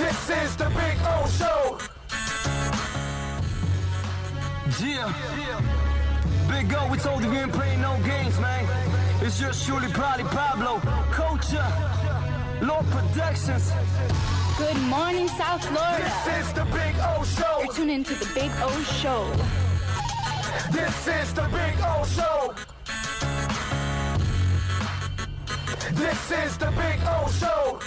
This is the Big O Show. Yeah. Big O, we told you we ain't playing no games, man. It's just surely probably Pablo, Culture, Lord Productions. Good morning, South Florida. This is the Big O Show. You're tuned into the Big O Show. This is the Big O Show. This is the Big O Show.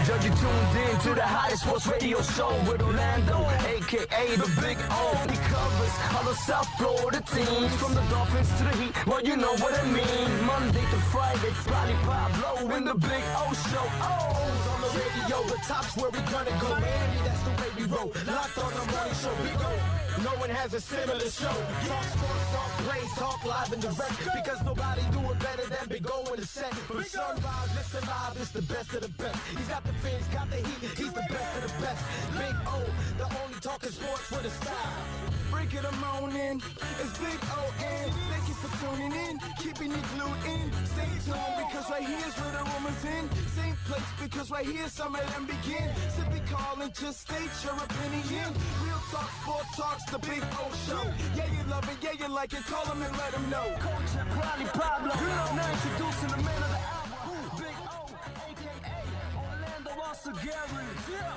Yo, you tuned in to the hottest sports radio show with Orlando, a.k.a. the Big O. He covers all the South Florida teams, from the Dolphins to the Heat, well, you know what I mean. Monday to Friday, Friday Pablo in the Big O Show. Oh, on the radio, the top's where we gonna go. Miami, that's the way we roll. Locked on the morning show, Big O. No one has a similar show. Talk sports, talk plays, talk live and direct. Because nobody do it better than Big O in the set. From sunrise, listen live, it's the best of the best. He's got the fans, got the heat, he's the best of the best. Big O, the only talking sports with a style. Break it a morning, it's Big O-N. Thank you for tuning in, keeping you glued in. Stay tuned, because right here's where the rumors in. Same place, because right here some of them begin. Simply call and just state your opinion. Real talk, sports talks, the Big O Show. Yeah, you love it, yeah, you like it, call them and let them know. Culture, probably Pablo. Now introducing the man of the hour, Big O, a.k.a. Orlando Gary. Yeah.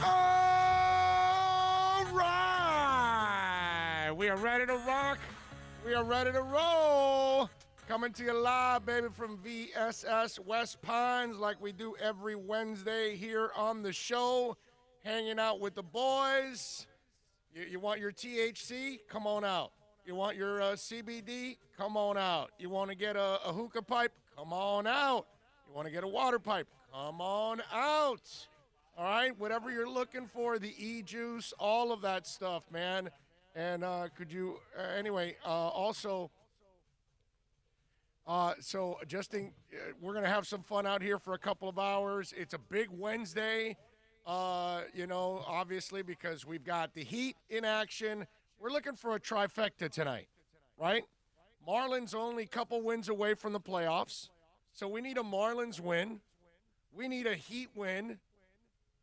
All right, we are ready to rock. We are ready to roll. Coming to you live, baby, from VSS West Pines, like we do every Wednesday here on the show. Hanging out with the boys. You want your THC? Come on out. You want your CBD? Come on out. You want to get a hookah pipe? Come on out. You want to get a water pipe? Come on out. All right, whatever you're looking for, the e-juice, all of that stuff, man. And could you, anyway, also, so Justin, we're going to have some fun out here for a couple of hours. It's a big Wednesday, you know, obviously, because we've got the Heat in action. We're looking for a trifecta tonight, right? Marlins only a couple wins away from the playoffs. So we need a Marlins win. We need a Heat win.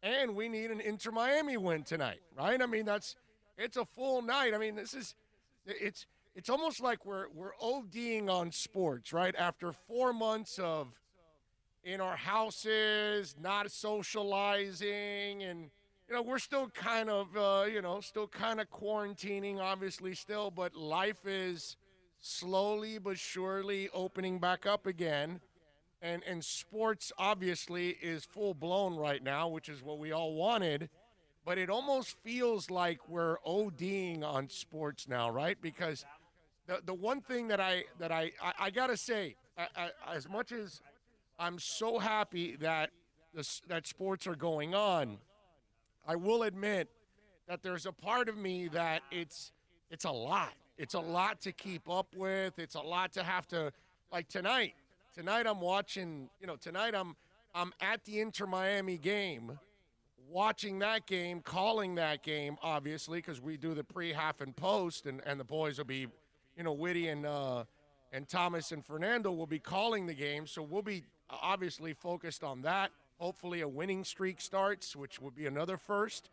And we need an Inter-Miami win tonight, right? I mean, it's a full night. I mean, it's almost like we're ODing on sports, right? After 4 months of in our houses, not socializing, and, you know, we're still kind of, still kind of quarantining, obviously still, but life is slowly but surely opening back up again. And sports, obviously, is full-blown right now, which is what we all wanted. But it almost feels like we're ODing on sports now, right? Because the one thing that I got to say, as much as I'm so happy that that sports are going on, I will admit that there's a part of me that it's a lot. It's a lot to keep up with. It's a lot to have to, like tonight. Tonight I'm watching, tonight I'm at the Inter-Miami game, watching that game, calling that game, obviously, because we do the pre, half, and post, and the boys will be, Witty and Thomas and Fernando will be calling the game, so we'll be obviously focused on that. Hopefully a winning streak starts, which would be another first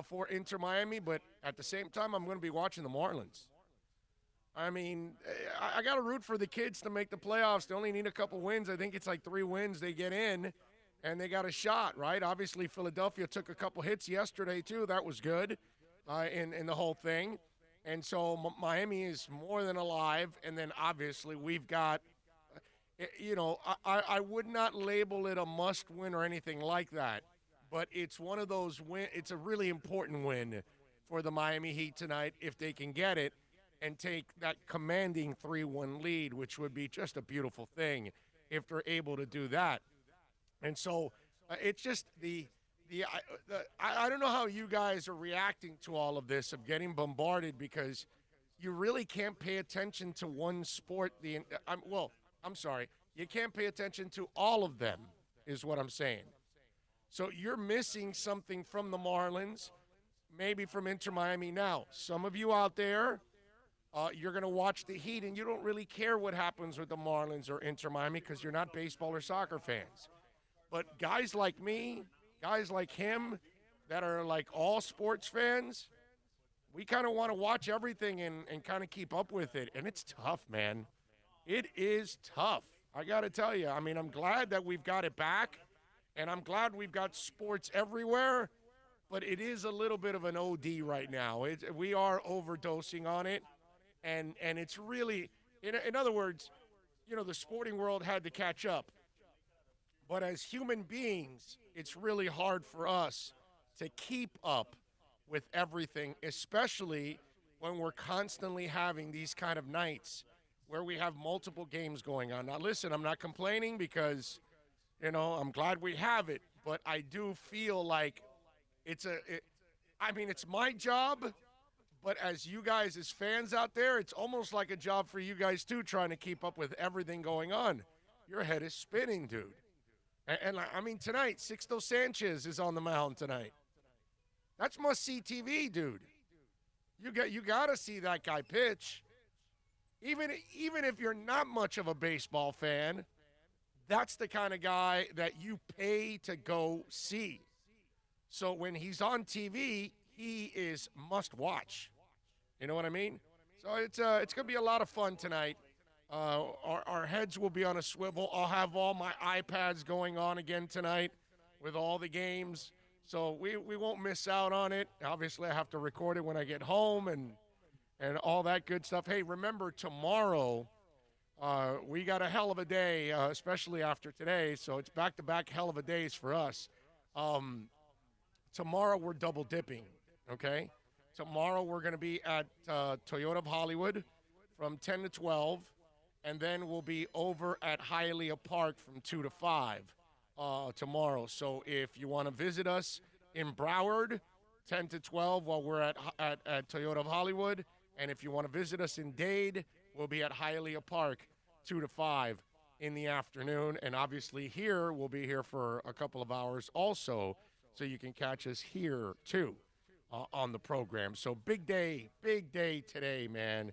for Inter-Miami, but at the same time, I'm going to be watching the Marlins. I mean, I got to root for the kids to make the playoffs. They only need a couple wins. I think it's like 3 wins. They get in, and they got a shot, right? Obviously, Philadelphia took a couple hits yesterday, too. That was good in the whole thing. And so Miami is more than alive. And then, obviously, we've got, I would not label it a must-win or anything like that. But it's one of those wins. It's a really important win for the Miami Heat tonight if they can get it and take that commanding 3-1 lead, which would be just a beautiful thing if they're able to do that. And so it's just I don't know how you guys are reacting to all of this, of getting bombarded, because you really can't pay attention to one sport. I'm sorry. You can't pay attention to all of them is what I'm saying. So you're missing something from the Marlins, maybe from Inter Miami. Now, some of you out there, you're going to watch the Heat, and you don't really care what happens with the Marlins or Inter Miami because you're not baseball or soccer fans. But guys like me, guys like him that are like all sports fans, we kind of want to watch everything and kind of keep up with it. And it's tough, man. It is tough. I got to tell you. I mean, I'm glad that we've got it back, and I'm glad we've got sports everywhere, but it is a little bit of an OD right now. We are overdosing on it, and it's really, in other words, the sporting world had to catch up. But as human beings, it's really hard for us to keep up with everything, especially when we're constantly having these kind of nights where we have multiple games going on. Now, listen, I'm not complaining because, I'm glad we have it, but I do feel like it's my job, but as you guys, as fans out there, it's almost like a job for you guys too, trying to keep up with everything going on. Your head is spinning, dude. And I mean, tonight, Sixto Sanchez is on the mound tonight. That's must-see TV, dude. You got to see that guy pitch. Even if you're not much of a baseball fan, that's the kind of guy that you pay to go see. So when he's on TV, he is must-watch. You know what I mean? So it's going to be a lot of fun tonight. Our heads will be on a swivel. I'll have all my iPads going on again tonight with all the games. So we won't miss out on it. Obviously, I have to record it when I get home and all that good stuff. Hey, remember, tomorrow we got a hell of a day, especially after today. So it's back-to-back hell of a days for us. Tomorrow we're double dipping, okay? Tomorrow we're going to be at Toyota of Hollywood from 10 to 12. And then we'll be over at Hialeah Park from 2 to 5 tomorrow. So if you want to visit us in Broward, 10 to 12 while we're at Toyota of Hollywood. And if you want to visit us in Dade, we'll be at Hialeah Park 2 to 5 in the afternoon. And obviously here, we'll be here for a couple of hours also, so you can catch us here too on the program. So big day today, man.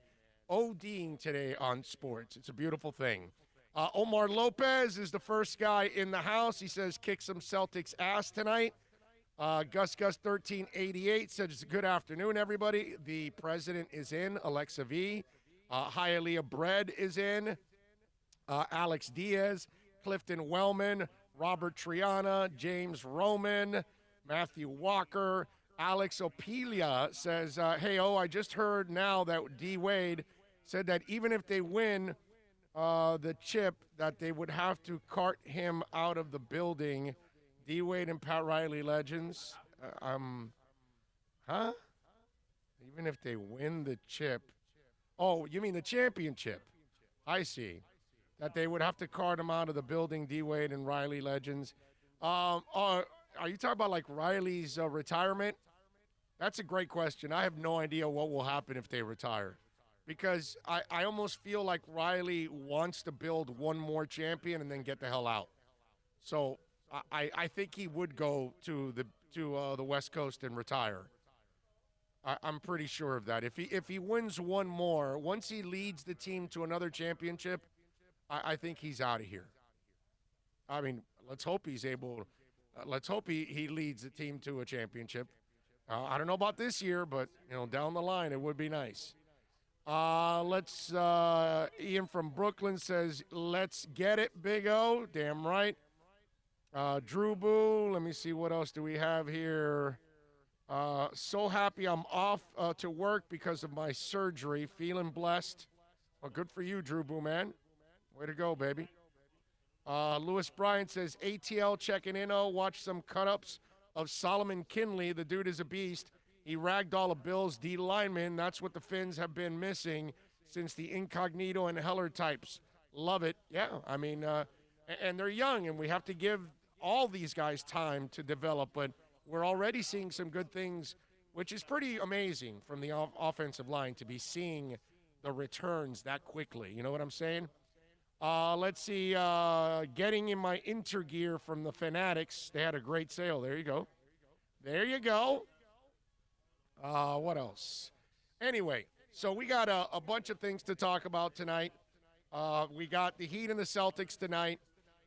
ODing today on sports. It's a beautiful thing. Omar Lopez is the first guy in the house. He says, kick some Celtics ass tonight. Gus 1388 says, good afternoon, everybody. The president is in. Alexa V. Hialeah Bread is in. Alex Diaz, Clifton Wellman, Robert Triana, James Roman, Matthew Walker. Alex Opelia says, hey, I just heard now that D. Wade said that even if they win the chip, that they would have to cart him out of the building. D. Wade and Pat Riley legends. Huh? Even if they win the chip. Oh, you mean the championship. I see. That they would have to cart him out of the building, D. Wade and Riley legends. Are you talking about like Riley's retirement? That's a great question. I have no idea what will happen if they retire, because I almost feel like Riley wants to build one more champion and then get the hell out. So I think he would go to the West Coast and retire. I'm pretty sure of that. If he wins one more, once he leads the team to another championship, I think he's out of here. I mean, let's hope he's able. Let's hope he leads the team to a championship. I don't know about this year, but down the line it would be nice. Ian from Brooklyn says, let's get it, Big O. Damn right. Drew Boo, let me see, what else do we have here? So happy I'm off to work because of my surgery. Feeling blessed. Well, good for you, Drew Boo, man. Way to go, baby. Lewis Bryant says, ATL checking in. Watch some cut-ups of Solomon Kinley. The dude is a beast. He ragged all of Bill's D linemen. That's what the Finns have been missing since the Incognito and Heller types. Love it. Yeah, I mean, and they're young, and we have to give all these guys time to develop. But we're already seeing some good things, which is pretty amazing from the offensive line to be seeing the returns that quickly. You know what I'm saying? Let's see. Getting in my Inter gear from the Fanatics. They had a great sale. There you go. There you go. What else? Anyway, so we got a bunch of things to talk about tonight. We got the Heat and the Celtics tonight,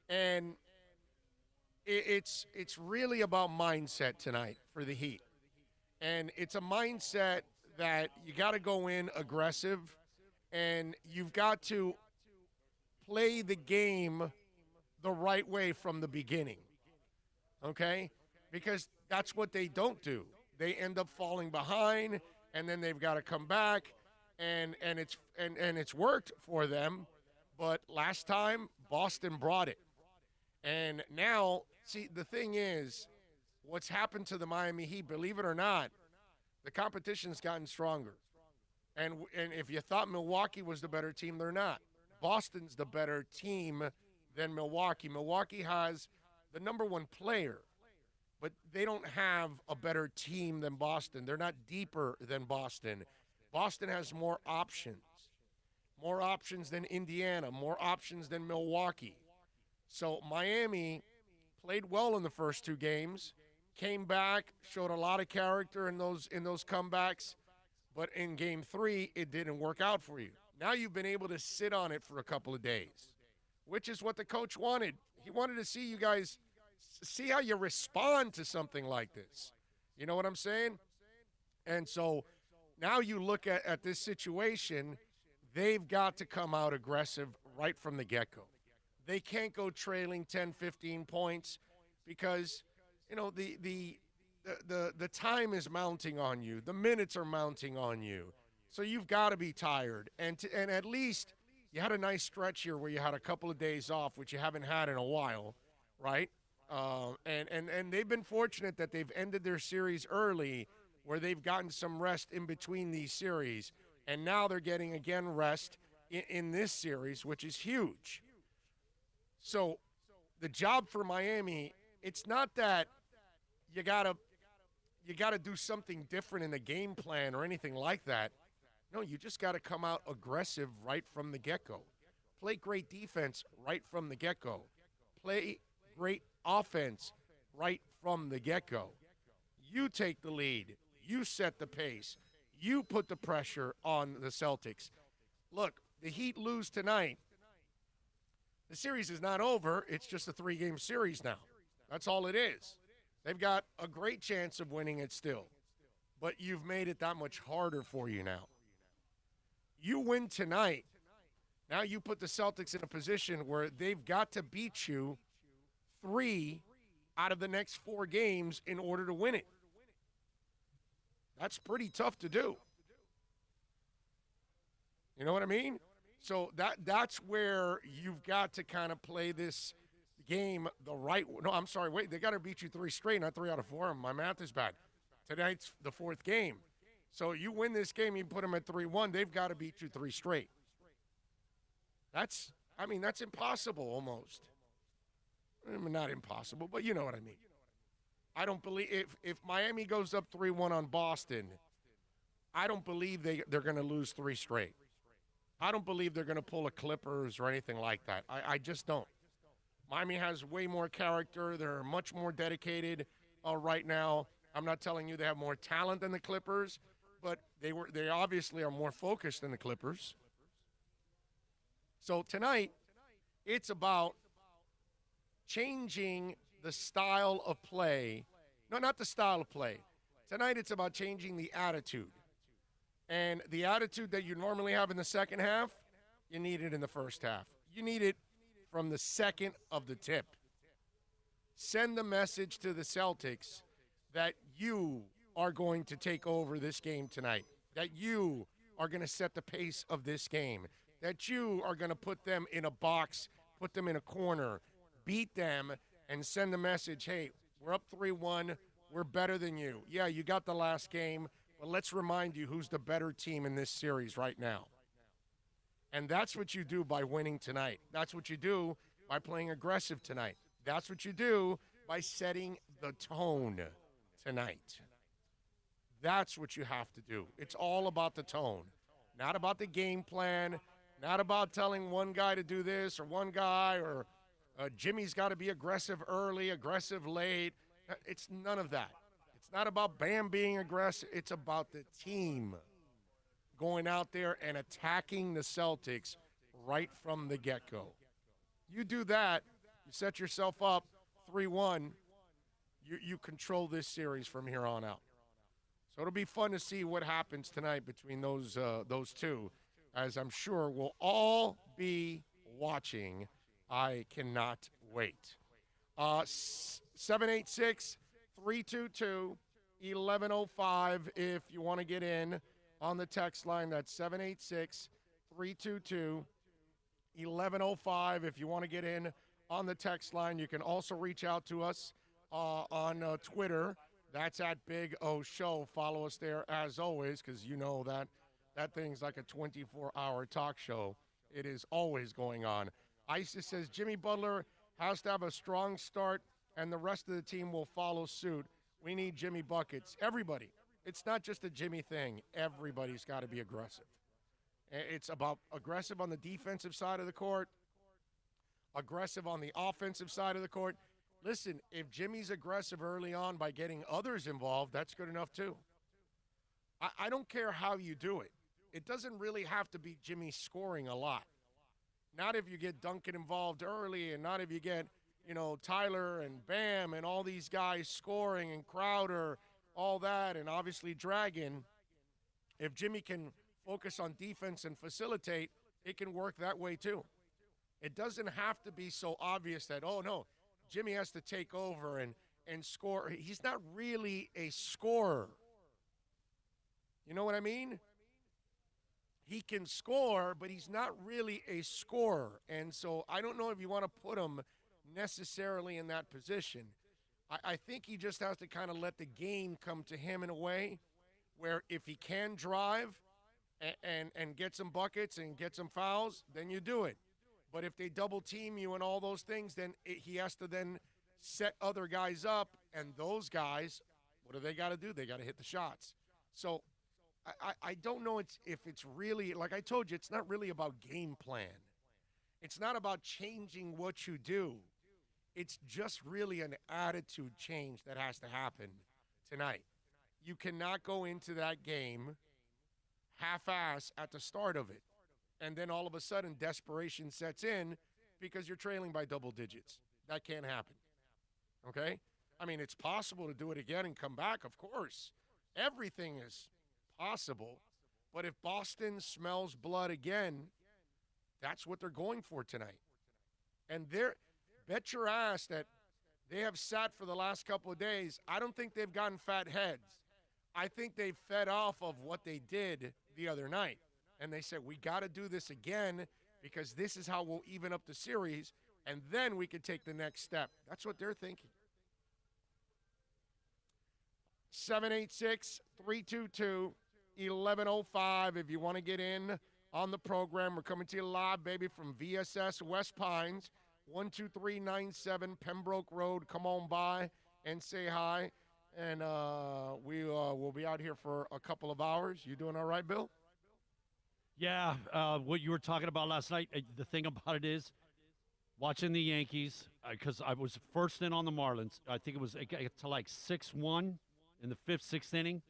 and it's really about mindset tonight for the Heat. And it's a mindset that you got to go in aggressive, and you've got to play the game the right way from the beginning, okay? Because that's what they don't do. They end up falling behind, and then they've got to come back, and it's worked for them. But last time, Boston brought it. And now, see, the thing is, what's happened to the Miami Heat, believe it or not, the competition's gotten stronger. And if you thought Milwaukee was the better team, they're not. Boston's the better team than Milwaukee. Milwaukee has the number one player, but they don't have a better team than Boston. They're not deeper than Boston. Boston has more options than Indiana, more options than Milwaukee. So Miami played well in the first two games, came back, showed a lot of character in those comebacks, but in game three, it didn't work out for you. Now you've been able to sit on it for a couple of days, which is what the coach wanted. He wanted to see you guys, see how you respond to something like this. You know what I'm saying? And so now you look at this situation, they've got to come out aggressive right from the get-go. They can't go trailing 10, 15 points because, you know, the time is mounting on you. The minutes are mounting on you. So you've got to be tired. And at least you had a nice stretch here where you had a couple of days off, which you haven't had in a while, right? And they've been fortunate that they've ended their series early where they've gotten some rest in between these series. And now they're getting, again, rest in this series, which is huge. So the job for Miami, it's not that you gotta do something different in the game plan or anything like that. No, you just got to come out aggressive right from the get-go. Play great defense right from the get-go. Play great offense right from the get-go. You take the lead. You set the pace. You put the pressure on the Celtics. Look, the Heat lose tonight. The series is not over. It's just a 3-game series now. That's all it is. They've got a great chance of winning it still. But you've made it that much harder for you now. You win tonight. Now you put the Celtics in a position where they've got to beat you 3 out of the next 4 games in order to win it. That's pretty tough to do. You know what I mean? So that's where you've got to kind of play this game the right way. No, I'm sorry. Wait, they got to beat you 3 straight, not 3 out of 4. My math is bad. Tonight's the 4th game. So you win this game, you put them at 3-1, they've got to beat you 3 straight. That's impossible almost. I mean, not impossible, but you know what I mean. I don't believe if Miami goes up 3-1 on Boston, I don't believe they're going to lose 3 straight. I don't believe they're going to pull a Clippers or anything like that. I just don't. Miami has way more character. They're much more dedicated right now. I'm not telling you they have more talent than the Clippers, but they obviously are more focused than the Clippers. So tonight, it's about changing the style of play. No, not the style of play. Tonight, it's about changing the attitude. And the attitude that you normally have in the second half, you need it in the first half. You need it from the second of the tip. Send the message to the Celtics that you are going to take over this game tonight, that you are going to set the pace of this game, that you are going to put them in a box, put them in a corner, beat them, and send the message, hey, we're up 3-1, we're better than you. Yeah, you got the last game, but let's remind you who's the better team in this series right now. And that's what you do by winning tonight. That's what you do by playing aggressive tonight. That's what you do by setting the tone tonight. That's what you have to do. It's all about the tone, not about the game plan, Not about telling one guy to do this or one guy or Jimmy's got to be aggressive early, aggressive late. It's none of that. It's not about Bam being aggressive. It's about the team going out there and attacking the Celtics right from the get-go. You do that, you set yourself up 3-1, you control this series from here on out. So it'll be fun to see what happens tonight between those two, as I'm sure we'll all be watching. I cannot wait. 786-322-1105 if you want to get in on the text line. That's 786-322-1105 if you want to get in on the text line. You can also reach out to us on Twitter. That's at Big O Show. Follow us there as always, because you know that thing's like a 24-hour talk show. It is always going on. Isis says Jimmy Butler has to have a strong start, and the rest of the team will follow suit. We need Jimmy buckets. Everybody. It's not just a Jimmy thing. Everybody's got to be aggressive. It's about aggressive on the defensive side of the court, aggressive on the offensive side of the court. Listen, if Jimmy's aggressive early on by getting others involved, that's good enough too. I don't care how you do it. It doesn't really have to be Jimmy scoring a lot. Not if you get Duncan involved early, and not if you get, Tyler and Bam and all these guys scoring, and Crowder, all that, and obviously Dragon. If Jimmy can focus on defense and facilitate, it can work that way too. It doesn't have to be so obvious that, oh, no, Jimmy has to take over and score. He's not really a scorer. You know what I mean? He can score, but he's not really a scorer. And so I don't know if you want to put him necessarily in that position. I think he just has to kind of let the game come to him in a way where if he can drive and get some buckets and get some fouls, then you do it. But if they double team you and all those things, then he has to then set other guys up, and those guys, what do they got to do? They got to hit the shots. So I don't know if it's really, like I told you, it's not really about game plan. It's not about changing what you do. It's just really an attitude change that has to happen tonight. You cannot go into that game half-ass at the start of it, and then all of a sudden desperation sets in because you're trailing by double digits. That can't happen, okay? I mean, it's possible to do it again and come back, of course. Everything is possible, but if Boston smells blood again, that's what they're going for tonight. And bet your ass that they have sat for the last couple of days. I don't think they've gotten fat heads. I think they fed off of what they did the other night. And they said, we got to do this again because this is how we'll even up the series, and then we can take the next step. That's what they're thinking. 786-322-1105 if you want to get in on the program. We're coming to you live, baby, from VSS West Pines, 12397 Pembroke Road. Come on by and say hi. And we'll be out here for a couple of hours. You doing all right, Bill? Yeah, what you were talking about last night, the thing about it is watching the Yankees, because I was first in on the Marlins. I think it got to like 6-1 in the fifth, sixth inning.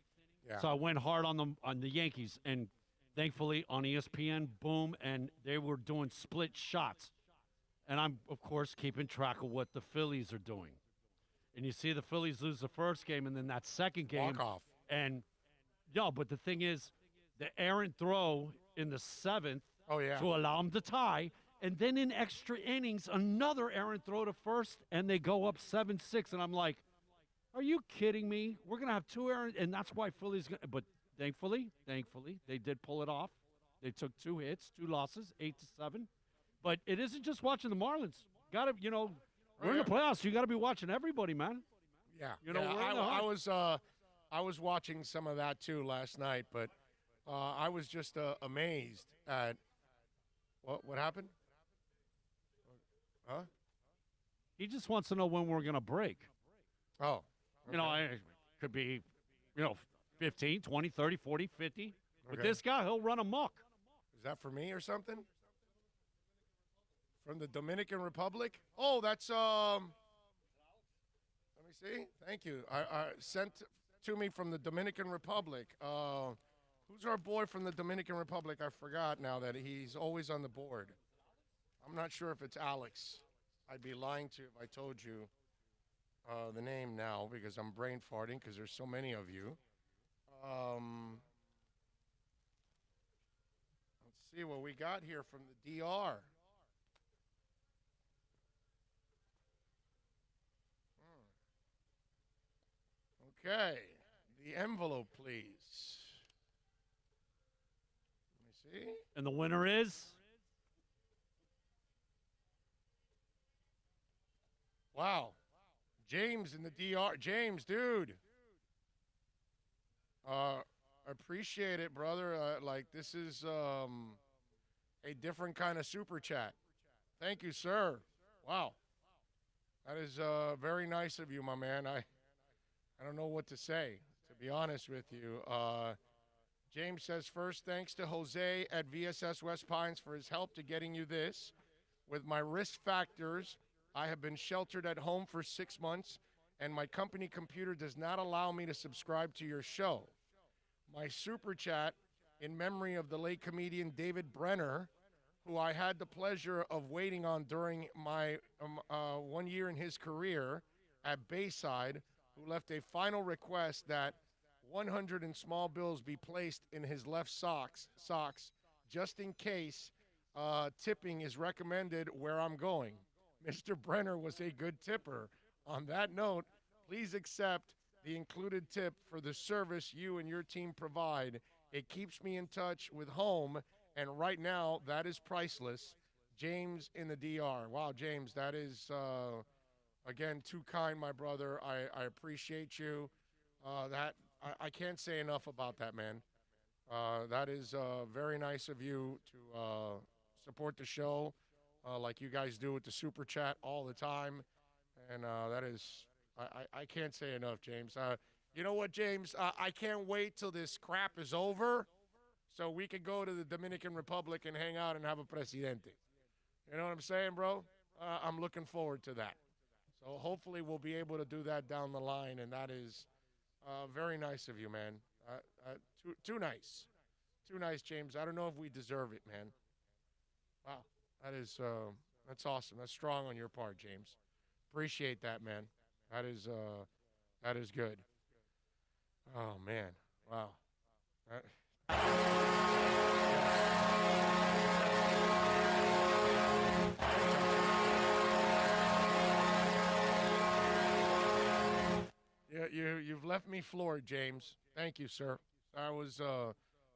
Yeah. So I went hard on the Yankees, and thankfully on ESPN, boom, and they were doing split shots. And I'm, of course, keeping track of what the Phillies are doing. And you see the Phillies lose the first game, and then that second game. Walk off. And, but the thing is, the errant throw in the seventh to allow them to tie. And then in extra innings, another errant throw to first, and they go up 7-6. And I'm like, are you kidding me? We're going to have two errant, and that's why Phillies – but thankfully, they did pull it off. They took 2 hits, 2 losses, 8-7. But it isn't just watching the Marlins. Got to, we're in the playoffs. You got to be watching everybody, man. Yeah. I I was watching some of that too last night, but I was just amazed at what happened. Huh? He just wants to know when we're going to break. Oh. Okay. It could be, 15, 20, 30, 40, 50. But Okay. this guy, he'll run amok. Is that for me or something? From the Dominican Republic? Oh, that's let me see. Thank you. I sent to me from the Dominican Republic. Who's our boy from the Dominican Republic? I forgot now that he's always on the board. I'm not sure if it's Alex. I'd be lying to you if I told you the name now because I'm brain farting because there's so many of you. Let's see what we got here from the DR. Okay, the envelope, please. Let me see. And the winner is? Wow. James in the DR. James, dude. Appreciate it, brother. Like, this is a different kind of super chat. Thank you, sir. Wow. That is very nice of you, my man. I don't know what to say, to be honest with you. James says, first, thanks to Jose at VSS West Pines for his help to getting you this. With my risk factors, I have been sheltered at home for 6 months, and my company computer does not allow me to subscribe to your show. My super chat in memory of the late comedian David Brenner, who I had the pleasure of waiting on during my 1 year in his career at Bayside, who left a final request that 100 in small bills be placed in his left socks just in case tipping is recommended where I'm going. Mr. Brenner was a good tipper. On that note, please accept the included tip for the service you and your team provide. It keeps me in touch with home, and right now, that is priceless. James in the DR. Wow, James, that is... again, too kind, my brother. I appreciate you. I can't say enough about that, man. That is very nice of you to support the show like you guys do with the Super Chat all the time. And that is, I can't say enough, James. You know what, James? I can't wait till this crap is over so we can go to the Dominican Republic and hang out and have a presidente. You know what I'm saying, bro? I'm looking forward to that. So hopefully we'll be able to do that down the line, and that is very nice of you, man. Too nice. Too nice, James. I don't know if we deserve it, man. Wow. That's awesome. That's strong on your part, James. Appreciate that, man. That is good. Oh, man. Wow. Yeah, you've left me floored, James. Thank you, sir. That was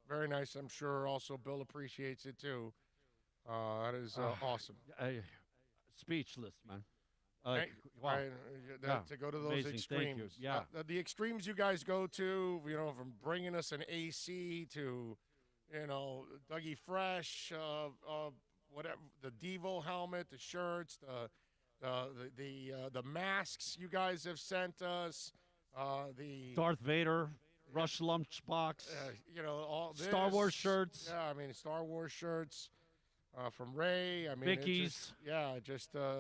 very nice. I'm sure also Bill appreciates it, too. That is awesome. Speechless, man. Wow. To go to those Amazing. extremes. Thank you. Yeah. The extremes you guys go to, from bringing us an AC to, Dougie Fresh, whatever, the Devo helmet, the shirts, the masks you guys have sent us, the Darth Vader, Rush lunchbox, all this. Star Wars shirts. Yeah, I mean, Star Wars shirts. From Ray, I mean, Vickies,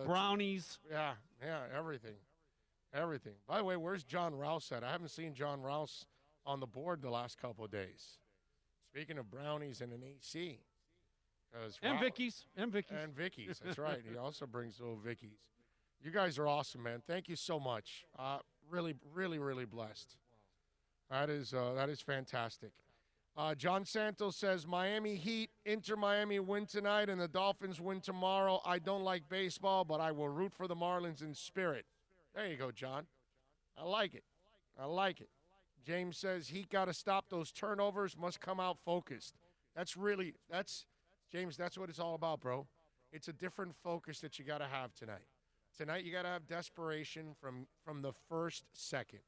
brownies, everything. By the way, where's John Rouse at? I haven't seen John Rouse on the board the last couple of days. Speaking of brownies and an AC, and Vickies, and Vickies. That's right. He also brings little Vickies. You guys are awesome, man. Thank you so much. Really, really, really blessed. That is fantastic. John Santos says, Miami Heat, Inter Miami win tonight, and the Dolphins win tomorrow. I don't like baseball, but I will root for the Marlins in spirit. There you go, John. I like it. James says, Heat got to stop those turnovers, must come out focused. James, that's what it's all about, bro. It's a different focus that you got to have tonight. Tonight, you got to have desperation from the first second.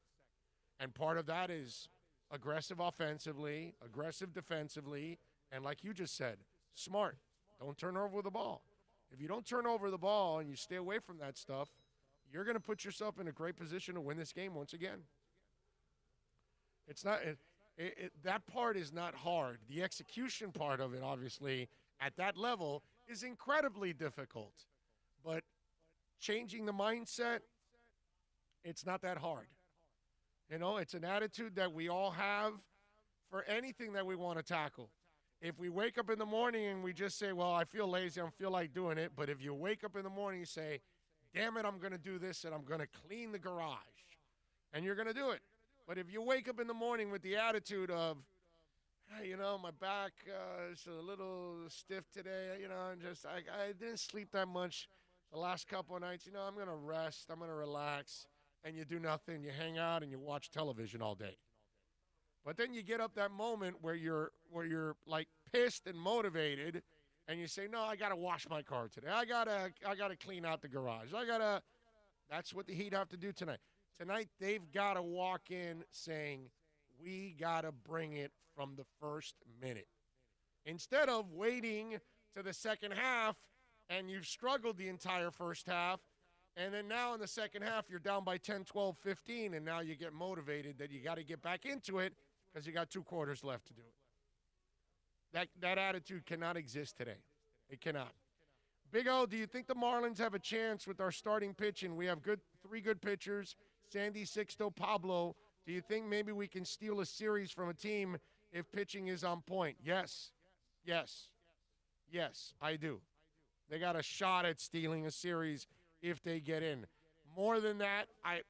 And part of that is aggressive offensively, aggressive defensively, and like you just said, smart. Don't turn over the ball. If you don't turn over the ball and you stay away from that stuff, you're going to put yourself in a great position to win this game once again. It's not that part is not hard. The execution part of it, obviously, at that level is incredibly difficult. But changing the mindset, it's not that hard. You know, it's an attitude that we all have for anything that we want to tackle. If we wake up in the morning and we just say, well, I feel lazy, I don't feel like doing it. But if you wake up in the morning and say, damn it, I'm going to do this and I'm going to clean the garage, and you're going to do it. But if you wake up in the morning with the attitude of, hey, you know, my back is a little stiff today, you know, and just I didn't sleep that much the last couple of nights, you know, I'm going to rest, I'm going to relax, and you do nothing, you hang out and you watch television all day. But then you get up that moment where you're like pissed and motivated, and you say, no, I got to wash my car today. I got to clean out the garage. That's what the Heat have to do tonight. Tonight, they've got to walk in saying, we got to bring it from the first minute. Instead of waiting to the second half, and you've struggled the entire first half, and then now in the second half, you're down by 10, 12, 15, and now you get motivated that you got to get back into it because you got 2 quarters left to do it. That attitude cannot exist today. It cannot. Big O, do you think the Marlins have a chance with our starting pitching? We have 3 good pitchers, Sandy, Sixto, Pablo. Do you think maybe we can steal a series from a team if pitching is on point? Yes, I do. They got a shot at stealing a series if they get in. More than that, I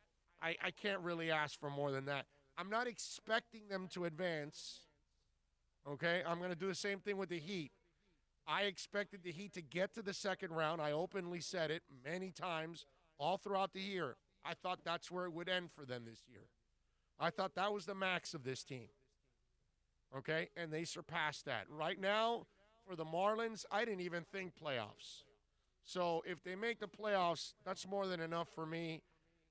can't really ask for more than that. I'm not expecting them to advance, okay? I'm going to do the same thing with the Heat. I expected the Heat to get to the second round. I openly said it many times all throughout the year. I thought that's where it would end for them this year. I thought that was the max of this team, okay? And they surpassed that. Right now, for the Marlins, I didn't even think playoffs. So if they make the playoffs, that's more than enough for me.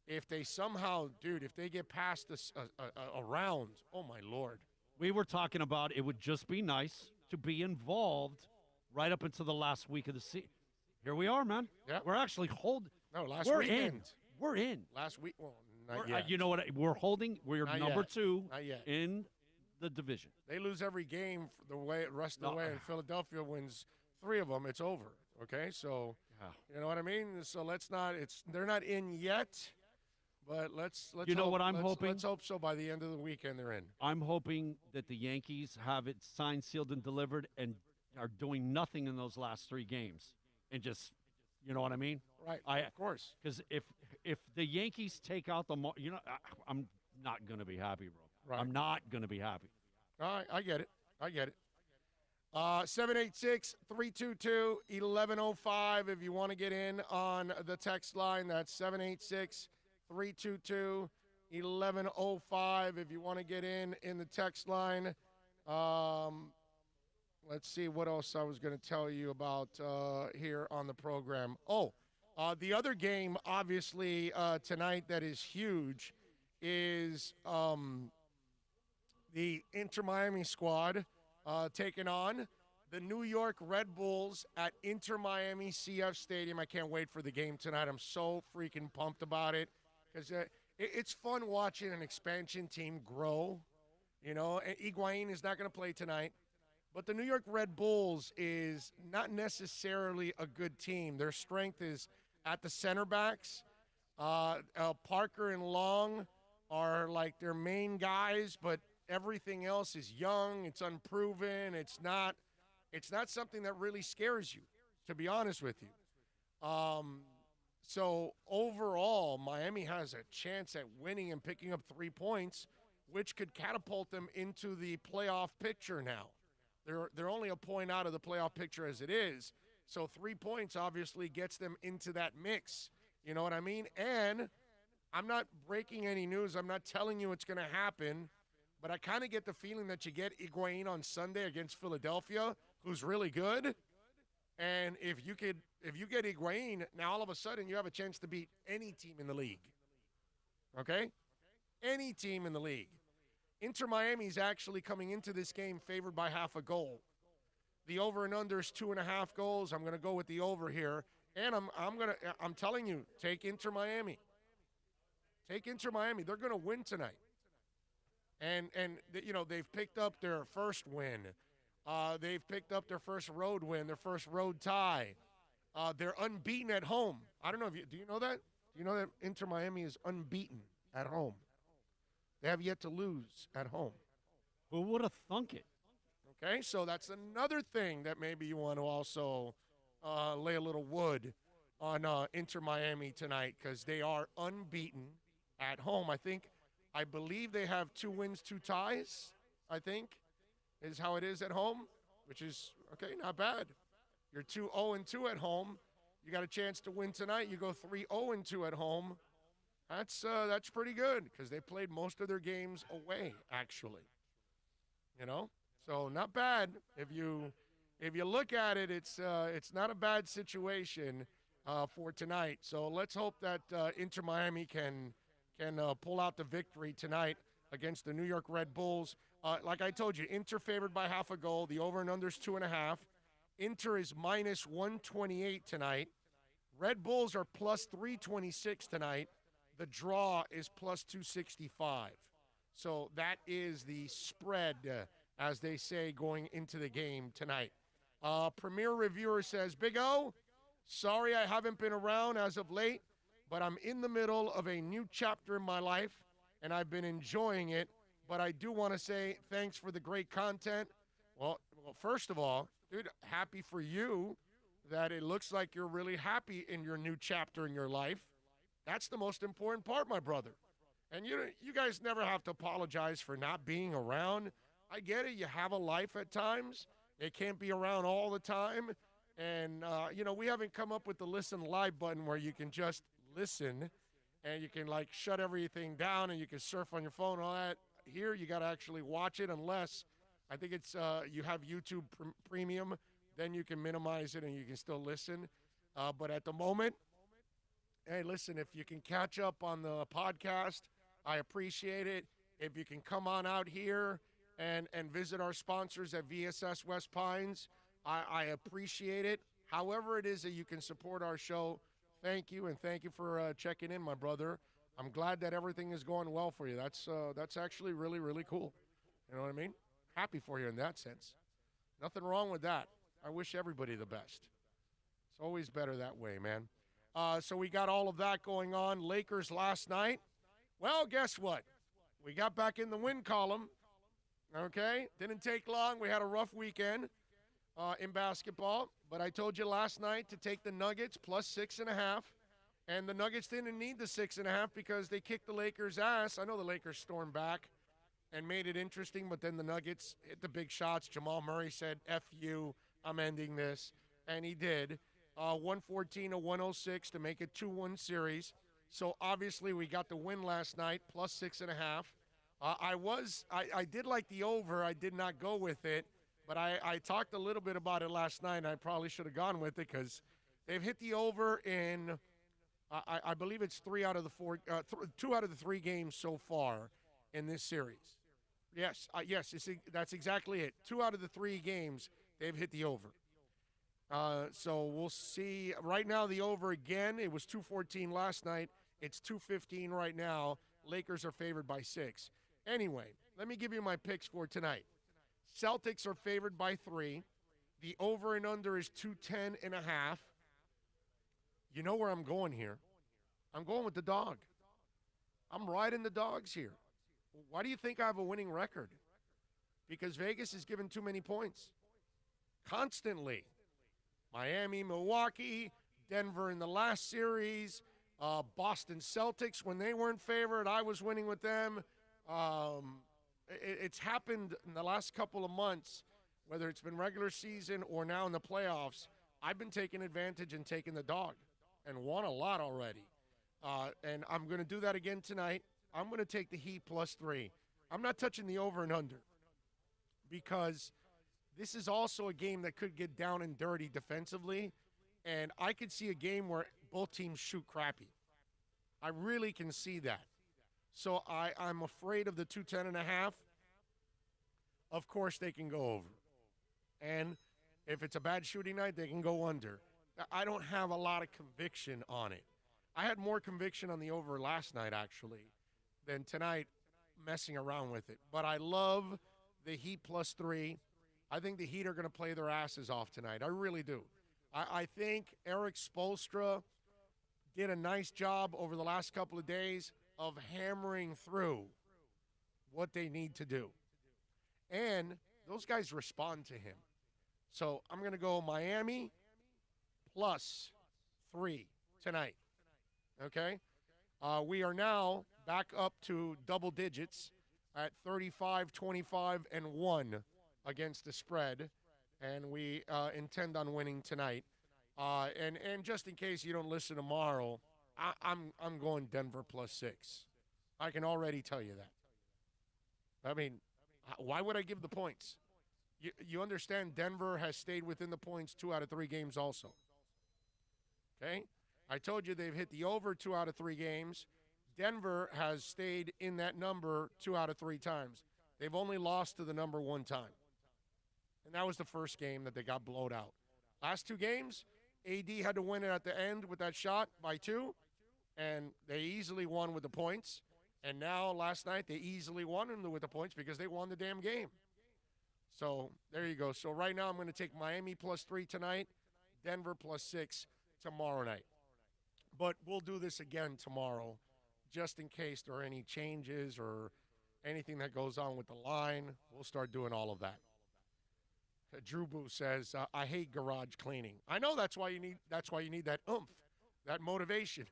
If they somehow, if they get past a round, oh, my Lord. We were talking about it would just be nice to be involved right up until the last week of the season. Here we are, man. Yeah. We're actually holding. No, last we're weekend. In. We're in. Last week, well, not yet. You know what? We're holding. We're Not number yet. 2 Not yet. in the division. They lose every game the rest of the way, and Philadelphia wins 3 of them. It's over. Okay, so you know what I mean. So they're not in yet, but let's. You know hope, what I'm hoping? Let's hope so. By the end of the weekend, they're in. I'm hoping that the Yankees have it signed, sealed, and delivered, and are doing nothing in those last 3 games, and just, you know what I mean? Right. Of course. Because if the Yankees take out I'm not going to be happy, bro. Right. I'm not going to be happy. All right, I get it. 786-322-1105 if you want to get in on the text line. That's 786-322-1105 if you want to get in the text line. Let's see what else I was going to tell you about here on the program. The other game, obviously, tonight that is huge is the Inter Miami squad taking on the New York Red Bulls at Inter Miami CF Stadium. I can't wait for the game tonight. I'm so freaking pumped about it because it's fun watching an expansion team grow. You know, and Higuain is not going to play tonight. But the New York Red Bulls is not necessarily a good team. Their strength is at the center backs. Parker and Long are like their main guys, but everything else is young. It's unproven. It's not something that really scares you, to be honest with you. So overall, Miami has a chance at winning and picking up 3 points, which could catapult them into the playoff picture now. They're only a point out of the playoff picture as it is. So 3 points obviously gets them into that mix. You know what I mean? And I'm not breaking any news. I'm not telling you it's going to happen. But I kind of get the feeling that you get Higuain on Sunday against Philadelphia, who's really good. And if you get Higuain, now all of a sudden you have a chance to beat any team in the league. Okay? Any team in the league. Inter Miami is actually coming into this game favored by half a goal. The over and under is 2.5 goals. I'm going to go with the over here, and I'm telling you, take Inter Miami. Take Inter Miami. They're going to win tonight. And you know, they've picked up their first win. They've picked up their first road win, their first road tie. They're unbeaten at home. I don't know if do you know that? Do you know that Inter Miami is unbeaten at home? They have yet to lose at home. Who would have thunk it? Okay, so that's another thing that maybe you want to also lay a little wood on Inter Miami tonight, because they are unbeaten at home. I believe they have 2 wins, 2 ties, I think, is how it is at home, which is, okay, not bad. You're 2-0-2 at home. You got a chance to win tonight. You go 3-0-2 at home. That's pretty good, because they played most of their games away, actually. You know, so not bad. If you look at it, it's not a bad situation for tonight. So let's hope that Inter Miami can pull out the victory tonight against the New York Red Bulls. Like I told you, Inter favored by half a goal. The over and under is 2.5. Inter is minus 128 tonight. Red Bulls are plus 326 tonight. The draw is plus 265. So that is the spread, as they say, going into the game tonight. Premier Reviewer says, Big O, sorry I haven't been around as of late, but I'm in the middle of a new chapter in my life, and I've been enjoying it. But I do want to say thanks for the great content. Well, first of all, dude, happy for you that it looks like you're really happy in your new chapter in your life. That's the most important part, my brother. And you guys never have to apologize for not being around. I get it. You have a life at times. It can't be around all the time. And, we haven't come up with the listen live button where you can just listen and you can, like, shut everything down and you can surf on your phone and all that. Here, you got to actually watch it, unless I think it's you have YouTube Premium. Then you can minimize it and you can still listen. But at the moment, hey, listen, if you can catch up on the podcast, I appreciate it. If you can come on out here and visit our sponsors at VSS West Pines, I appreciate it. However it is that you can support our show, thank you, and thank you for checking in, my brother. I'm glad that everything is going well for you. That's actually really, really cool. You know what I mean? Happy for you in that sense. Nothing wrong with that. I wish everybody the best. It's always better that way, man. So we got all of that going on. Lakers last night. Well, guess what? We got back in the win column. Okay? Didn't take long. We had a rough weekend in basketball. But I told you last night to take the Nuggets plus 6.5. And the Nuggets didn't need the 6.5 because they kicked the Lakers' ass. I know the Lakers stormed back and made it interesting, but then the Nuggets hit the big shots. Jamal Murray said, F you, I'm ending this. And he did. 114-106 to make it 2-1 series. So obviously we got the win last night, plus 6.5. I did like the over. I did not go with it, but I talked a little bit about it last night, and I probably should have gone with it because they've hit the over in, I believe it's 2 out of the 3 games so far in this series. Yes, that's exactly it. 2 out of the 3 games, they've hit the over. So we'll see. Right now, the over again. It was 214 last night. It's 215 right now. Lakers are favored by 6. Anyway, let me give you my picks for tonight. Celtics are favored by 3. The over and under is 210.5. You know where I'm going here. I'm going with the dog. I'm riding the dogs here. Why do you think I have a winning record? Because Vegas is giving too many points. Constantly. Miami, Milwaukee, Denver in the last series, Boston Celtics, when they weren't favored, I was winning with them. It's happened in the last couple of months, whether it's been regular season or now in the playoffs. I've been taking advantage and taking the dog and won a lot already. And I'm going to do that again tonight. I'm going to take the Heat plus 3. I'm not touching the over and under because this is also a game that could get down and dirty defensively, and I could see a game where both teams shoot crappy. I really can see that. So I'm afraid of the 210.5. Of course, they can go over. And if it's a bad shooting night, they can go under. I don't have a lot of conviction on it. I had more conviction on the over last night, actually, than tonight messing around with it. But I love the Heat plus 3. I think the Heat are going to play their asses off tonight. I really do. I think Eric Spoelstra did a nice job over the last couple of days of hammering through what they need to do. And those guys respond to him. So I'm going to go Miami +3 tonight. Okay? We are now back up to double digits at 35, 25, and 1 against the spread. And we intend on winning tonight. And just in case you don't listen tomorrow, I'm going Denver +6. I can already tell you that. I mean, why would I give the points? You understand Denver has stayed within the points 2 out of 3 games also. Okay? I told you they've hit the over 2 out of 3 games. Denver has stayed in that number 2 out of 3 times. They've only lost to the number 1 time. And that was the first game that they got blowed out. Last 2 games, AD had to win it at the end with that shot by 2, and they easily won with the points. And now, last night, they easily won with the points because they won the damn game. So, there you go. So, right now, I'm going to take Miami +3 tonight, Denver +6 tomorrow night. But we'll do this again tomorrow, just in case there are any changes or anything that goes on with the line. We'll start doing all of that. Drew Boo says, I hate garage cleaning. I know that's why you need that oomph, that motivation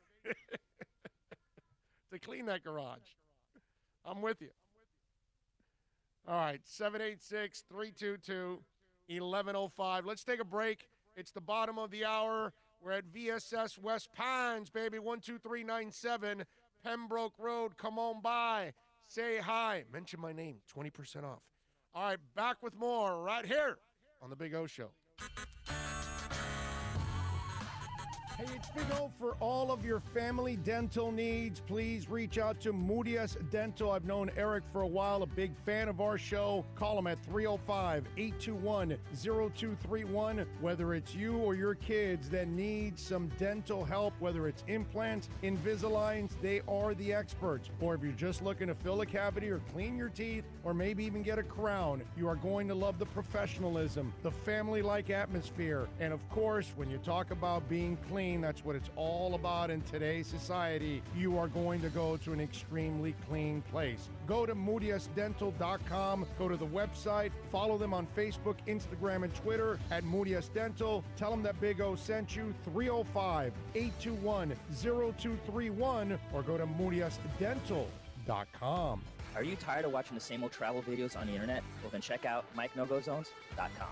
to clean that garage. I'm with you. All right, 786-322-1105. Let's take a break. It's the bottom of the hour. We're at VSS West Pines, baby, 12397 Pembroke Road. Come on by. Say hi. Mention my name, 20% off. All right, back with more right here on The Big O Show. Hey, it's Big O. For all of your family dental needs, please reach out to Moody's Dental. I've known Eric for a while, a big fan of our show. Call him at 305-821-0231. Whether it's you or your kids that need some dental help, whether it's implants, Invisaligns, they are the experts. Or if you're just looking to fill a cavity or clean your teeth, or maybe even get a crown, you are going to love the professionalism, the family-like atmosphere, and of course, when you talk about being clean, that's what it's all about in today's society. You are going to go to an extremely clean place. Go to moody'sdental.com, go to the website, follow them on Facebook, Instagram, and Twitter at Moody's Dental. Tell them that Big O sent you, 305-821-0231, or go to moody'sdental.com. Are you tired of watching the same old travel videos on the internet? Well, then check out MikeNoGoZones.com.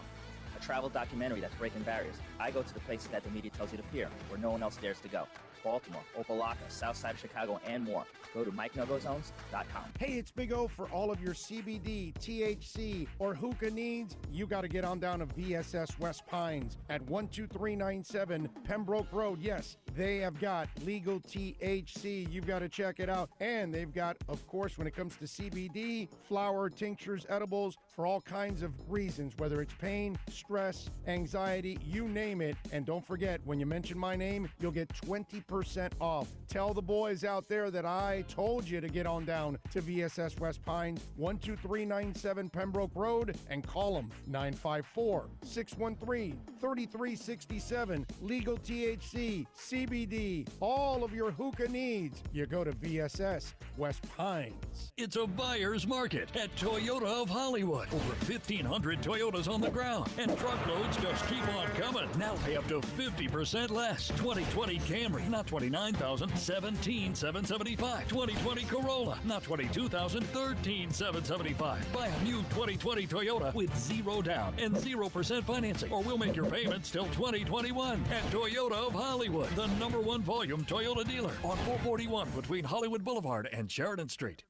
A travel documentary that's breaking barriers. I go to the places that the media tells you to peer, where no one else dares to go. Baltimore, Opelika, South Side of Chicago, and more. Go to MikeNoGoZones.com. Hey, it's Big O. For all of your CBD, THC, or hookah needs, you got to get on down to VSS West Pines at 12397 Pembroke Road. Yes, they have got legal THC. You've got to check it out. And they've got, of course, when it comes to CBD, flower, tinctures, edibles, for all kinds of reasons, whether it's pain, stress, anxiety, you name it. And don't forget, when you mention my name, you'll get 20% off. Tell the boys out there that I told you to get on down to VSS West Pines, 12397 Pembroke Road, and call them 954-613-3367. Legal THC, CBD, all of your hookah needs. You go to VSS West Pines. It's a buyer's market at Toyota of Hollywood. Over 1,500 Toyotas on the ground, and truckloads just keep on coming. Now pay up to 50% less. 2020 Camry, not $29,000, $17,775. 2020 Corolla, not $22,000, $13,775. Buy a new 2020 Toyota with 0 down and 0% financing, or we'll make your payments till 2021. At Toyota of Hollywood, the #1 volume Toyota dealer on 441 between Hollywood Boulevard and Sheridan Street.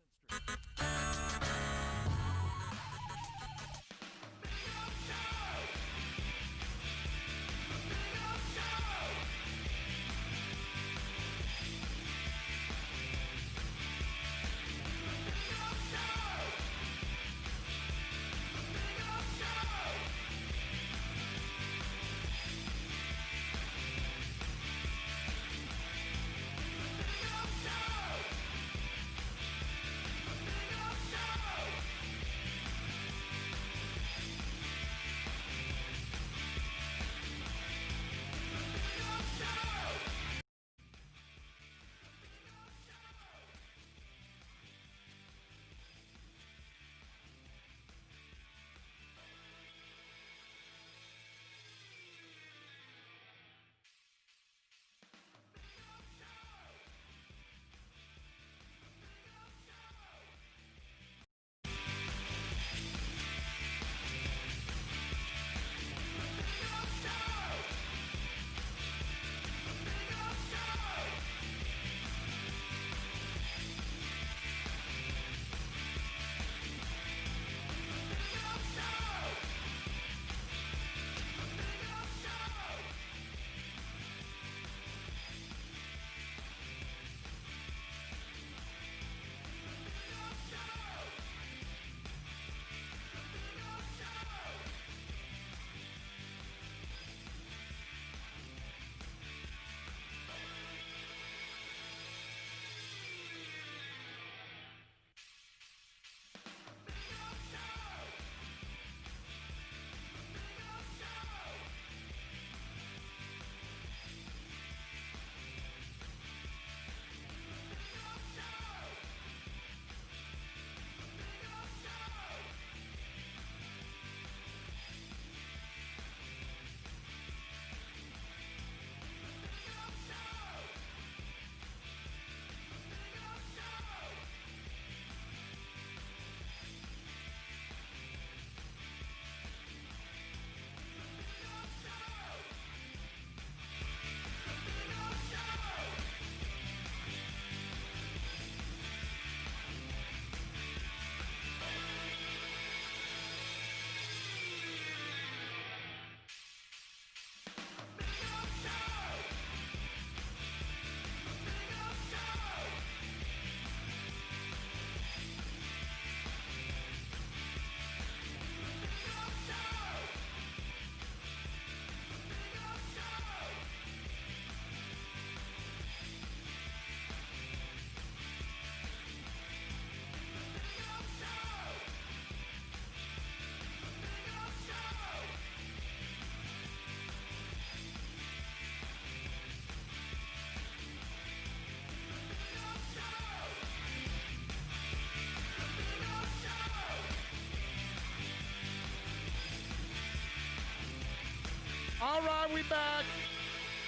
All right, we back.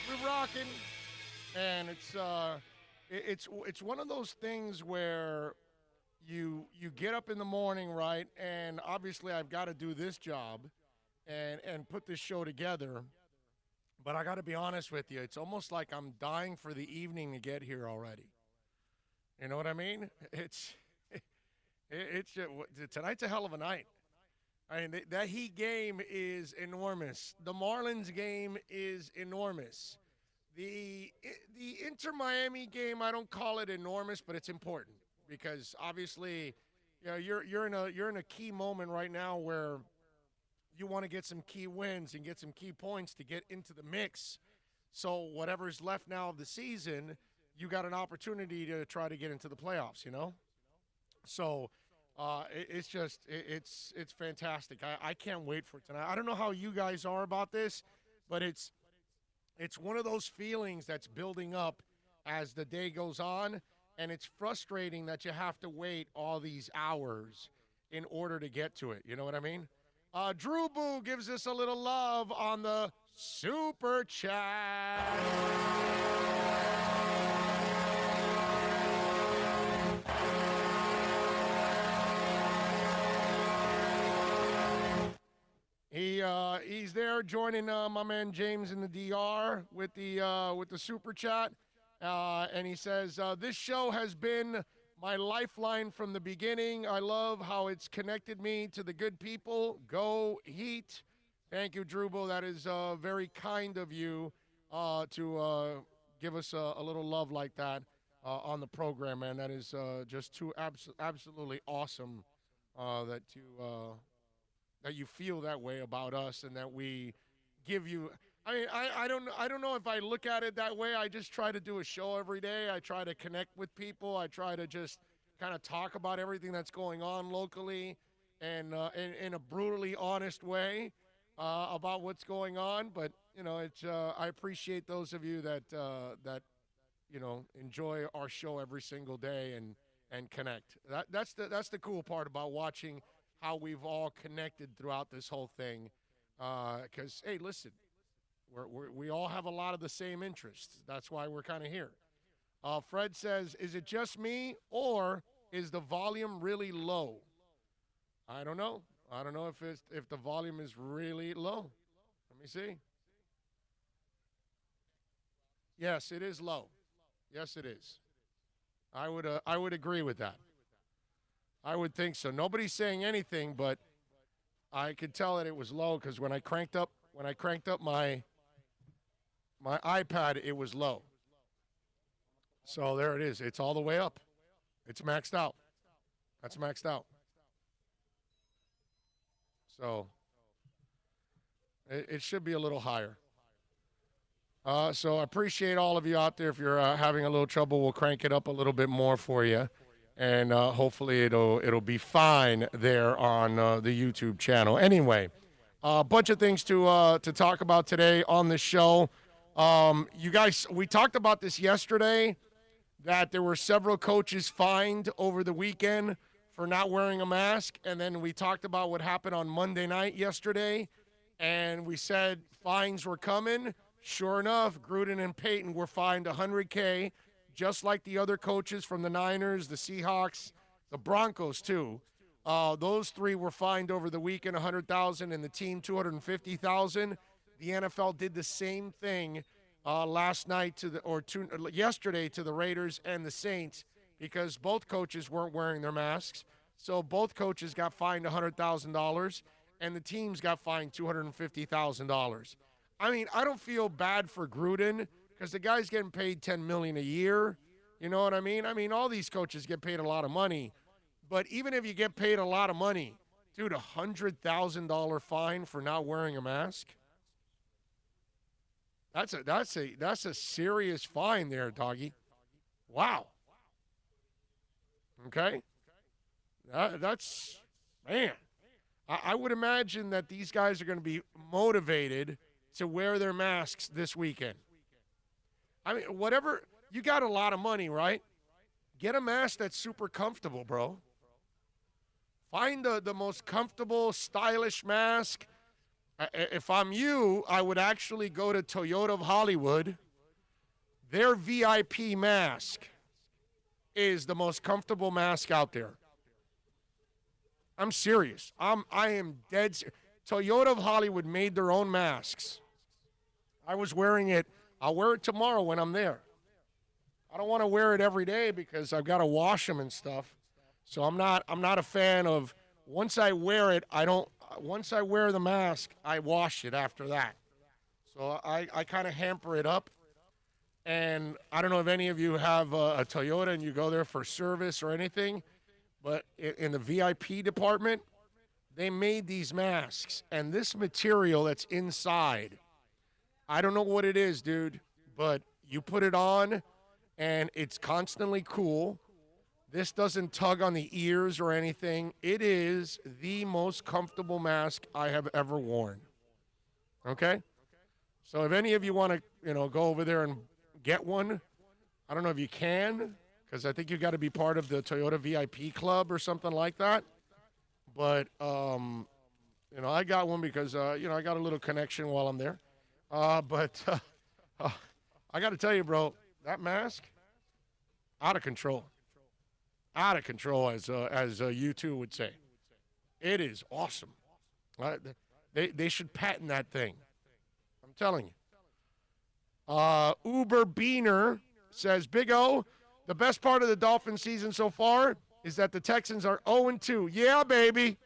We're rocking, and it's one of those things where you get up in the morning, right? And obviously, I've got to do this job and put this show together. But I got to be honest with you, it's almost like I'm dying for the evening to get here already. You know what I mean? It's tonight's a hell of a night. I mean, that Heat game is enormous. The Marlins game is enormous. The Inter Miami game, I don't call it enormous, but it's important because obviously, you know, you're in a key moment right now where you want to get some key wins and get some key points to get into the mix. So whatever's left now of the season, you got an opportunity to try to get into the playoffs. You know, so. It's fantastic. I can't wait for it tonight. I don't know how you guys are about this, but it's one of those feelings that's building up as the day goes on, and it's frustrating that you have to wait all these hours in order to get to it. You know what I mean? Drew Boo gives us a little love on the Super Chat. He's there joining my man James in the DR with the super chat, and he says this show has been my lifeline from the beginning. I love how it's connected me to the good people. Go Heat! Thank you, Drupal. That is very kind of you to give us a little love like that on the program, man. That is just too absolutely awesome that you feel that way about us and that we give you. I mean, I don't know if I look at it that way. I just try to do a show every day. I try to connect with people. I try to just kind of talk about everything that's going on locally and in a brutally honest way about what's going on. But, you know, I appreciate those of you that you know, enjoy our show every single day and connect. That's the cool part about watching how we've all connected throughout this whole thing. Because, hey, listen, we all have a lot of the same interests. That's why we're kind of here. Fred says, is it just me or is the volume really low? I don't know. I don't know if the volume is really low. Let me see. Yes, it is low. Yes, it is. I would agree with that. I would think so. Nobody's saying anything, but I could tell that it was low because when I cranked up my iPad, it was low. So there it is. It's all the way up. It's maxed out. That's maxed out. So it should be a little higher. So I appreciate all of you out there. If you're having a little trouble, we'll crank it up a little bit more for you. And hopefully it'll be fine there on the YouTube channel. Anyway, a bunch of things to talk about today on the show. You guys, we talked about this yesterday, that there were several coaches fined over the weekend for not wearing a mask. And then we talked about what happened on Monday night yesterday. And we said fines were coming. Sure enough, Gruden and Payton were fined $100K. Just like the other coaches from the Niners, the Seahawks, the Broncos too. Those three were fined over the weekend $100,000 and the team $250,000. The NFL did the same thing yesterday to the Raiders and the Saints because both coaches weren't wearing their masks. So both coaches got fined $100,000 and the teams got fined $250,000. I mean, I don't feel bad for Gruden, because the guy's getting paid $10 million a year. You know what I mean? I mean, all these coaches get paid a lot of money. But even if you get paid a lot of money, dude, $100,000 fine for not wearing a mask? That's a serious fine there, doggy. Wow. Okay? That's, man. I would imagine that these guys are going to be motivated to wear their masks this weekend. I mean, whatever, you got a lot of money, right? Get a mask that's super comfortable, bro. Find the most comfortable, stylish mask. If I'm you, I would actually go to Toyota of Hollywood. Their VIP mask is the most comfortable mask out there. I'm serious. I am dead serious. Toyota of Hollywood made their own masks. I was wearing it. I'll wear it tomorrow when I'm there. I don't want to wear it every day because I've got to wash them and stuff. So I'm not a fan of, once I wear it, once I wear the mask, I wash it after that. So I kind of hamper it up. And I don't know if any of you have a Toyota and you go there for service or anything, but in the VIP department, they made these masks. And this material that's inside, I don't know what it is, dude, but you put it on and it's constantly cool. This doesn't tug on the ears or anything. It is the most comfortable mask I have ever worn. Okay? So if any of you want to, go over there and get one, I don't know if you can, because I think you got to be part of the Toyota VIP club or something like that. But, I got one because, I got a little connection while I'm there. But I got to tell you, bro, that mask, out of control. Out of control, as you two would say. It is awesome. They should patent that thing. I'm telling you. Uber Beaner says, Big O, the best part of the Dolphins season so far is that the Texans are 0-2. Yeah, baby.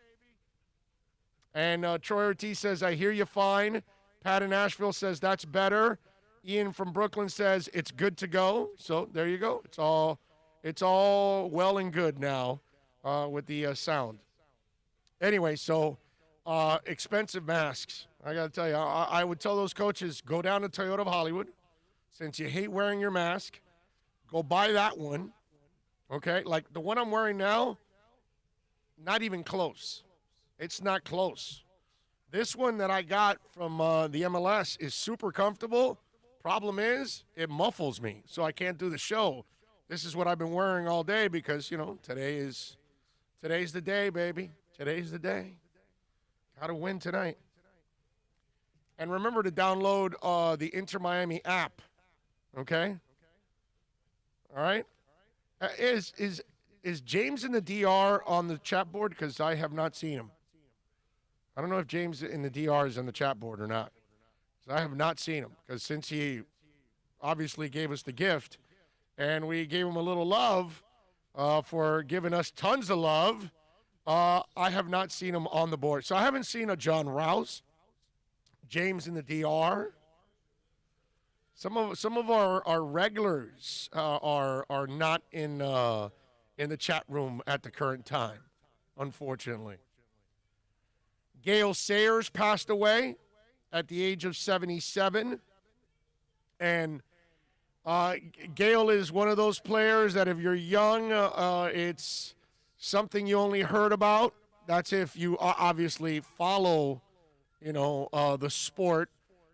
And Troy Ortiz says, I hear you fine. Pat in Nashville says, that's better. Ian from Brooklyn says, it's good to go. So there you go. It's all well and good now with the sound. Anyway, so expensive masks. I got to tell you, I would tell those coaches, go down to Toyota of Hollywood. Since you hate wearing your mask, go buy that one. Okay? Like the one I'm wearing now, not even close. It's not close. This one that I got from the MLS is super comfortable. Problem is, it muffles me, so I can't do the show. This is what I've been wearing all day because, today's the day, baby. Today's the day. Got to win tonight. And remember to download the Inter Miami app, okay? All right? Is James in the DR on the chat board? Because I have not seen him. I don't know if James in the DR is on the chat board or not. I have not seen him because since he obviously gave us the gift and we gave him a little love for giving us tons of love, I have not seen him on the board. So I haven't seen a John Rouse, James in the DR. Some of our regulars are not in the chat room at the current time, unfortunately. Gale Sayers passed away at the age of 77. And Gale is one of those players that if you're young, it's something you only heard about. That's if you obviously follow, the sport,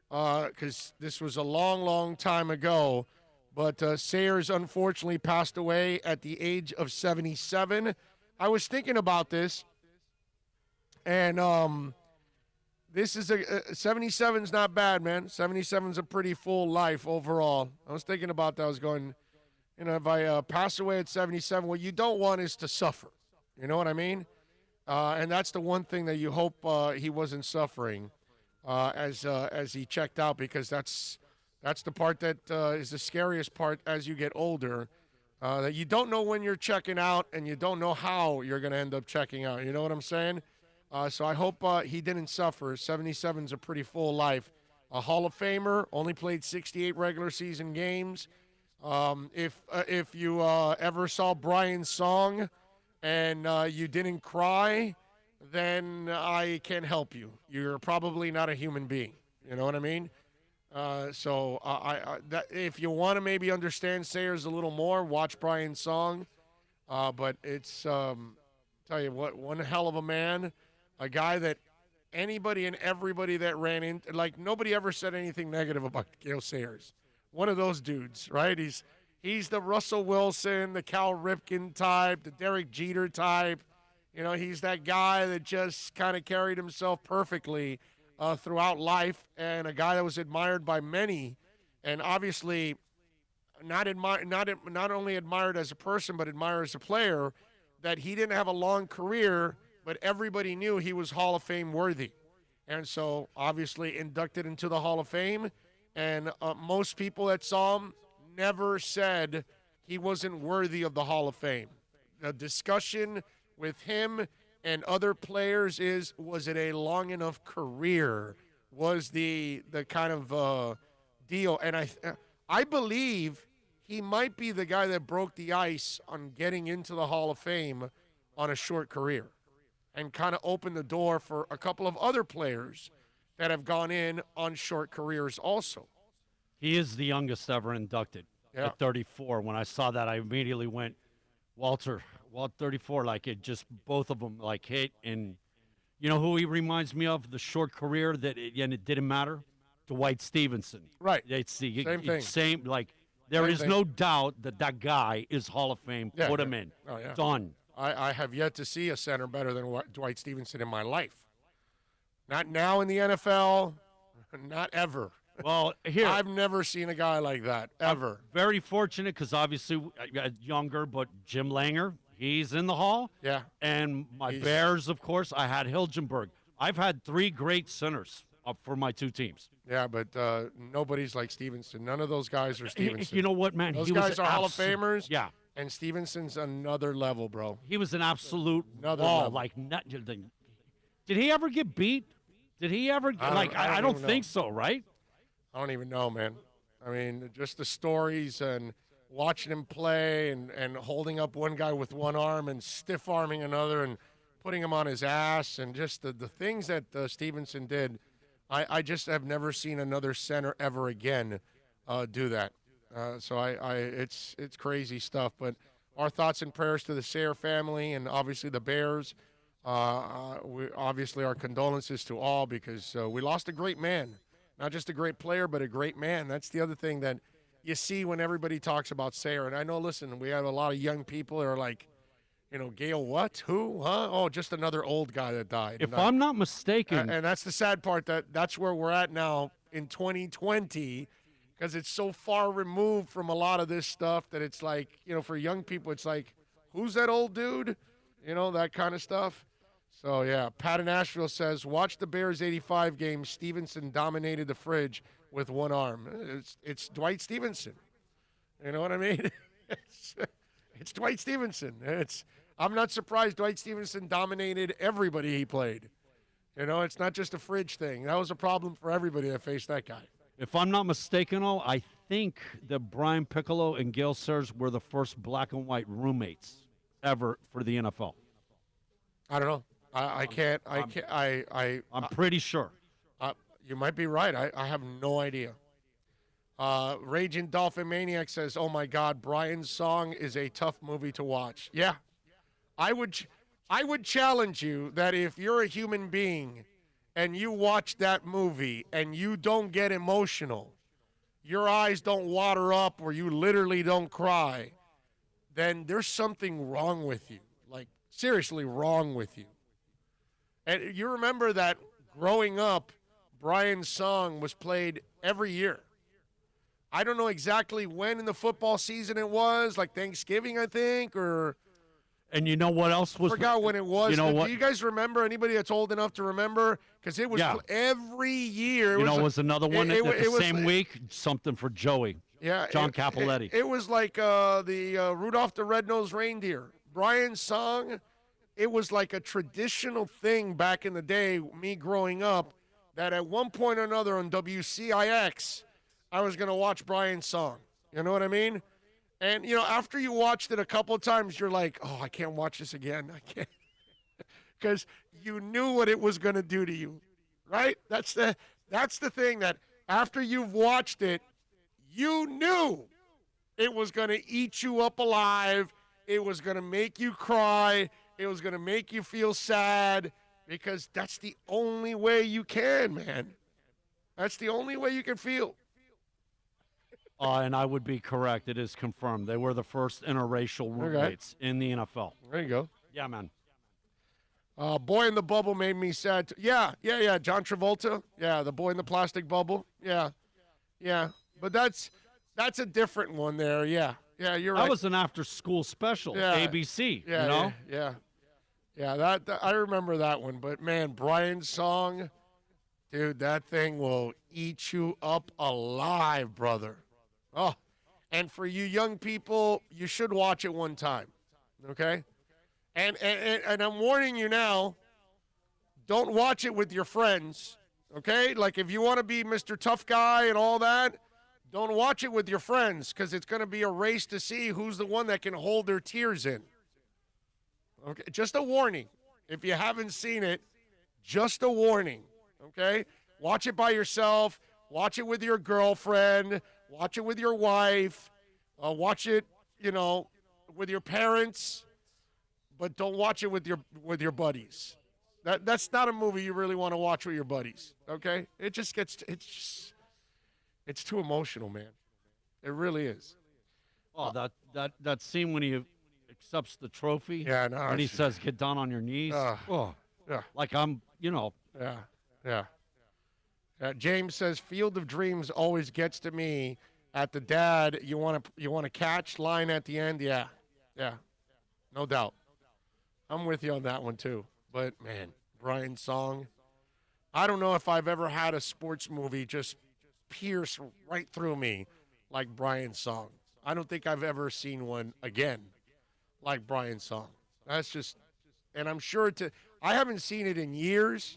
because this was a long, long time ago. But Sayers unfortunately passed away at the age of 77. I was thinking about this, and this is 77's not bad, man. 77's a pretty full life overall. I was thinking about that. I was going, if I pass away at 77, what you don't want is to suffer. You know what I mean? And that's the one thing that you hope he wasn't suffering as he checked out, because that's the part that is the scariest part as you get older, that you don't know when you're checking out and you don't know how you're going to end up checking out. You know what I'm saying? So I hope he didn't suffer. 77's a pretty full life. A Hall of Famer, only played 68 regular season games. If you ever saw Brian's song and you didn't cry, then I can't help you. You're probably not a human being. You know what I mean? So if you want to maybe understand Sayers a little more, watch Brian's song. But it's, tell you what, one hell of a man. A guy that anybody and everybody that ran in, like nobody ever said anything negative about Gale Sayers. One of those dudes, right? He's the Russell Wilson, the Cal Ripken type, the Derek Jeter type. He's that guy that just kind of carried himself perfectly throughout life, and a guy that was admired by many, and obviously not only admired as a person, but admired as a player. That he didn't have a long career, but everybody knew he was Hall of Fame worthy, and so obviously inducted into the Hall of Fame. And most people that saw him never said he wasn't worthy of the Hall of Fame. The discussion with him and other players is, was it a long enough career? Was the kind of deal? And I believe he might be the guy that broke the ice on getting into the Hall of Fame on a short career and kind of opened the door for a couple of other players that have gone in on short careers also. He is the youngest ever inducted at 34. When I saw that, I immediately went, Walt 34, like it just, both of them like hit. And you know who he reminds me of, the short career that it didn't matter? Dwight Stevenson. Right. It's the same thing. Same, like there Same is thing. no doubt that guy is Hall of Fame. Yeah, Put him in. Oh, yeah. Done. I have yet to see a center better than Dwight Stevenson in my life. Not now in the NFL, not ever. Well, here. I've never seen a guy like that, ever. I'm very fortunate because obviously younger, but Jim Langer, he's in the Hall. Yeah. And my Bears, of course, I had Hilgenberg. I've had 3 great centers up for my 2 teams. Yeah, but nobody's like Stevenson. None of those guys are Stevenson. You know what, man? Those he guys was are Hall of Famers. Yeah. And Stevenson's another level, bro. He was an absolute Another wall. level. Like, did he ever get beat? Did he ever? I don't think so, right? I don't even know, man. I mean, just the stories and watching him play and holding up one guy with one arm and stiff-arming another and putting him on his ass and just the things that Stevenson did. I just have never seen another center ever again do that. So it's crazy stuff. But our thoughts and prayers to the Sayre family and obviously the Bears. Obviously our condolences to all because we lost a great man. Not just a great player, but a great man. That's the other thing that you see when everybody talks about Sayre. And I know, listen, we have a lot of young people that are like, you know, Gale, what? Who? Huh? Oh, just another old guy that died. If I'm not mistaken. And that's the sad part, that's where we're at now in 2020 because it's so far removed from a lot of this stuff that it's like, you know, for young people, it's like, who's that old dude? You know, that kind of stuff. So, yeah, Pat in Asheville says, watch the Bears 85 game. Stevenson dominated the fridge with one arm. It's Dwight Stevenson. You know what I mean? It's Dwight Stevenson. I'm not surprised Dwight Stevenson dominated everybody he played. You know, it's not just a fridge thing. That was a problem for everybody that faced that guy. If I'm not mistaken, I think that Brian Piccolo and Gale Sanders were the first black and white roommates ever for the NFL. I don't know. I'm pretty sure. You might be right. I have no idea. Raging Dolphin Maniac says, oh, my God, Brian's song is a tough movie to watch. Yeah. I would challenge you that if you're a human being and you watch that movie and you don't get emotional, your eyes don't water up or you literally don't cry, then there's something wrong with you. Like, seriously wrong with you. And you remember that growing up, Brian's song was played every year. I don't know exactly when in the football season it was, like Thanksgiving, I think, or... And you know what else was... I forgot when it was. You know what? Do you guys remember? Anybody that's old enough to remember? Because it was every year. You know, it was another one the same week, something for Joey. Yeah. John Capoletti. It was like the Rudolph the Red-Nosed Reindeer. Brian's song, it was like a traditional thing back in the day, me growing up, that at one point or another on WCIX, I was going to watch Brian's song. You know what I mean? And, you know, after you watched it a couple of times, you're like, oh, I can't watch this again. I can't. Because you knew what it was going to do to you, right? That's the thing that after you've watched it, you knew it was going to eat you up alive. It was going to make you cry. It was going to make you feel sad because that's the only way you can, man. That's the only way you can feel. And I would be correct. It is confirmed. They were the first interracial roommates in the NFL. There you go. Yeah, man. Boy in the Bubble made me sad. Yeah. John Travolta. Yeah, the boy in the plastic bubble. Yeah. But that's a different one there. Yeah, you're right. That was an after-school special, ABC, Yeah, you know? Yeah, that I remember that one. But, man, Brian's song, dude, that thing will eat you up alive, brother. Oh, and for you young people, you should watch it one time, okay? And I'm warning you now, don't watch it with your friends, okay? Like, if you want to be Mr. Tough Guy and all that, don't watch it with your friends, because it's going to be a race to see who's the one that can hold their tears in. Okay, just a warning. If you haven't seen it, just a warning, okay? Watch it by yourself. Watch it with your girlfriend. Watch it with your wife. Watch it, with your parents. But don't watch it with your buddies. That's not a movie you really want to watch with your buddies, okay? It's too emotional, man. It really is. Oh, that scene when he accepts the trophy. Yeah, no. And he says, "Get down on your knees." Yeah. Like I'm, Yeah. James says, "Field of Dreams always gets to me at the dad. You want to catch line at the end." Yeah. No doubt. I'm with you on that one too. But man, Brian's song. I don't know if I've ever had a sports movie just pierce right through me like Brian's song. I don't think I've ever seen one again like Brian's song. That's just, and I'm sure I haven't seen it in years.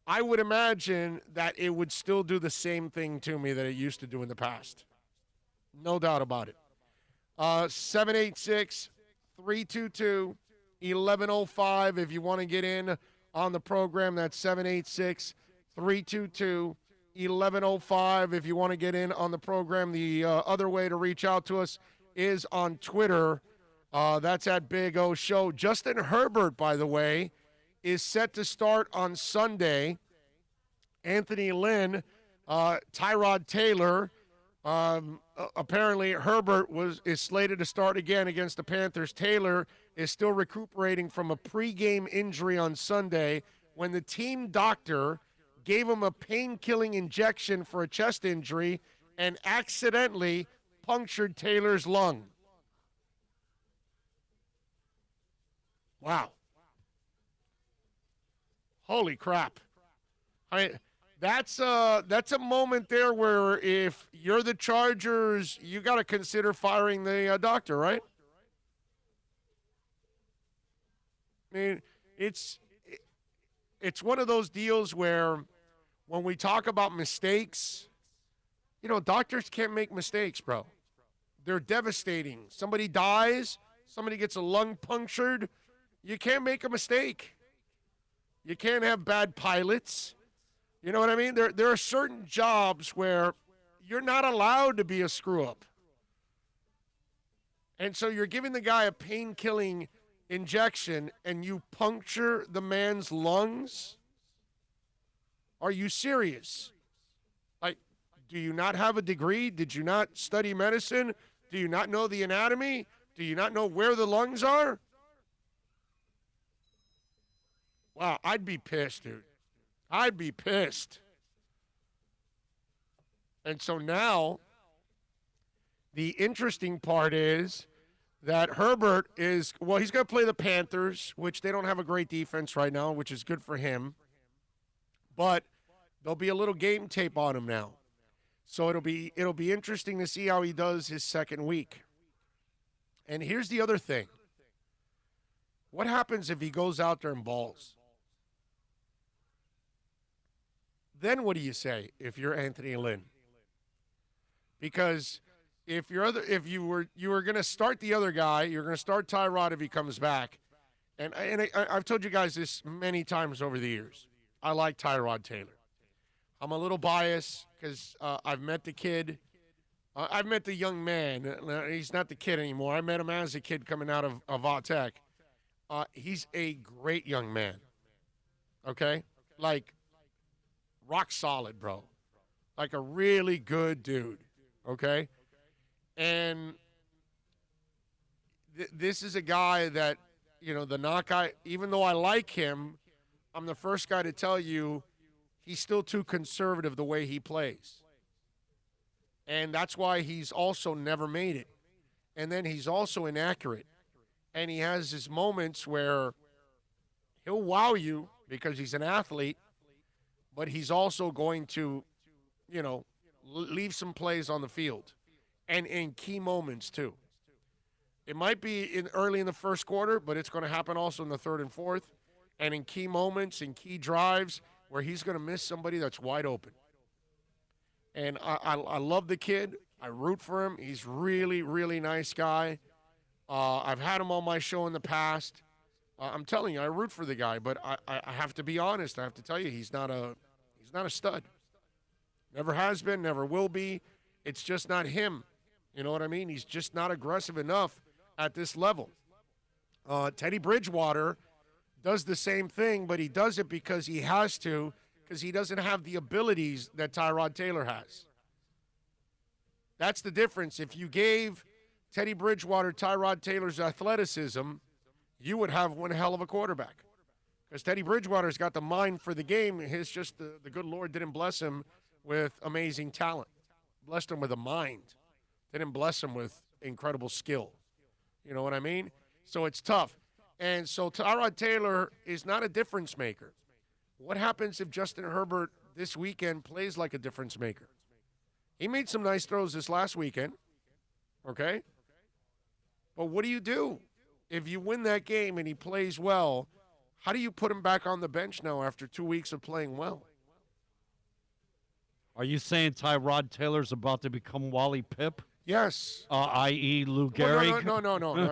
I would imagine that it would still do the same thing to me that it used to do in the past. No doubt about it. 786-322-1105 if you want to get in on the program. That's 786-322-1105 if you want to get in on the program. The other way to reach out to us is on Twitter. That's at Big O Show. Justin Herbert, by the way, is set to start on Sunday. Anthony Lynn, Tyrod Taylor. Apparently Herbert is slated to start again against the Panthers. Taylor is still recuperating from a pregame injury on Sunday when the team doctor gave him a pain-killing injection for a chest injury and accidentally punctured Taylor's lung. Wow. Holy crap. That's a moment there where if you're the Chargers, you got to consider firing the doctor, right? I mean, it's one of those deals where when we talk about mistakes, doctors can't make mistakes, bro. They're devastating. Somebody dies, somebody gets a lung punctured, you can't make a mistake. You can't have bad pilots. You know what I mean? There are certain jobs where you're not allowed to be a screw-up. And so you're giving the guy a pain-killing injection and you puncture the man's lungs? Are you serious? Like, do you not have a degree? Did you not study medicine? Do you not know the anatomy? Do you not know where the lungs are? Wow, I'd be pissed, dude. I'd be pissed. And so now, the interesting part is that Herbert he's going to play the Panthers, which they don't have a great defense right now, which is good for him. But there'll be a little game tape on him now. So it'll be interesting to see how he does his second week. And here's the other thing. What happens if he goes out there and balls? Then what do you say if you're Anthony Lynn? Because if you were going to start the other guy, you're going to start Tyrod if he comes back. And I've told you guys this many times over the years. I like Tyrod Taylor. I'm a little biased because I've met the kid. I've met the young man. He's not the kid anymore. I met him as a kid coming out of Vautech. He's a great young man. Okay? Like, rock solid, bro. Like a really good dude. Okay? And this is a guy that the knock even though I like him, I'm the first guy to tell you he's still too conservative the way he plays. And that's why he's also never made it. And then he's also inaccurate. And he has his moments where he'll wow you because he's an athlete, but he's also going to, leave some plays on the field and in key moments too. It might be early in the first quarter, but it's going to happen also in the third and fourth and in key moments, in key drives where he's going to miss somebody that's wide open. And I love the kid. I root for him. He's really, really nice guy. I've had him on my show in the past. I'm telling you, I root for the guy, but I have to be honest. I have to tell you, he's not a stud. Never has been, never will be. It's just not him. You know what I mean? He's just not aggressive enough at this level. Teddy Bridgewater does the same thing, but he does it because he has to, because he doesn't have the abilities that Tyrod Taylor has. That's the difference. If you gave Teddy Bridgewater Tyrod Taylor's athleticism, you would have one hell of a quarterback. Because Teddy Bridgewater's got the mind for the game. His just the good Lord didn't bless him with amazing talent. Blessed him with a mind. Didn't bless him with incredible skill. You know what I mean? So it's tough. And so Tyrod Taylor is not a difference maker. What happens if Justin Herbert this weekend plays like a difference maker? He made some nice throws this last weekend, okay? But what do? If you win that game and he plays well, how do you put him back on the bench now after 2 weeks of playing well? Are you saying Tyrod Taylor's about to become Wally Pipp? Yes. I.e. Lou Gehrig? No,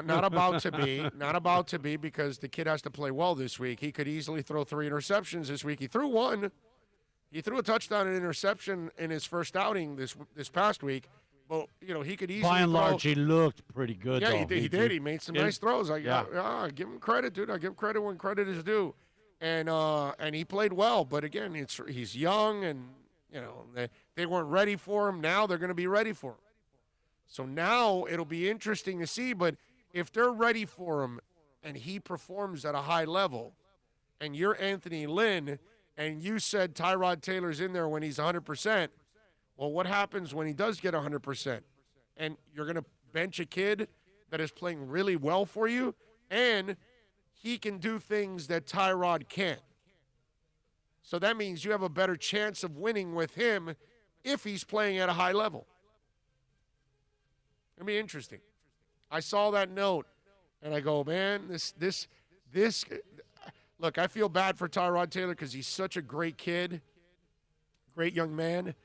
not about to be. Not about to be because the kid has to play well this week. He could easily throw 3 interceptions this week. He threw one. He threw a touchdown and interception in his first outing this past week. But, he could easily By and large, he looked pretty good, Yeah, though. he did. He made some nice throws. I give him credit, dude. I give credit when credit is due. And he played well. But, again, he's young and, they weren't ready for him. Now they're going to be ready for him. So now it'll be interesting to see. But if they're ready for him and he performs at a high level and you're Anthony Lynn and you said Tyrod Taylor's in there when he's 100%, well, what happens when he does get 100%? And you're going to bench a kid that is playing really well for you and he can do things that Tyrod can't. So that means you have a better chance of winning with him if he's playing at a high level. It'll be interesting. I saw that note, and I go, man, this. Look, I feel bad for Tyrod Taylor because he's such a great kid, great young man,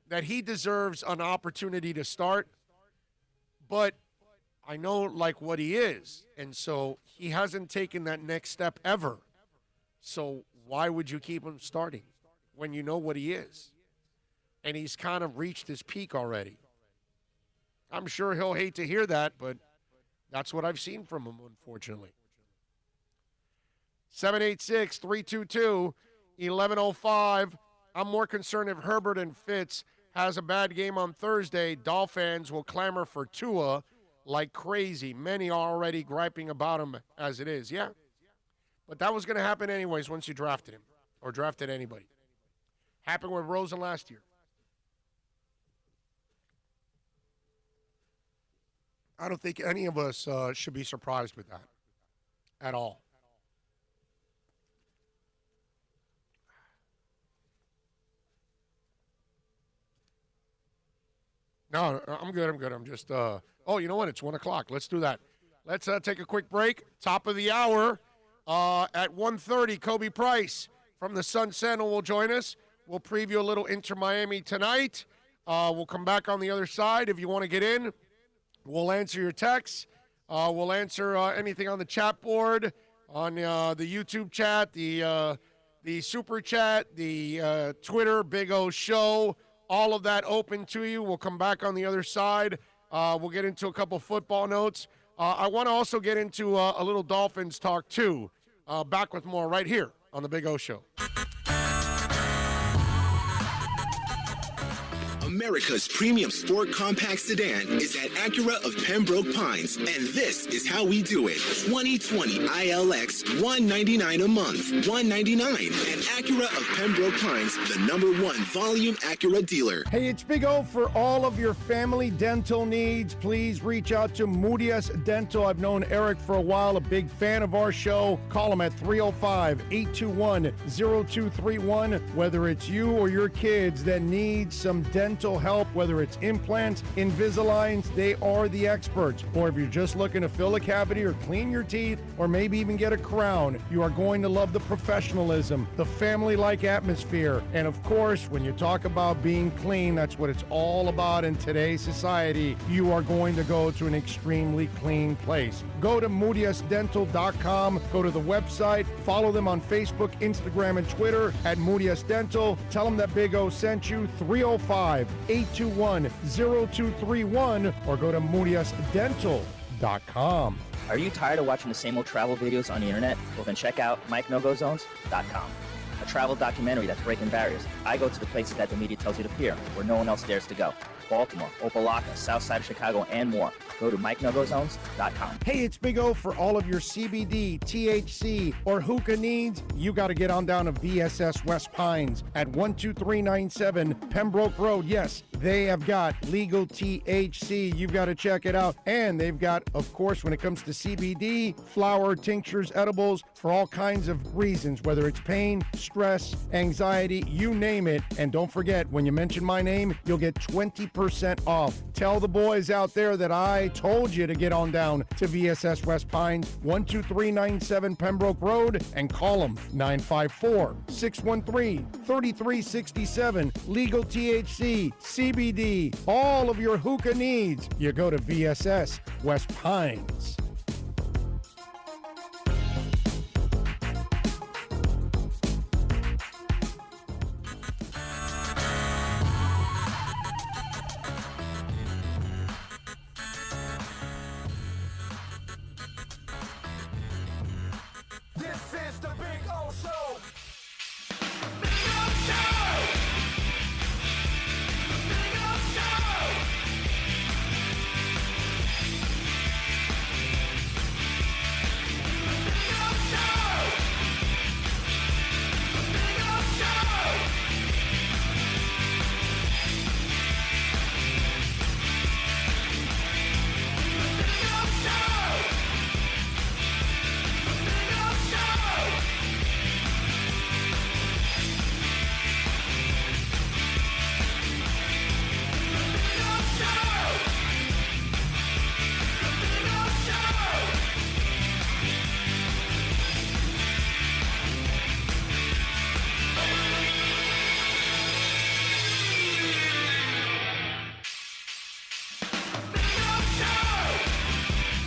that he deserves an opportunity to start. But I know, what he is, and so he hasn't taken that next step ever. So why would you keep him starting when you know what he is? And he's kind of reached his peak already. I'm sure he'll hate to hear that, but that's what I've seen from him, unfortunately. 786-322-1105. I'm more concerned if Herbert and Fitz has a bad game on Thursday. Dolphins will clamor for Tua like crazy. Many are already griping about him as it is. Yeah. But that was going to happen anyways once you drafted him or drafted anybody. Happened with Rosen last year. I don't think any of us should be surprised with that at all. No, I'm good. I'm just, you know what? It's 1 o'clock. Let's do that. Let's take a quick break. Top of the hour at 1:30, Kobe Price from the Sun Sentinel will join us. We'll preview a little Inter Miami tonight. We'll come back on the other side. If you want to get in, we'll answer your texts. We'll answer anything on the chat board, on the YouTube chat, the Super Chat, the Twitter, Big O Show. All of that open to you. We'll come back on the other side. We'll get into a couple football notes. I want to also get into a little Dolphins talk, too. Back with more right here on the Big O Show. America's premium sport compact sedan is at Acura of Pembroke Pines, and this is how we do it. 2020 ILX, $199 a month. $199 at Acura of Pembroke Pines, the #1 volume Acura dealer. Hey, it's Big O. For all of your family dental needs, please reach out to Moody's Dental. I've known Eric for a while, a big fan of our show. Call him at 305-821-0231. Whether it's you or your kids that need some dental help, whether it's implants, Invisaligns, they are the experts. Or if you're just looking to fill a cavity or clean your teeth, or maybe even get a crown, you are going to love the professionalism, the family-like atmosphere. And of course, when you talk about being clean, that's what it's all about in today's society. You are going to go to an extremely clean place. Go to moody'sdental.com, go to the website, follow them on Facebook, Instagram, and Twitter at Moody's Dental. Tell them that Big O sent you, 305-821-0231, or go to moody'sdental.com. Are you tired of watching the same old travel videos on the internet? Well, then check out MikeNoGoZones.com, a travel documentary that's breaking barriers. I go to the places that the media tells you to peer, where no one else dares to go. Baltimore, Opelika, South Side of Chicago, and more. Go to MikeNoGoZones.com. Hey, it's Big O. For all of your CBD, THC, or hookah needs, you got to get on down to VSS West Pines at 12397 Pembroke Road. Yes, they have got legal THC. You've got to check it out. And they've got, of course, when it comes to CBD, flower, tinctures, edibles, for all kinds of reasons, whether it's pain, stress, anxiety, you name it. And don't forget, when you mention my name, you'll get 20% off. Tell the boys out there that I told you to get on down to VSS West Pines, 12397 Pembroke Road, and call them 954-613-3367. Legal THC, CBD, all of your hookah needs. You go to VSS West Pines.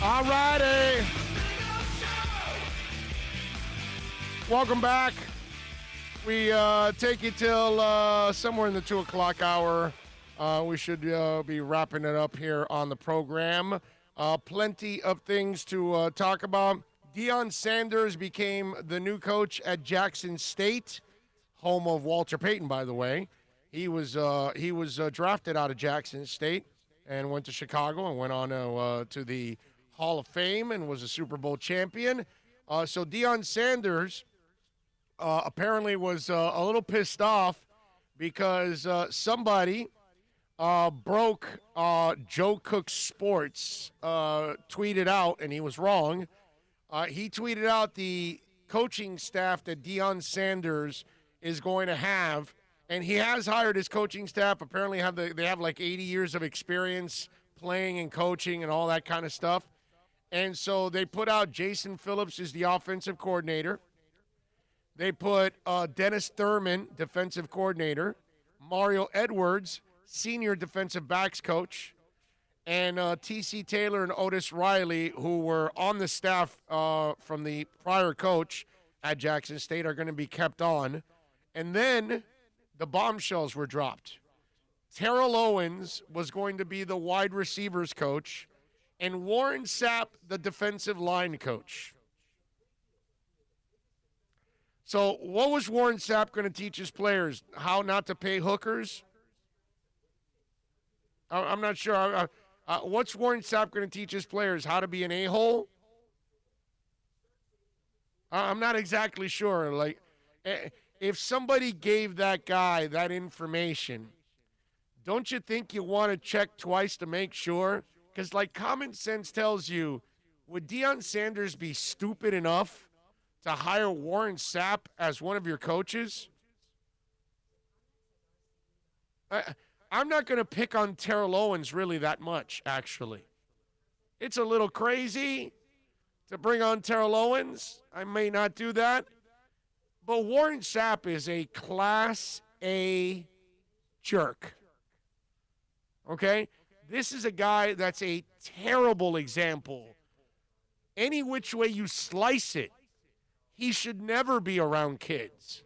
All righty. Welcome back. We take you till somewhere in the 2 o'clock hour. We should be wrapping it up here on the program. Plenty of things to talk about. Deion Sanders became the new coach at Jackson State, home of Walter Payton, by the way. He was drafted out of Jackson State and went to Chicago and went on to the Hall of Fame and was a Super Bowl champion. So Deion Sanders apparently was a little pissed off because somebody broke Joe Cook Sports, tweeted out, and he was wrong. He tweeted out the coaching staff that Deion Sanders is going to have, and he has hired his coaching staff. Apparently they have like 80 years of experience playing and coaching and all that kind of stuff. And so they put out Jason Phillips as the offensive coordinator. They put Dennis Thurman, defensive coordinator, Mario Edwards, senior defensive backs coach, and T.C. Taylor and Otis Riley, who were on the staff from the prior coach at Jackson State, are going to be kept on. And then the bombshells were dropped. Terrell Owens was going to be the wide receivers coach, and Warren Sapp, the defensive line coach. So what was Warren Sapp going to teach his players? How not to pay hookers? I'm not sure. What's Warren Sapp going to teach his players? How to be an a-hole? I'm not exactly sure. Like, if somebody gave that guy that information, don't you think you want to check twice to make sure? Because, like, common sense tells you, would Deion Sanders be stupid enough to hire Warren Sapp as one of your coaches? I'm not going to pick on Terrell Owens really that much, actually. It's a little crazy to bring on Terrell Owens. I may not do that. But Warren Sapp is a Class A jerk. Okay? This is a guy that's a terrible example. Any which way you slice it, he should never be around kids.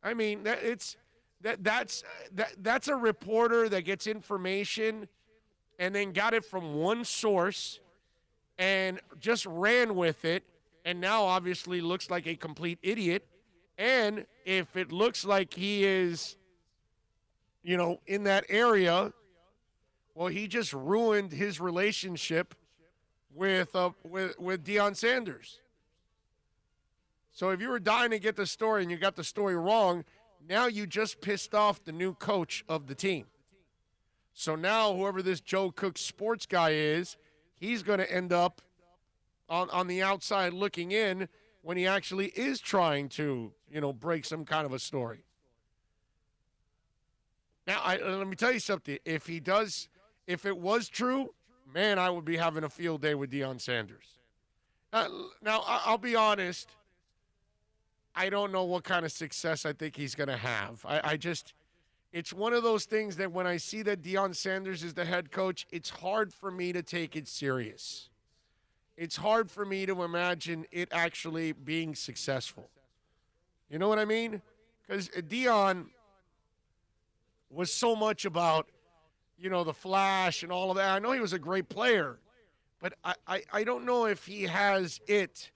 I mean, that's a reporter that gets information and then got it from one source and just ran with it, and now obviously looks like a complete idiot. And if it looks like he is, in that area, well, he just ruined his relationship with Deion Sanders. So if you were dying to get the story and you got the story wrong, now you just pissed off the new coach of the team. So now whoever this Joe Cook sports guy is, he's going to end up on the outside looking in when he actually is trying to, break some kind of a story. Now, let me tell you something. If it was true, man, I would be having a field day with Deion Sanders. Now, I'll be honest. I don't know what kind of success I think he's going to have. It's one of those things that when I see that Deion Sanders is the head coach, it's hard for me to take it serious. It's hard for me to imagine it actually being successful. You know what I mean? Because Deion was so much about, the flash and all of that. I know he was a great player, but I don't know if he has it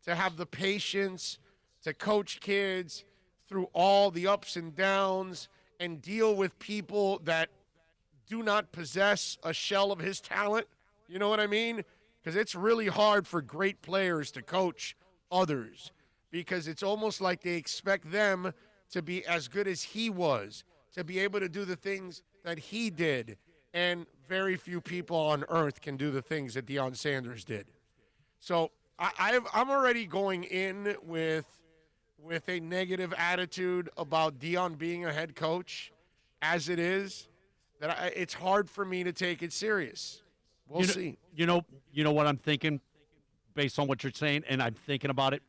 to have the patience to coach kids through all the ups and downs and deal with people that do not possess a shell of his talent. You know what I mean? Because it's really hard for great players to coach others because it's almost like they expect them to be as good as he was, to be able to do the things that he did. And very few people on earth can do the things that Deion Sanders did. So I'm already going in with a negative attitude about Deion being a head coach as it is, that it's hard for me to take it serious. We'll see. You know what I'm thinking based on what you're saying, and I'm thinking about it.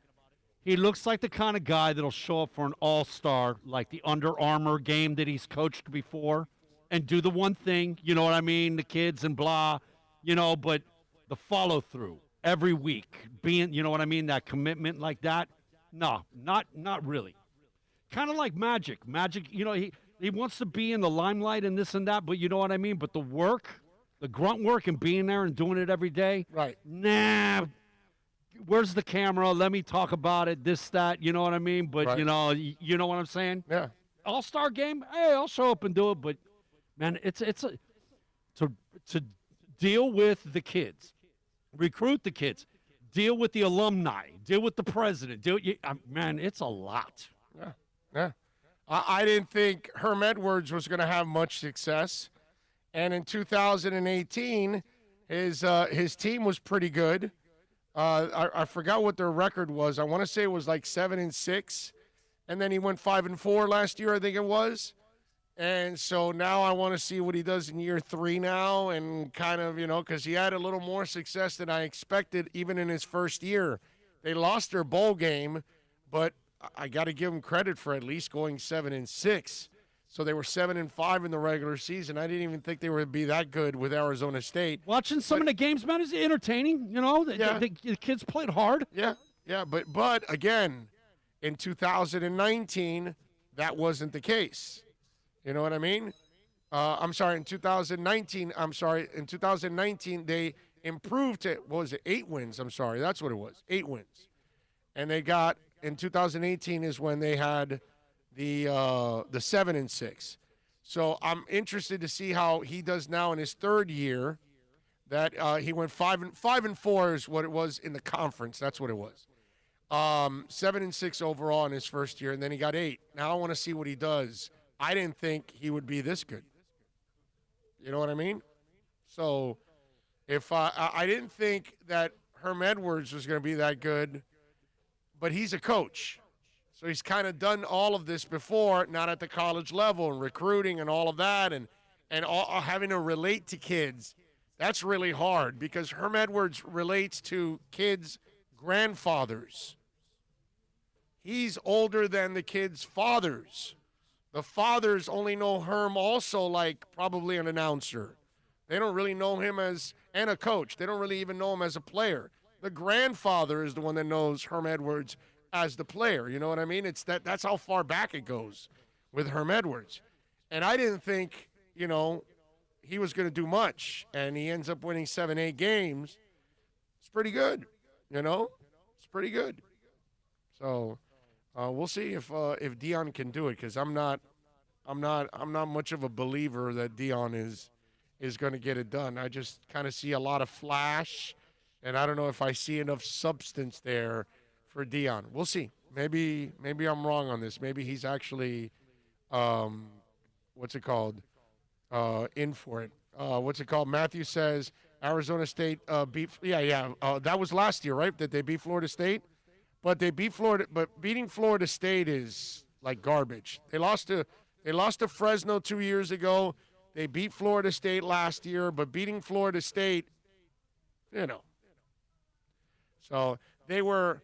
He looks like the kind of guy that'll show up for an all-star, like the Under Armour game that he's coached before, and do the one thing, you know what I mean, the kids and blah, but the follow-through every week, being, you know what I mean, that commitment like that. No, not really. Kind of like Magic. Magic, he wants to be in the limelight and this and that, but you know what I mean? But the work, the grunt work and being there and doing it every day, right? Nah, where's the camera? Let me talk about it, this, that, you know what I mean? But, right. you know what I'm saying? Yeah. All-star game, hey, I'll show up and do it, but, man, to deal with the kids, recruit the kids, deal with the alumni, deal with the president. Man, it's a lot. Yeah. I didn't think Herm Edwards was going to have much success. And in 2018, his team was pretty good. I forgot what their record was. I want to say it was like 7-6. And then he went 5-4 last year, I think it was. And so now I want to see what he does in year 3 now and kind of, because he had a little more success than I expected even in his first year. They lost their bowl game, but I got to give him credit for at least going 7-6. So they were 7-5 in the regular season. I didn't even think they would be that good with Arizona State. Watching some of the games, man, is entertaining. The kids played hard. Yeah. But again, in 2019, that wasn't the case. You know what I mean? In 2019, they improved to, 8 wins? I'm sorry, that's what it was, 8 wins. And they got, in 2018 is when they had the 7-6. So I'm interested to see how he does now in his third year. That he went 5-4 is what it was in the conference. That's what it was. 7-6 overall in his first year, and then he got 8. Now I want to see what he does. I didn't think he would be this good. You know what I mean? So if I didn't think that Herm Edwards was going to be that good, but he's a coach. So he's kind of done all of this before, not at the college level, and recruiting and all of that, and having to relate to kids. That's really hard because Herm Edwards relates to kids' grandfathers. He's older than the kids' fathers. The fathers only know Herm also like probably an announcer. They don't really know him and a coach. They don't really even know him as a player. The grandfather is the one that knows Herm Edwards as the player. You know what I mean? That's how far back it goes with Herm Edwards. And I didn't think, he was going to do much, and he ends up winning 7-8 games. It's pretty good, It's pretty good. So we'll see if Deion can do it, because I'm not much of a believer that Deion is going to get it done. I just kind of see a lot of flash, and I don't know if I see enough substance there for Deion. We'll see. Maybe I'm wrong on this. Maybe he's actually, in for it. Matthew says Arizona State beat. That was last year, right? That they beat Florida State, but they beat Florida. But beating Florida State is like garbage. They lost to Fresno 2 years ago. They beat Florida State last year, but beating Florida State, So they were.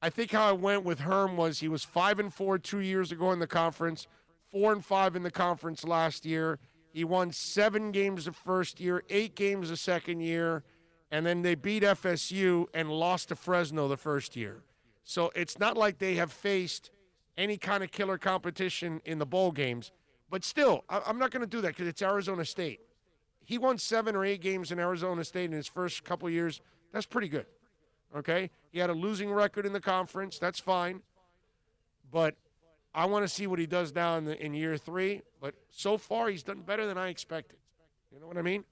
I think how it went with Herm was he was 5-4 2 years ago in the conference, 4-5 in the conference last year. He won 7 games the first year, 8 games the second year, and then they beat FSU and lost to Fresno the first year. So it's not like they have faced any kind of killer competition in the bowl games. But still, I'm not going to do that because it's Arizona State. He won 7 or 8 games in Arizona State in his first couple of years. That's pretty good. Okay? He had a losing record in the conference. That's fine. But I want to see what he does now in year 3. But so far, he's done better than I expected. You know what I mean?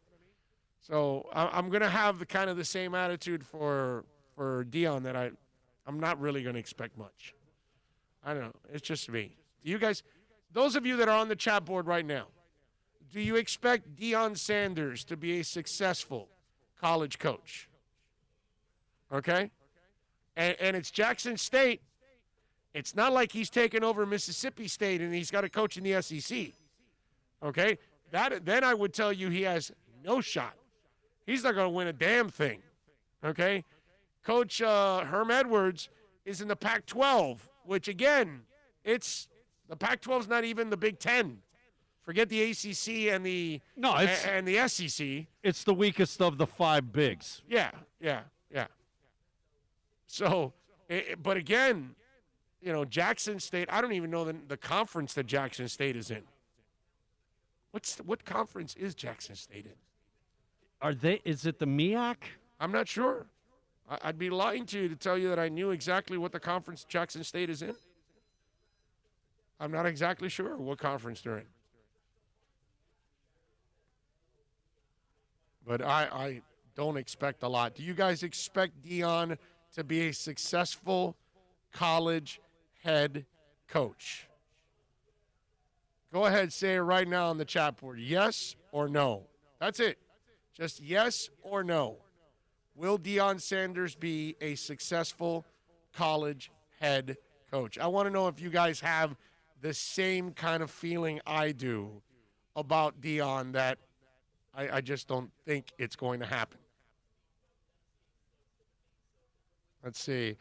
So I'm going to have the same attitude for Deion that I'm not really going to expect much. I don't know. It's just me. Do you guys, those of you that are on the chat board right now, do you expect Deion Sanders to be a successful college coach? Okay? And it's Jackson State. It's not like he's taken over Mississippi State and he's got a coach in the SEC. Okay? Then I would tell you he has no shot. He's not going to win a damn thing. Okay? Coach Herm Edwards is in the Pac-12, which, again, the Pac-12 is not even the Big Ten. Forget the ACC and the SEC. It's the weakest of the 5 bigs. Yeah. So, but again, Jackson State, I don't even know the conference that Jackson State is in. What conference is Jackson State in? Is it the MEAC? I'm not sure. I'd be lying to you to tell you that I knew exactly what the conference Jackson State is in. I'm not exactly sure what conference they're in. But I don't expect a lot. Do you guys expect Deion to be a successful college head coach? Go ahead, say it right now on the chat board. Yes or no? That's it. Just yes or no. Will Deion Sanders be a successful college head coach? I want to know if you guys have the same kind of feeling I do about Deion, that I just don't think it's going to happen. Let's see.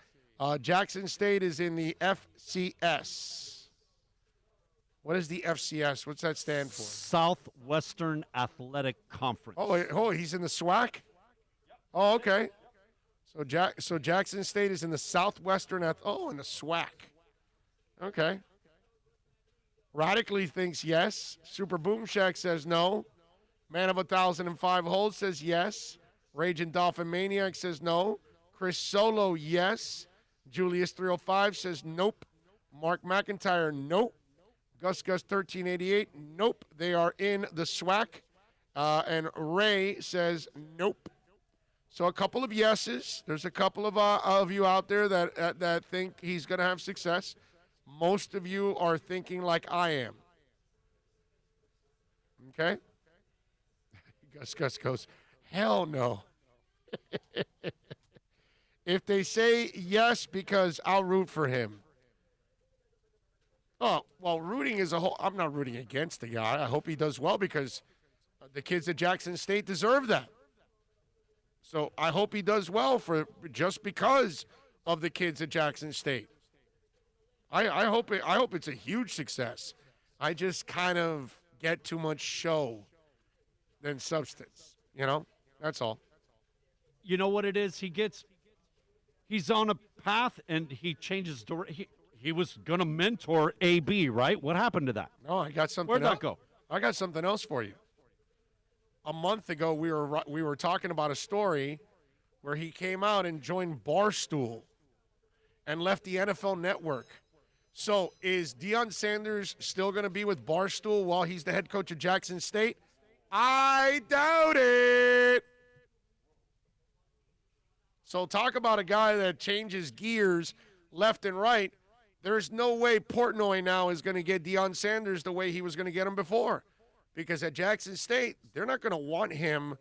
Jackson State is in the FCS. What is the FCS? What's that stand for? Southwestern Athletic Conference. Oh, he's in the SWAC? Oh, okay. So Jackson State is in the Southwestern in the SWAC. Okay. Radically thinks yes. Super Boom Shack says no. Man of 1005 Holds says yes. Raging Dolphin Maniac says no. Chris Solo, yes. Julius 305 says nope. Mark McIntyre, nope. Gus 1388, nope. They are in the SWAC. And Ray says nope. So a couple of yeses. There's a couple of you out there that think he's going to have success. Most of you are thinking like I am. Okay? Gus goes, hell no. If they say yes, because I'll root for him. Oh, well, rooting is a whole. I'm not rooting against the guy. I hope he does well because the kids at Jackson State deserve that. So I hope he does well just because of the kids at Jackson State. I hope it's a huge success. I just kind of get too much show than substance. That's all. You know what it is? He's on a path and he changes he was going to mentor AB, right? What happened to that? No, I got something. Where'd that go? I got something else for you. A month ago, we were talking about a story where he came out and joined Barstool and left the NFL Network. So is Deion Sanders still going to be with Barstool while he's the head coach of Jackson State? I doubt it. So talk about a guy that changes gears left and right. There's no way Portnoy now is going to get Deion Sanders the way he was going to get him before. Because at Jackson State, they're not going to want him.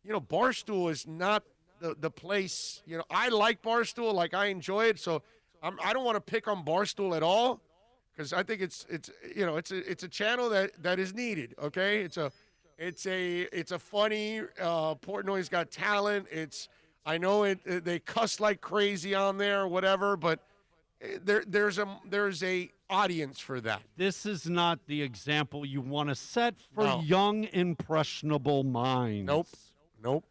Barstool is not the place. I like Barstool. Like, I enjoy it. So I don't want to pick on Barstool at all because I think it's a channel that is needed, okay? It's a funny, Portnoy's got talent. I know they cuss like crazy on there, whatever, but there's a audience for that. This is not the example you want to set for young, impressionable minds. Nope.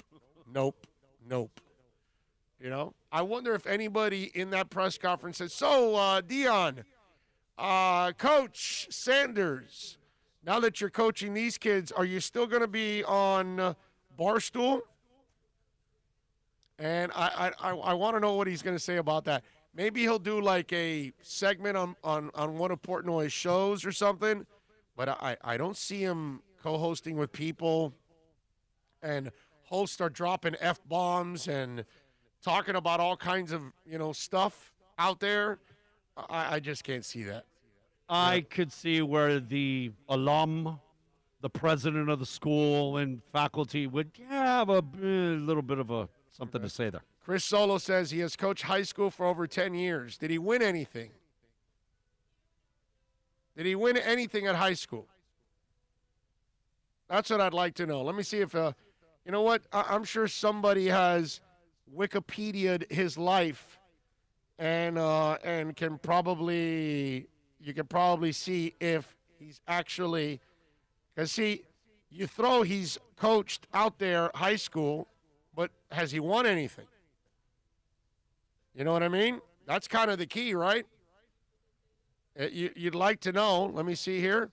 I wonder if anybody in that press conference says, so, Deion, Coach Sanders, now that you're coaching these kids, are you still going to be on Barstool? And I want to know what he's going to say about that. Maybe he'll do like a segment on one of Portnoy's shows or something, but I don't see him co-hosting with people and hosts are dropping F-bombs and talking about all kinds of, stuff out there. I just can't see that. I could see where the alum, the president of the school, and faculty would have a little bit of something to say there. Chris Solo says he has coached high school for over 10 years. Did he win anything? Did he win anything at high school? That's what I'd like to know. Let me see if, you know what? I'm sure somebody has Wikipedia'd his life and can probably, you can probably see if he's actually, because see, he's coached out there high school, but has he won anything? You know what I mean? That's kind of the key, right? You'd like to know. Let me see here.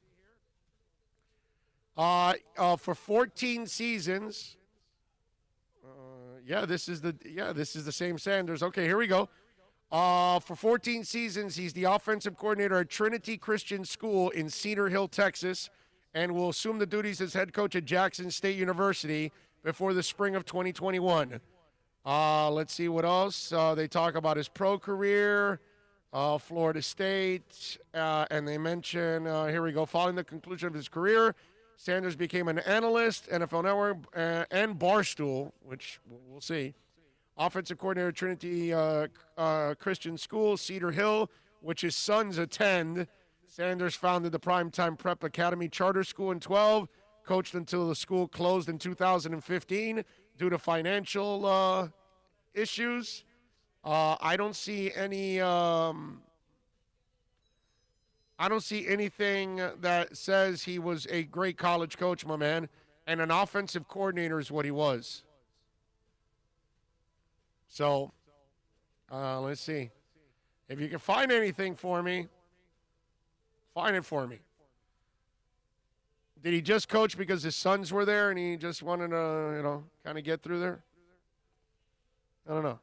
For 14 seasons. This is the same Sanders. Okay, here we go. For 14 seasons, he's the offensive coordinator at Trinity Christian School in Cedar Hill, Texas, and will assume the duties as head coach at Jackson State University before the spring of 2021. Let's see what else. They talk about his pro career, Florida State, and they mention, here we go, following the conclusion of his career, Sanders became an analyst, NFL Network, and Barstool, which we'll see. Offensive coordinator at Trinity Christian School, Cedar Hill, which his sons attend. Sanders founded the Primetime Prep Academy Charter School in 2012, coached until the school closed in 2015 due to financial issues. I don't see any. I don't see anything that says he was a great college coach, my man, and an offensive coordinator is what he was. So, let's see. If you can find anything for me, find it for me. Did he just coach because his sons were there and he just wanted to, kind of get through there? I don't know.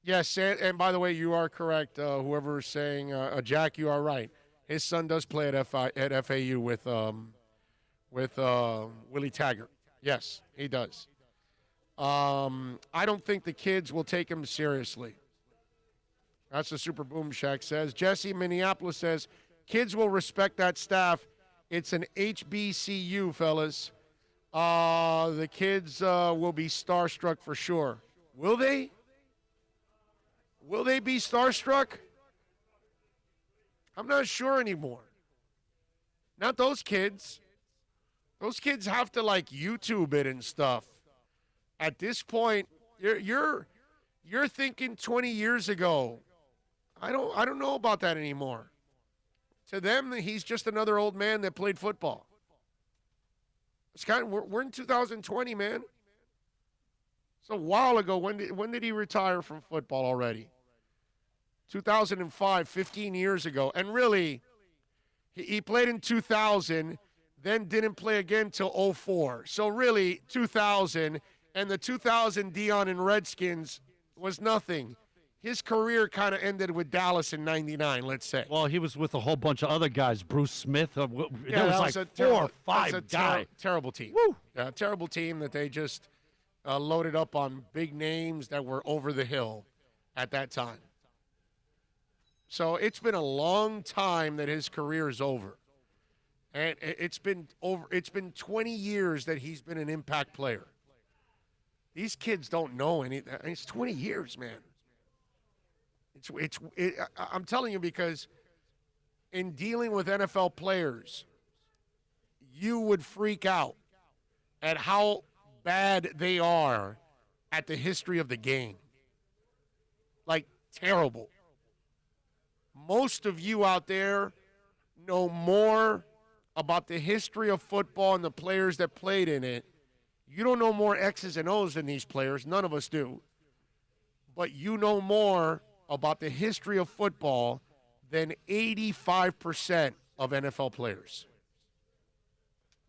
Yes, and by the way, you are correct. Whoever is saying, Jack, you are right. His son does play at FAU with Willie Taggart. Yes, he does. I don't think the kids will take him seriously. That's what Super Boom Shack says. Jesse Minneapolis says, kids will respect that staff. It's an HBCU, fellas. The kids will be starstruck for sure. Will they? Will they be starstruck? I'm not sure anymore. Not those kids. Those kids have to like YouTube it and stuff. At this point, you're thinking 20 years ago. I don't know about that anymore. To them, he's just another old man that played football. It's we're in 2020, man. It's a while ago. When did he retire from football already? 2005, 15 years ago. And really, he played in 2000, then didn't play again till 04. So really, 2000, and the 2000 Deion and Redskins was nothing. His career kind of ended with Dallas in 99, let's say. Well, he was with a whole bunch of other guys. Bruce Smith. There was like a 4 or 5 guys. Terrible team. Woo! Yeah, terrible team that they just loaded up on big names that were over the hill at that time. So it's been a long time that his career is over. And it's been 20 years that he's been an impact player. These kids don't know anything. It's 20 years, man. I'm telling you, because in dealing with NFL players, you would freak out at how bad they are at the history of the game. Like, terrible. Most of you out there know more about the history of football and the players that played in it. You don't know more X's and O's than these players. None of us do. But you know more about the history of football than 85% of NFL players.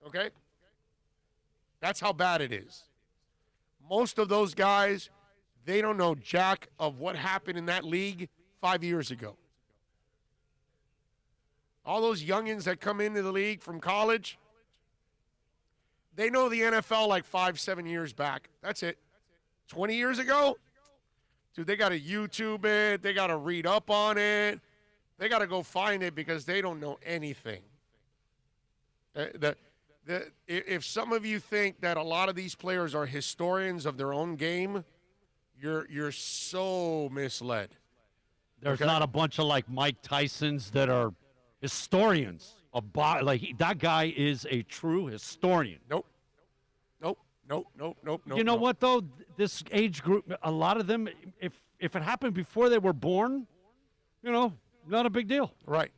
Okay? That's how bad it is. Most of those guys, they don't know jack of what happened in that league 5 years ago. All those youngins that come into the league from college, they know the NFL like 5-7 years back. That's it. 20 years ago? Dude, they got to YouTube it. They got to read up on it. They got to go find it because they don't know anything. If some of you think that a lot of these players are historians of their own game, you're so misled. There's not a bunch of like Mike Tysons that are historians. That guy is a true historian. Nope. You know what, though? This age group, a lot of them, if it happened before they were born, not a big deal. Right.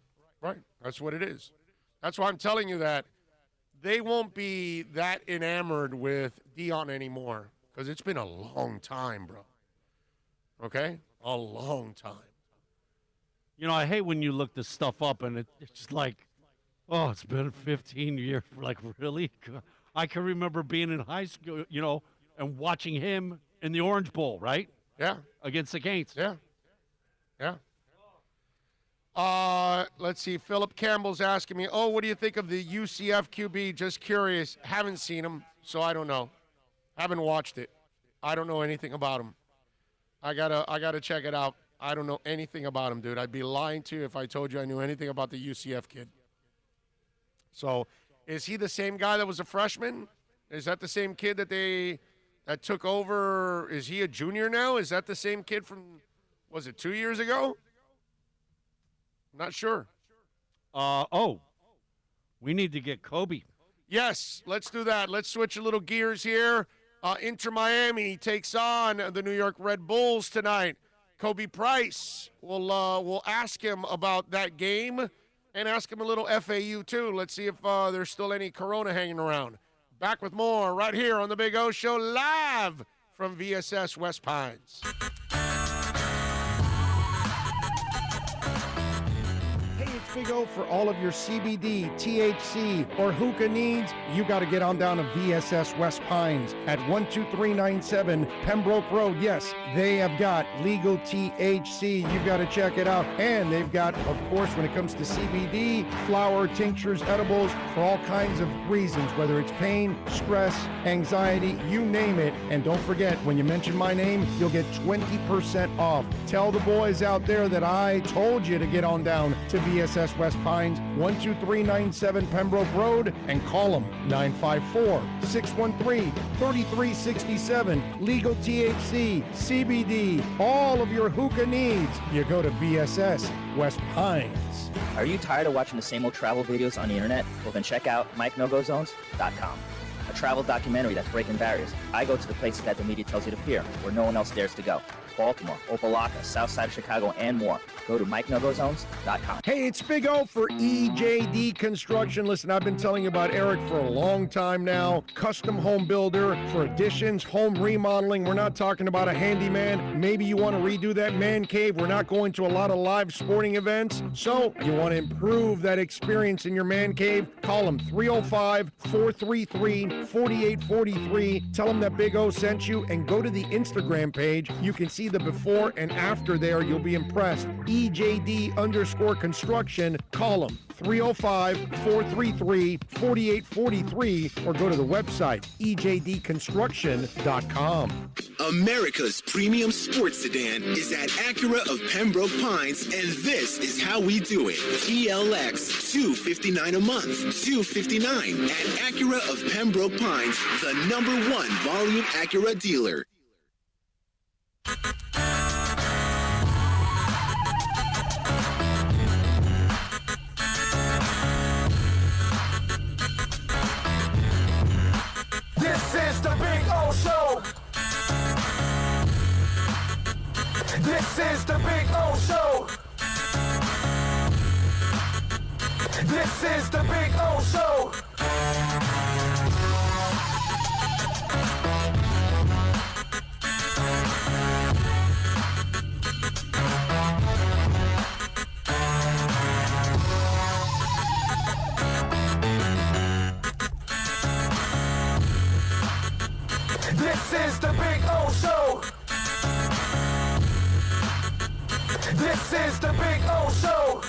That's what it is. That's why I'm telling you that they won't be that enamored with Deion anymore because it's been a long time, bro. Okay? A long time. I hate when you look this stuff up and it's just like, oh, it's been 15 years. Like, really? I can remember being in high school, and watching him in the Orange Bowl, right? Yeah. Against the Canes. Yeah. Let's see. Philip Campbell's asking me, what do you think of the UCF QB? Just curious. Haven't seen him, so I don't know. Haven't watched it. I don't know anything about him. I gotta check it out. I don't know anything about him, dude. I'd be lying to you if I told you I knew anything about the UCF kid. So, is he the same guy that was a freshman? Is that the same kid that took over? Is he a junior now? Is that the same kid from, was it 2 years ago? I'm not sure. We need to get Kobe. Yes, let's do that. Let's switch a little gears here. Inter Miami takes on the New York Red Bulls tonight. Kobe Price will ask him about that game. And ask him a little FAU, too. Let's see if there's still any Corona hanging around. Back with more right here on The Big O Show, live from VSS West Pines. Hey, it's Big O. For all of your CBD, THC, or hookah needs, you got to get on down to VSS West Pines at 12397 Pembroke Road. Yes, they have got legal THC. You've got to check it out. And they've got, of course, when it comes to CBD, flower, tinctures, edibles, for all kinds of reasons, whether it's pain, stress, anxiety, you name it. And don't forget, when you mention my name, you'll get 20% off. Tell the boys out there that I told you to get on down to VSS West Pines, 12397 Pembroke Road, and call them 954-613-3367. Legal THC, CBD, all of your hookah needs. You go to VSS West Pines. Are you tired of watching the same old travel videos on the internet? Well, then check out MikeNoGoZones.com. A travel documentary that's breaking barriers. I go to the places that the media tells you to appear, where no one else dares to go. Baltimore, Opelika, South Side of Chicago, and more. Go to MikeNoGoZones.com. Hey, it's Big O for EJD Construction. Listen, I've been telling you about Eric for a long time now. Custom home builder for additions, home remodeling. We're not talking about a handyman. Maybe you want to redo that man cave. We're not going to a lot of live sporting events. So you want to improve that experience in your man cave? Call them 305-433-4843. Tell them that Big O sent you and go to the Instagram page. You can see the before and after there. You'll be impressed. EJD_construction. Call them 305-433-4843 or go to the website ejdconstruction.com. America's premium sports sedan is at Acura of Pembroke Pines, and this is how we do it. TLX, $259 a month, $259 at Acura of Pembroke Pines, the #1 volume Acura dealer. This is the Big O Show. This is the Big O Show. This is the Big O Show. This is the Big O Show. This is the Big O Show.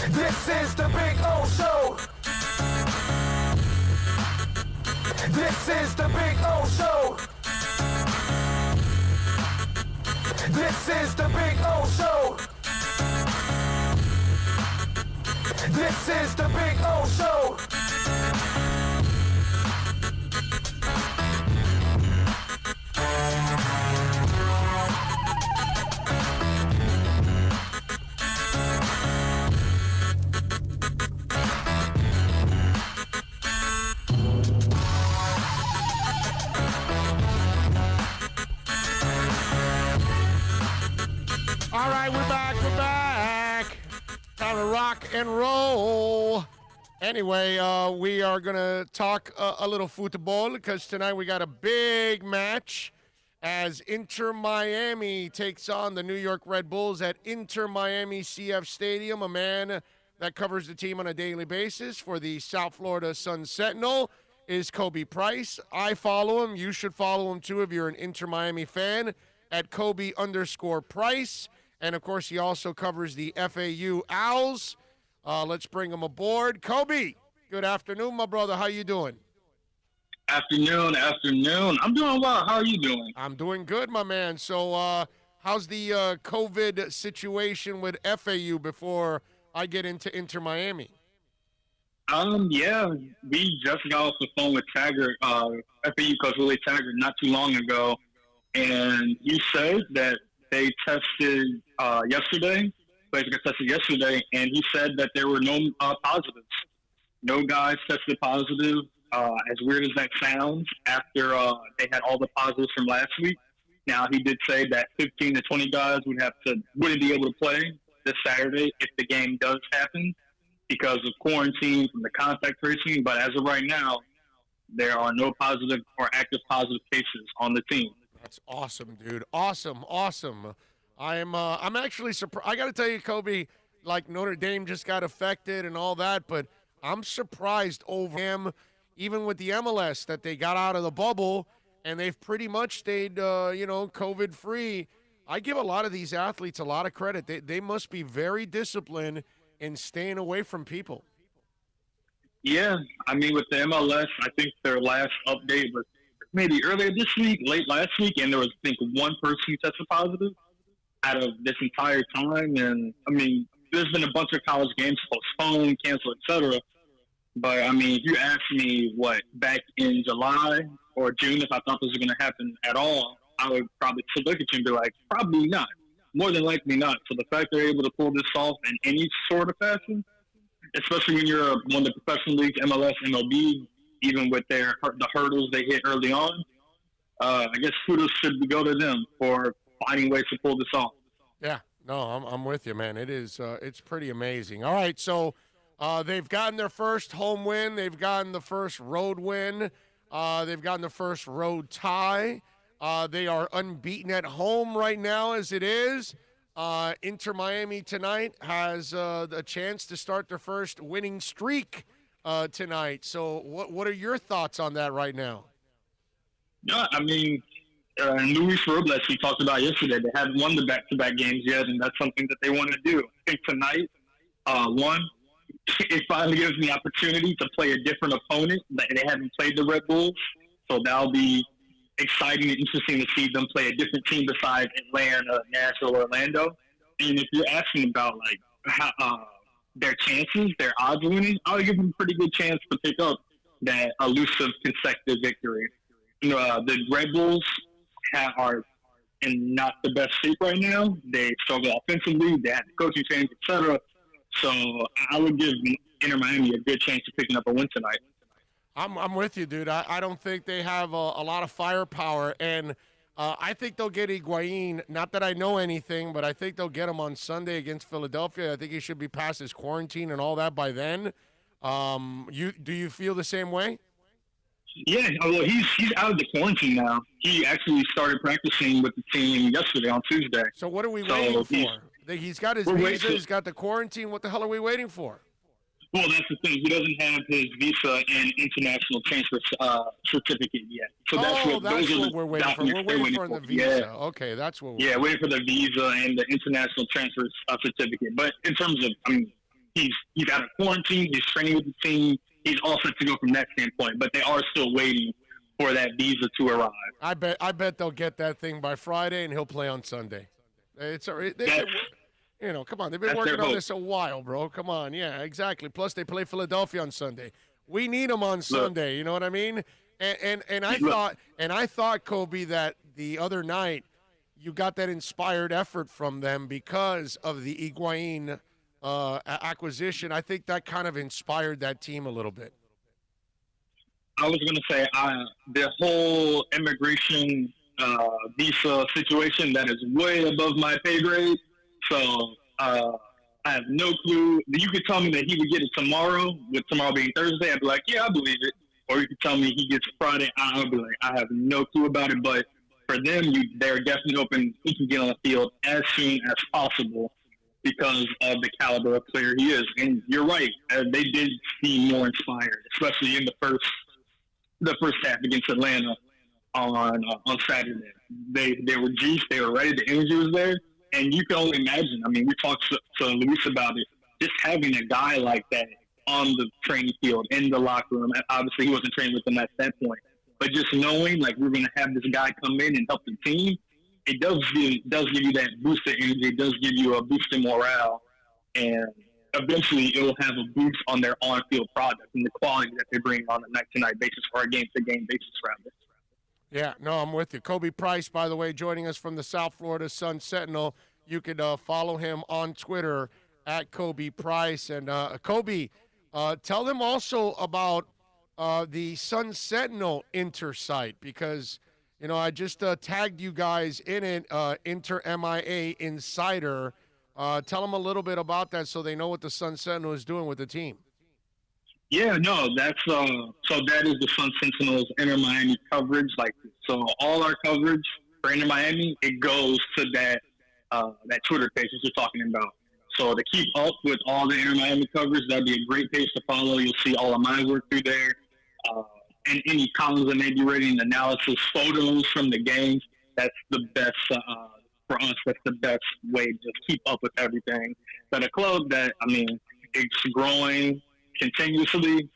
This is the Big O Show. This is the Big O Show. This is the Big O Show. This is the Big O Show. All right, we're back. Time to rock and roll. Anyway, we are going to talk a little football because tonight we got a big match as Inter Miami takes on the New York Red Bulls at Inter Miami CF Stadium. A man that covers the team on a daily basis for the South Florida Sun Sentinel is Kobe Price. I follow him. You should follow him too if you're an Inter Miami fan at Kobe_Price. And, of course, he also covers the FAU Owls. Let's bring him aboard. Kobe, good afternoon, my brother. How you doing? Afternoon. I'm doing well. How are you doing? I'm doing good, my man. So how's the COVID situation with FAU before I get into Inter Miami? Yeah, we just got off the phone with Taggart, FAU coach Willie Taggart, not too long ago, and he said that they tested yesterday, and he said that there were no positives no guys tested positive. As weird as that sounds, after they had all the positives from last week. Now, he did say that 15 to 20 guys wouldn't be able to play this Saturday if the game does happen because of quarantine from the contact tracing. But as of right now, there are no positive or active positive cases on the team. That's awesome, dude. Awesome. I'm actually surprised. I got to tell you, Kobe, like Notre Dame just got affected and all that, but I'm surprised over him, even with the MLS, that they got out of the bubble and they've pretty much stayed, COVID-free. I give a lot of these athletes a lot of credit. They must be very disciplined in staying away from people. Yeah, I mean, with the MLS, I think their last update was maybe earlier this week, late last week, and there was, I think, one person who tested positive out of this entire time. And, I mean, there's been a bunch of college games postponed, canceled, etc. But, I mean, if you ask me, back in July or June, if I thought this was going to happen at all, I would probably look at you and be like, probably not. More than likely not. So the fact they're able to pull this off in any sort of fashion, especially when you're one of the professional leagues, MLS, MLB, even with the hurdles they hit early on, I guess kudos should go to them for finding ways to pull this off. Yeah, no, I'm with you, man. It is it's pretty amazing. All right, so they've gotten their first home win. They've gotten the first road win. They've gotten the first road tie. They are unbeaten at home right now as it is. Inter Miami tonight has a chance to start their first winning streak tonight. So what are your thoughts on that right now? Yeah, I mean, Luis Robles, we talked about yesterday, they haven't won the back-to-back games yet, and that's something that they want to do. I think tonight, it finally gives me the opportunity to play a different opponent. They haven't played the Red Bulls, so that'll be exciting and interesting to see them play a different team besides Atlanta, Nashville, Orlando. And if you're asking about how their chances, their odds of winning, I'll give them a pretty good chance to pick up that elusive consecutive victory. The Red Bulls are in not the best shape right now. They struggle offensively. They had the coaching change, etc. So I would give Inter Miami a good chance of picking up a win tonight. I'm with you, dude. I don't think they have a lot of firepower, and I think they'll get Higuain. Not that I know anything, but I think they'll get him on Sunday against Philadelphia. I think he should be past his quarantine and all that by then. Do you feel the same way? Yeah, well, he's out of the quarantine now. He actually started practicing with the team yesterday on Tuesday. So what are we waiting for? He's got his visa. He's got the quarantine. What the hell are we waiting for? Well, that's the thing. He doesn't have his visa and international transfer certificate yet. So that's what we're waiting for. We're waiting for the visa. Yeah. Okay, that's what we're waiting for the visa and the international transfer certificate. But in terms of, he's out of quarantine. He's training with the team. He's all set to go from that standpoint. But they are still waiting for that visa to arrive. I bet they'll get that thing by Friday, and he'll play on Sunday. Come on. They've been working on this a while, bro. Come on. Yeah, exactly. Plus, they play Philadelphia on Sunday. We need them on Sunday. You know what I mean? And I thought, Kobe, that the other night you got that inspired effort from them because of the Higuain acquisition. I think that kind of inspired that team a little bit. I was going to say the whole immigration visa situation, that is way above my pay grade. So I have no clue. You could tell me that he would get it tomorrow, with tomorrow being Thursday. I'd be like, yeah, I believe it. Or you could tell me he gets it Friday. I'll be like, I have no clue about it. But for them, they're definitely hoping he can get on the field as soon as possible because of the caliber of player he is. And you're right. They did seem more inspired, especially in the first half against Atlanta on Saturday. They were juiced. They were ready. The energy was there. And you can only imagine. We talked to Luis about it. Just having a guy like that on the training field, in the locker room. Obviously, he wasn't training with them at that point. But just knowing, we're going to have this guy come in and help the team, it does give you that boost of energy. It does give you a boost in morale. And eventually, it will have a boost on their on-field product and the quality that they bring on a night-to-night basis or a game-to-game basis, rather. Yeah, no, I'm with you. Kobe Price, by the way, joining us from the South Florida Sun Sentinel. You could follow him on Twitter at Kobe Price. And Kobe, Tell them also about the Sun Sentinel Inter site because, I just tagged you guys in it, Inter MIA Insider. Tell them a little bit about that so they know what the Sun Sentinel is doing with the team. Yeah, no, that's so that is the Sun Sentinel's Inter Miami coverage. So all our coverage for Inter Miami, it goes to that Twitter page that you're talking about. So to keep up with all the Inter Miami coverage, that'd be a great page to follow. You'll see all of my work through there, and any columns that may be written, analysis, photos from the games. That's the best for us. That's the best way to keep up with everything. But a club that it's growing continuously.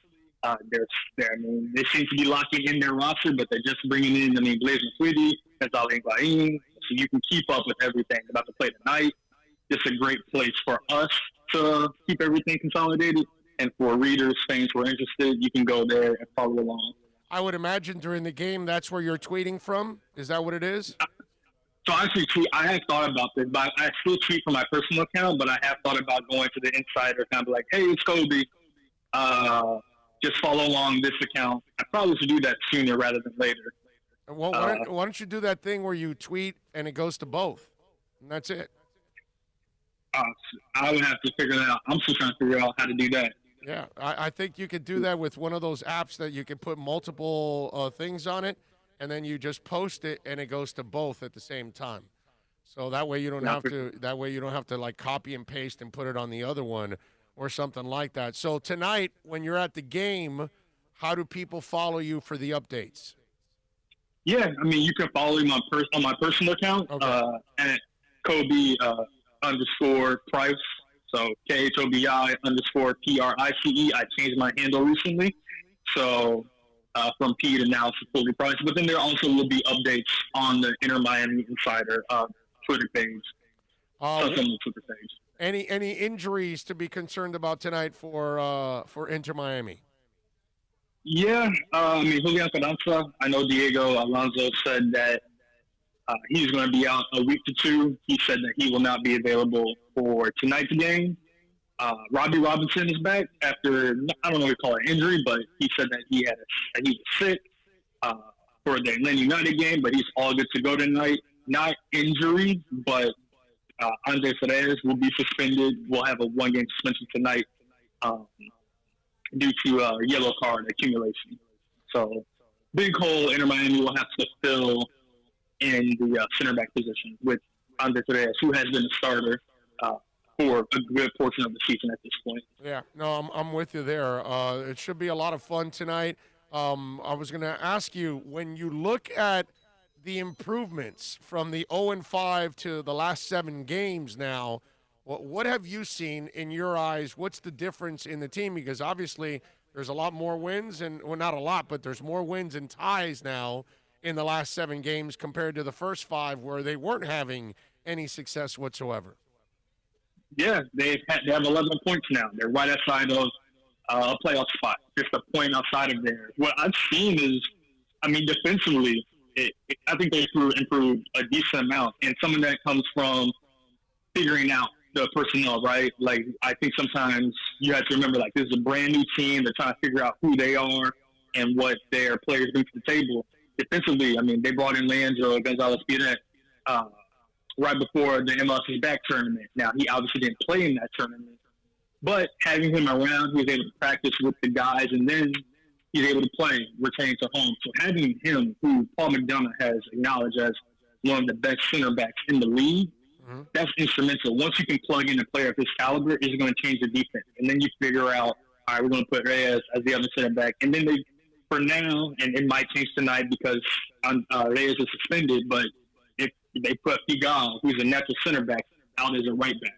They seem to be locking in their roster, but they're just bringing in, Blaise Matuidi, that's Dwyane, so you can keep up with everything. About to play tonight. It's a great place for us to keep everything consolidated, and for readers, fans who are interested, you can go there and follow along. I would imagine during the game, that's where you're tweeting from. Is that what it is? So I actually tweet. I have thought about this, but I still tweet from my personal account. But I have thought about going to the Insider, kind of like, "Hey, it's Kobe. Just follow along this account." I probably should do that sooner rather than later. Well, why don't you do that thing where you tweet and it goes to both, and that's it? I would have to figure that out. I'm still trying to figure out how to do that. Yeah, I think you could do that with one of those apps that you can put multiple things on it, and then you just post it and it goes to both at the same time. So that way you don't have to. That way you don't have to like copy and paste and put it on the other one or something like that. So tonight, when you're at the game, how do people follow you for the updates? Yeah, you can follow me on my personal account at Kobe _Price. So KHOBI_PRICE. I changed my handle recently, so from P to now it's fully priced. But then there also will be updates on the Inter Miami Insider Twitter page. Twitter page. Any injuries to be concerned about tonight for Inter Miami? Yeah, Julian Carranza. I know Diego Alonso said that he's going to be out a week to two. He said that he will not be available for tonight's game. Robbie Robinson is back after, I don't know what you call it, injury, but he said that he was sick for the Atlanta United game, but he's all good to go tonight. Not injury, but Andres Reyes will be suspended. We'll have a one-game suspension tonight due to yellow card accumulation. So, big hole Inter Miami will have to fill in the center back position with Andres Reyes, who has been a starter for a good portion of the season at this point. Yeah, no, I'm with you there. It should be a lot of fun tonight. I was going to ask you, when you look at the improvements from the 0-5 to the last 7 games now, what have you seen in your eyes? What's the difference in the team? Because obviously there's a lot more wins, and well, not a lot, but there's more wins and ties now in the last 7 games compared to the first 5 where they weren't having any success whatsoever. Yeah, they have 11 points now. They're right outside of a playoff spot, just a point outside of there. What I've seen is, defensively, I think they improved a decent amount, and some of that comes from figuring out the personnel, right? Like, I think sometimes you have to remember, like, this is a brand new team. They're trying to figure out who they are and what their players bring to the table. Defensively, they brought in Leandro Gonzalez-Piret right before the MLS back tournament. Now, he obviously didn't play in that tournament, but having him around, he was able to practice with the guys, and then he's able to play, returning to home. So having him, who Paul McDonough has acknowledged as one of the best center backs in the league, that's instrumental. Once you can plug in a player of his caliber, it's going to change the defense. And then you figure out, all right, we're going to put Reyes as the other center back. And then they, for now, and it might change tonight because Reyes is suspended, but if they put Pigal, who's a natural center back, out as a right back.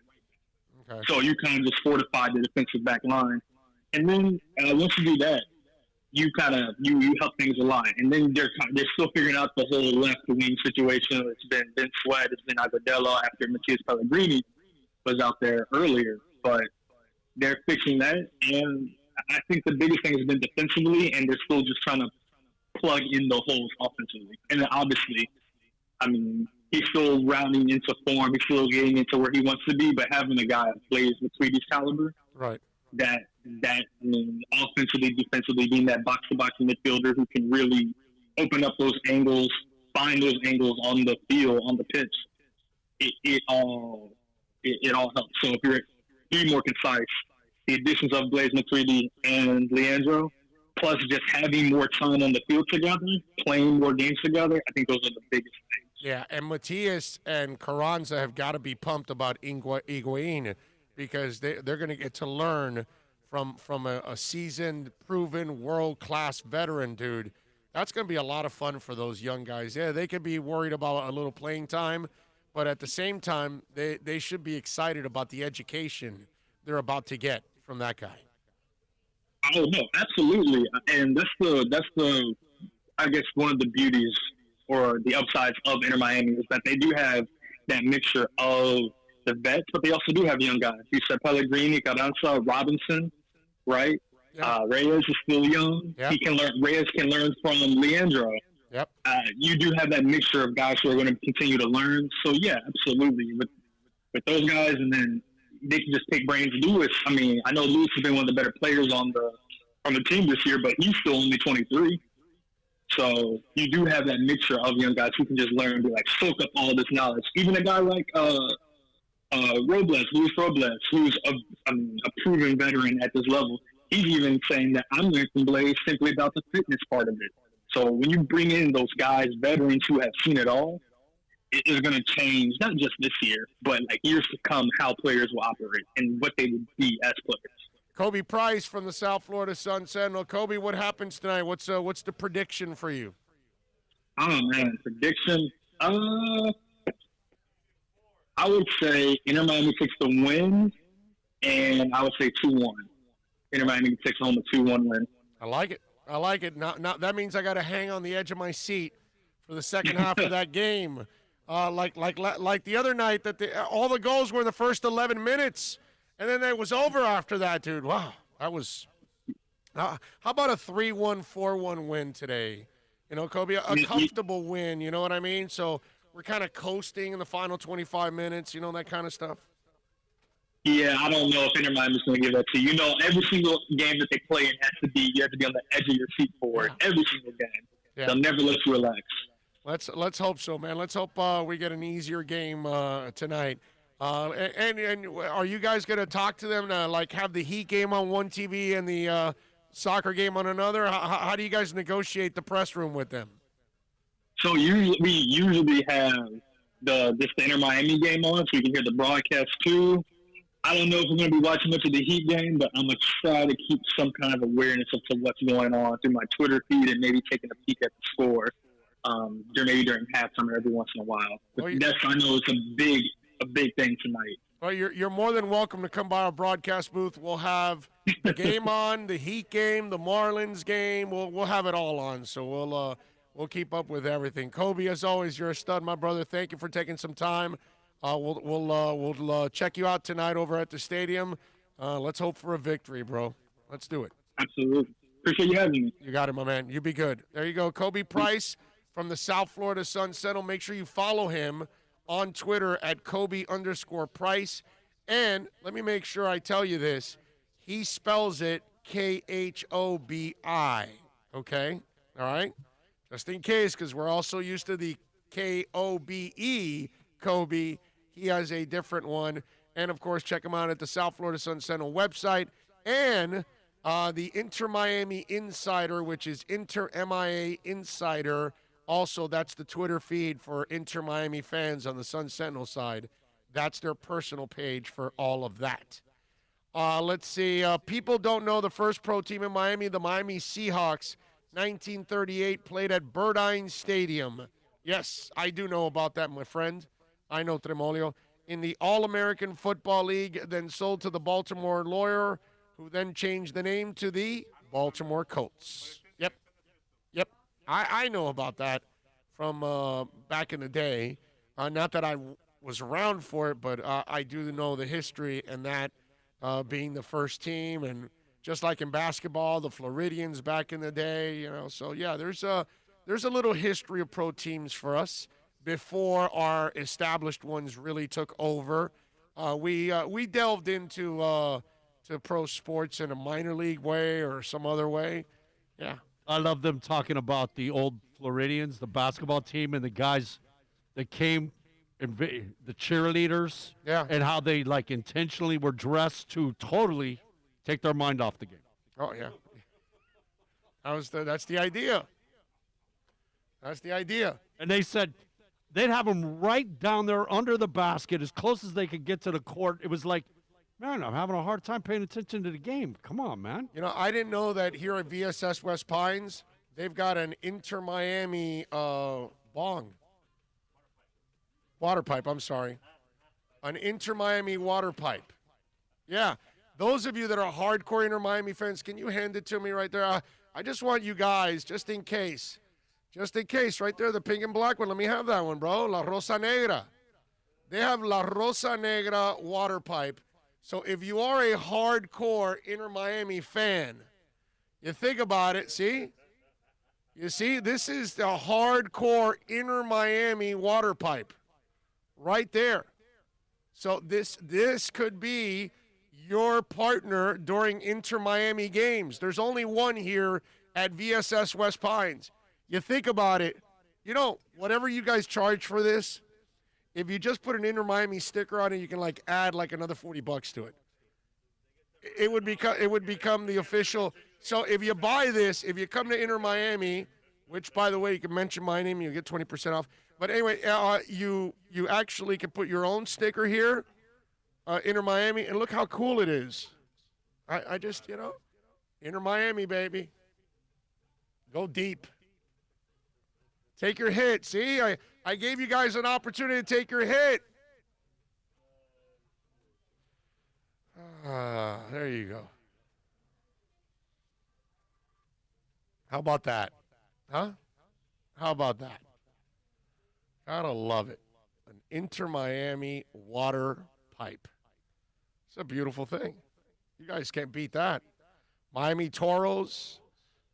Okay. So you kind of just fortify the defensive back line. And then once you do that, you help things align. And then they're still figuring out the whole left wing situation. It's been Ben Sweat, it's been Agudelo after Matias Pellegrini was out there earlier. But they're fixing that. And I think the biggest thing has been defensively, and they're still just trying to plug in the holes offensively. And then obviously, he's still rounding into form. He's still getting into where he wants to be, but having a guy who plays with Tweedy's caliber, right, offensively, defensively, being that box-to-box midfielder who can really open up those angles, find those angles on the field, on the pitch. It all helps. So if you're be more concise, the additions of Blaise Matuidi and Leandro, plus just having more time on the field together, playing more games together, I think those are the biggest things. Yeah, and Matias and Carranza have got to be pumped about Higuain because they're going to get to learn from a seasoned, proven, world-class veteran, dude. That's going to be a lot of fun for those young guys. Yeah, they could be worried about a little playing time, but at the same time, they should be excited about the education they're about to get from that guy. Oh no, absolutely, and that's the I guess one of the beauties or the upsides of Inter Miami is that they do have that mixture of the vets, but they also do have young guys. You said Pellegrini, Carranza, Robinson, right? Yep. Reyes is still young. Yep. Reyes can learn from Leandro. Yep. You do have that mixture of guys who are going to continue to learn. So yeah, absolutely. With those guys, and then they can just pick brains. Lewis, I mean, I know Lewis has been one of the better players on the team this year, but he's still only 23. So you do have that mixture of young guys who can just learn and be like, soak up all this knowledge. Even a guy like Luis Robles, who's a proven veteran at this level, he's even saying that I'm learning from Blaise simply about the fitness part of it. So when you bring in those guys, veterans who have seen it all, it is going to change, not just this year, but like years to come, how players will operate and what they would be as players. Kobe Price from the South Florida Sun Sentinel. Kobe, what happens tonight? What's the prediction for you? Oh, man, prediction? I would say Inter Miami takes the win, and I would say 2-1. Inter Miami takes home a 2-1 win. I like it. Now, that means I got to hang on the edge of my seat for the second half of that game. Like the other night, all the goals were in the first 11 minutes, and then it was over after that, dude. Wow, that was. How about a 3-1, 4-1 win today? You know, Kobe, a comfortable win. You know what I mean? So we're kind of coasting in the final 25 minutes. You know, that kind of stuff. Yeah, I don't know if Inter Miami's going to give that to you. You know, every single game that they play in you have to be on the edge of your seat for it. Every single game. Yeah. They'll never let you relax. Let's hope so, man. Let's hope we get an easier game tonight. And are you guys going to talk to them to, like, have the Heat game on one TV and the soccer game on another? How do you guys negotiate the press room with them? So we usually have the Inter Miami game on, so you can hear the broadcast too. I don't know if we're going to be watching much of the Heat game, but I'm going to try to keep some kind of awareness of what's going on through my Twitter feed and maybe taking a peek at the score during halftime or every once in a while. But I know it's a big thing tonight. Well, you're more than welcome to come by our broadcast booth. We'll have the game on, the Heat game, the Marlins game. We'll have it all on, so we'll keep up with everything. Kobe, as always, you're a stud, my brother. Thank you for taking some time. We'll check you out tonight over at the stadium. Let's hope for a victory, bro. Let's do it. Absolutely. Appreciate you having me. You got it, my man. You be good. There you go. Kobe Price from the South Florida Sun Sentinel. Make sure you follow him on Twitter at Kobe_Price. And let me make sure I tell you this. He spells it Khobi. Okay? All right? Just in case, because we're also used to the Kobe, Kobe. He has a different one. And, of course, check him out at the South Florida Sun Sentinel website. And the Inter Miami Insider, which is Inter MIA Insider. Also, that's the Twitter feed for Inter Miami fans on the Sun Sentinel side. That's their personal page for all of that. Let's see. People don't know the first pro team in Miami, the Miami Seahawks, 1938, played at Burdine Stadium. Yes, I do know about that, my friend. I know Tremolio. In the All-American Football League, then sold to the Baltimore Lawyer, who then changed the name to the Baltimore Colts. Yep. I know about that from back in the day. Not that I was around for it, but I do know the history and that being the first team. And just like in basketball, the Floridians back in the day, you know. So, yeah, there's a little history of pro teams for us before our established ones really took over. We delved into to pro sports in a minor league way or some other way. Yeah. I love them talking about the old Floridians, the basketball team, and the guys that came, the cheerleaders, and how they like intentionally were dressed to totally take their mind off the game. Oh yeah, that's the idea. That's the idea. And they said they'd have them right down there under the basket, as close as they could get to the court. It was like, man, I'm having a hard time paying attention to the game. Come on, man. You know, I didn't know that here at VSS West Pines, they've got an Inter-Miami water pipe, I'm sorry. An Inter-Miami water pipe. Yeah. Those of you that are hardcore Inter-Miami fans, can you hand it to me right there? I just want you guys, just in case, right there, the pink and black one. Let me have that one, bro. La Rosa Negra. They have La Rosa Negra water pipe. So if you are a hardcore Inter-Miami fan, you think about it, see? You see, this is the hardcore Inter-Miami water pipe right there. So this could be your partner during Inter-Miami games. There's only one here at VSS West Pines. You think about it. You know, whatever you guys charge for this, if you just put an Inter-Miami sticker on it, you can like add like another $40 to it. It would become the official. So if you buy this, if you come to Inter-Miami, which by the way, you can mention my name, you get 20% off. But anyway, you actually can put your own sticker here, Inter-Miami, and look how cool it is. I just, you know, Inter-Miami, baby. Go deep. Take your hit. See, I gave you guys an opportunity to take your hit. There you go. How about that? Huh? How about that? Gotta love it. An Inter-Miami water pipe. It's a beautiful thing. You guys can't beat that. Miami Toros.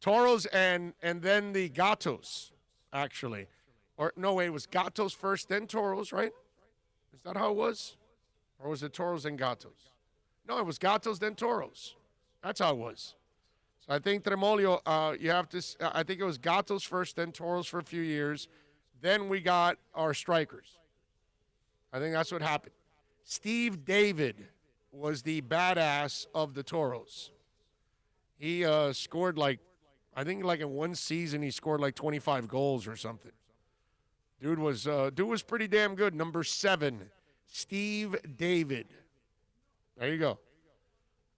Toros and then the Gatos, actually. Or no, wait, it was Gatos first, then Toros, right? Is that how it was? Or was it Toros and Gatos? No, it was Gatos, then Toros. That's how it was. So I think Tremolio, you have to, I think it was Gatos first, then Toros for a few years. Then we got our strikers. I think that's what happened. Steve David was the badass of the Toros. He scored like, I think like in one season he scored like 25 goals or something. Dude was pretty damn good. Number 7, Steve David. There you go.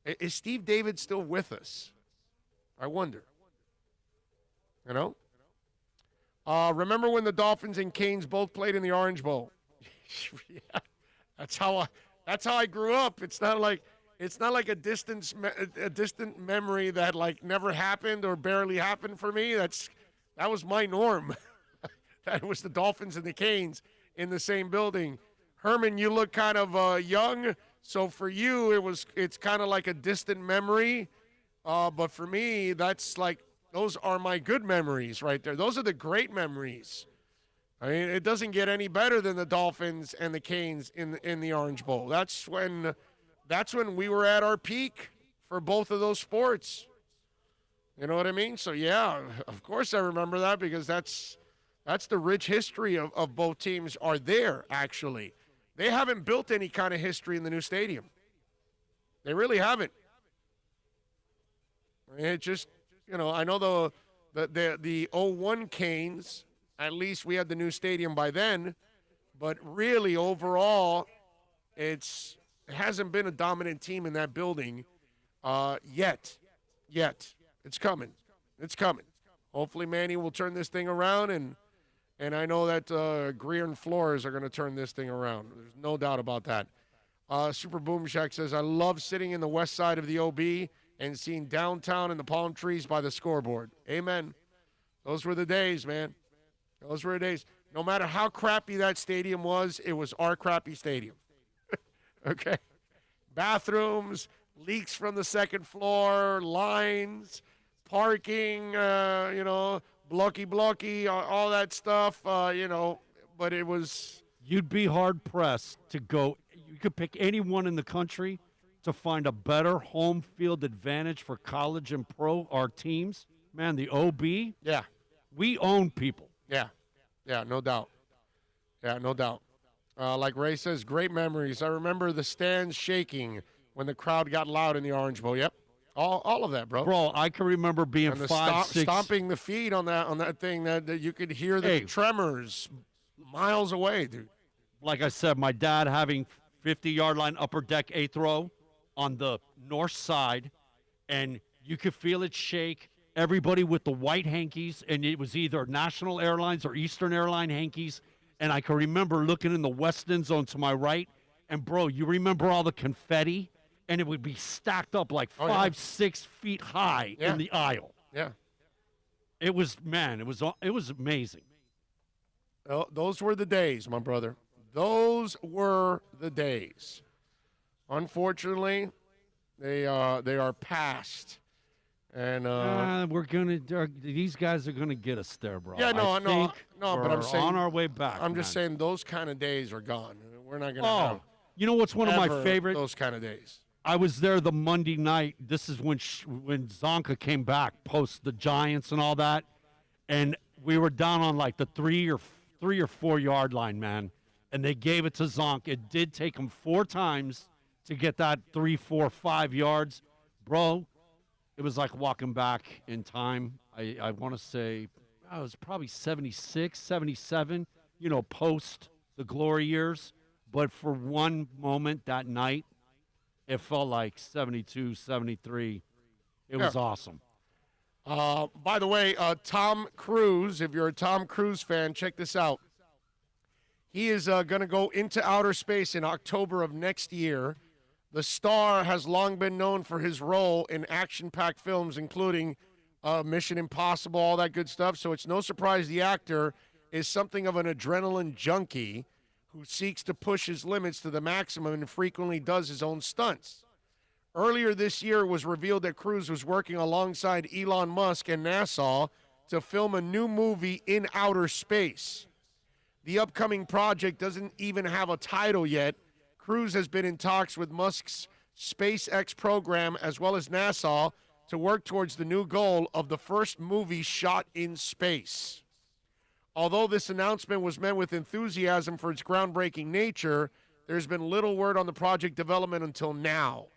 Is Steve David still with us? I wonder. You know? Remember when the Dolphins and Canes both played in the Orange Bowl? Yeah, that's how I grew up. It's not like a distant memory that like never happened or barely happened for me. That was my norm. That was the Dolphins and the Canes in the same building. Herman, you look kind of young, so for you it's kind of like a distant memory. But for me, that's like, those are my good memories right there. Those are the great memories. I mean, it doesn't get any better than the Dolphins and the Canes in the Orange Bowl. That's when we were at our peak for both of those sports. You know what I mean? So yeah, of course I remember that, because that's the rich history of both teams are there, actually. They haven't built any kind of history in the new stadium. They really haven't. It just, you know, I know the 01 Canes, at least we had the new stadium by then, but really overall, it hasn't been a dominant team in that building yet. It's coming. Hopefully Manny will turn this thing around, and I know that Greer and Flores are going to turn this thing around. There's no doubt about that. Super Boom Shack says, I love sitting in the west side of the OB and seeing downtown and the palm trees by the scoreboard. Amen. Those were the days, man. Those were the days. No matter how crappy that stadium was, it was our crappy stadium. Okay? Bathrooms, leaks from the second floor, lines, parking, blocky, all that stuff, but it was... You'd be hard-pressed to go. You could pick anyone in the country to find a better home field advantage for college and pro, our teams, man, the OB, Yeah. we own people. Yeah. Yeah, no doubt. Yeah, no doubt. Like Ray says, great memories. I remember the stands shaking when the crowd got loud in the Orange Bowl. Yep. All of that, bro. Bro, I can remember being And the 5'6". stomping the feet on that thing that you could hear the tremors miles away, dude. Like I said, my dad having 50-yard line upper deck 8th row on the north side, and you could feel it shake. Everybody with the white hankies, and it was either National Airlines or Eastern Airline hankies. And I can remember looking in the west end zone to my right, and, bro, you remember all the confetti? And it would be stacked up like 6 feet high in the aisle. Yeah. It was, man, it was amazing. Well, those were the days, my brother. Those were the days. Unfortunately, they are past. And these guys are gonna get us there, bro. Yeah, no, but I'm saying on our way back. I'm just saying those kind of days are gone. We're not gonna have. You know what's one of my favorite? Those kind of days. I was there the Monday night. This is when Zonka came back post the Giants and all that, and we were down on like the 3 or 4 yard line, man. And they gave it to Zonk. It did take him 4 times to get that 3, 4, 5 yards, bro. It was like walking back in time. I want to say it was probably 76, 77. You know, post the glory years. But for one moment that night, it felt like 72, 73. It was awesome. By the way, Tom Cruise, if you're a Tom Cruise fan, check this out. He is going to go into outer space in October of next year. The star has long been known for his role in action-packed films, including Mission Impossible, all that good stuff. So it's no surprise the actor is something of an adrenaline junkie who seeks to push his limits to the maximum and frequently does his own stunts. Earlier this year, it was revealed that Cruise was working alongside Elon Musk and NASA to film a new movie in outer space. The upcoming project doesn't even have a title yet. Cruise has been in talks with Musk's SpaceX program as well as NASA to work towards the new goal of the first movie shot in space. Although this announcement was met with enthusiasm for its groundbreaking nature, there's been little word on the project development until now.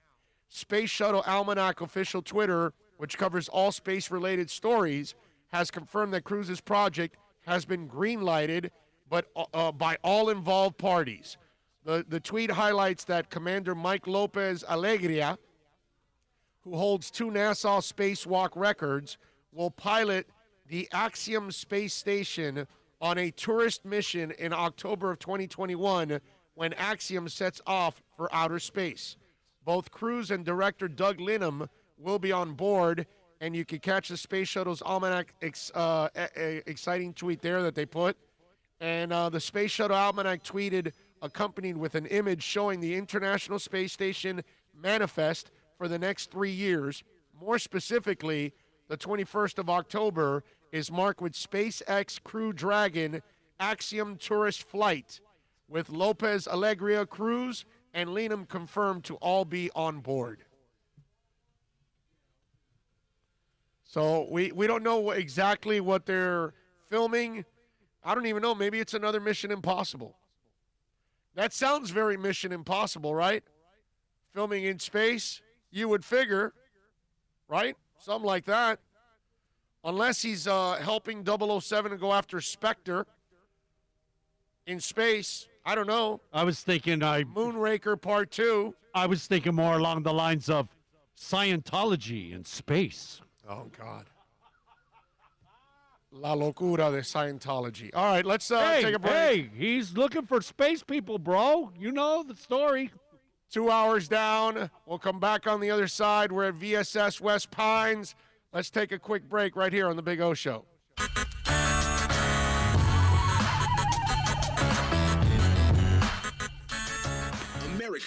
Space Shuttle Almanac official Twitter, which covers all space-related stories, has confirmed that Cruise's project has been green-lighted by all involved parties. The tweet highlights that Commander Mike Lopez Alegria, who holds 2 NASA spacewalk records, will pilot the Axiom space station on a tourist mission in October of 2021 when Axiom sets off for outer space. Both Cruise and director Doug Linham will be on board, and you can catch the Space Shuttle's Almanac exciting tweet there that they put. And the Space Shuttle Almanac tweeted, accompanied with an image showing the International Space Station manifest for the next 3 years. More specifically, the 21st of October is marked with SpaceX Crew Dragon Axiom tourist flight, with Lopez Alegria Cruz and Linham confirmed to all be on board. So we don't know exactly what they're filming. I don't even know. Maybe it's another Mission Impossible. That sounds very Mission Impossible, right? Filming in space, you would figure, right? Something like that. Unless he's helping 007 to go after Spectre in space. I don't know. I was thinking Moonraker Part 2. I was thinking more along the lines of Scientology in space. Oh, God. La locura de Scientology. All right, let's take a break. Hey, he's looking for space people, bro. You know the story. 2 hours down. We'll come back on the other side. We're at VSS West Pines. Let's take a quick break right here on The Big O Show.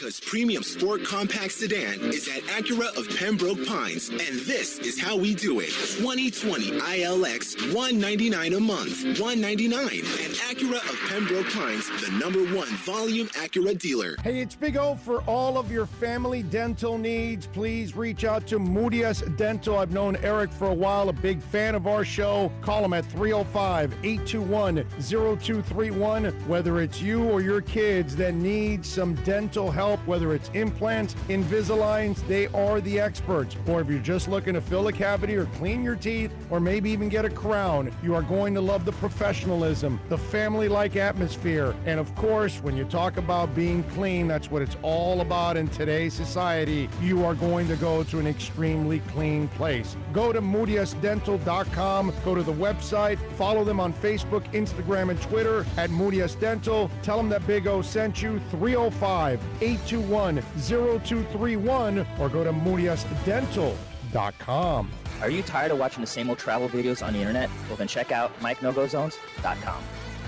because premium sport compact sedan is at Acura of Pembroke Pines, and this is how we do it. 2020 ILX, $199 a month, $199. And Acura of Pembroke Pines, the #1 volume Acura dealer. Hey, it's Big O. For all of your family dental needs, please reach out to Moody's Dental. I've known Eric for a while, a big fan of our show. Call him at 305-821-0231. Whether it's you or your kids that need some dental help, whether it's implants, Invisaligns, they are the experts. Or if you're just looking to fill a cavity or clean your teeth, or maybe even get a crown, you are going to love the professionalism, the family-like atmosphere. And of course, when you talk about being clean, that's what it's all about in today's society. You are going to go to an extremely clean place. Go to moodyusdental.com, go to the website, follow them on Facebook, Instagram, and Twitter at Moody's Dental. Tell them that Big O sent you, 305-821-0231, or go to moodyusdental.com. Are you tired of watching the same old travel videos on the internet? Well, then check out MikeNoGoZones.com.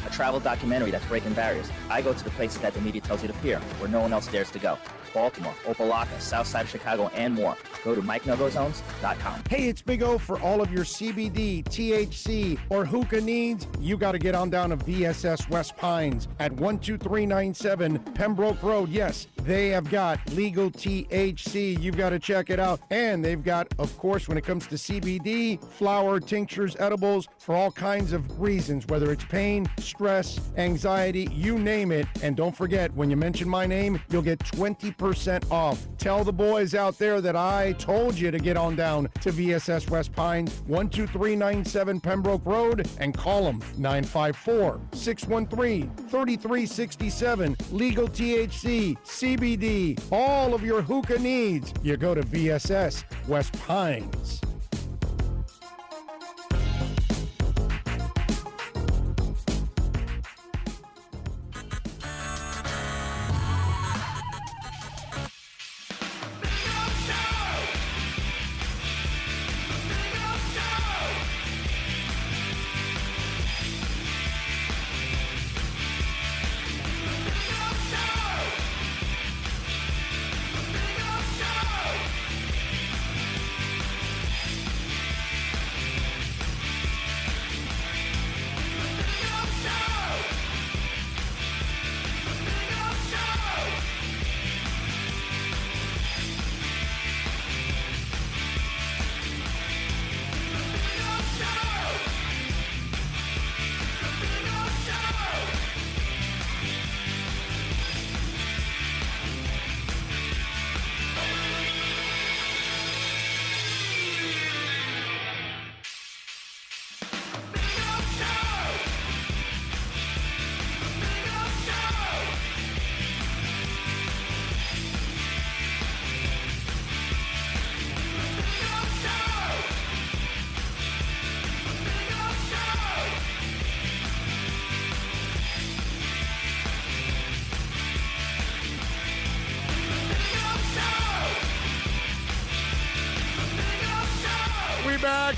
A travel documentary that's breaking barriers. I go to the places that the media tells you to peer, where no one else dares to go. Baltimore, Opelika, South Side of Chicago, and more. Go to MikeNoGoZones.com. Hey, it's Big O. For all of your CBD, THC, or hookah needs, you got to get on down to VSS West Pines at 12397 Pembroke Road. Yes, they have got legal THC. You've got to check it out. And they've got, of course, when it comes to CBD, flower, tinctures, edibles, for all kinds of reasons, whether it's pain, stress, anxiety, you name it. And don't forget, when you mention my name, you'll get 20% off. Tell the boys out there that I told you to get on down to VSS West Pines, 12397 Pembroke Road, and call them 954-613-3367. Legal THC, CBD, all of your hookah needs. You go to VSS West Pines.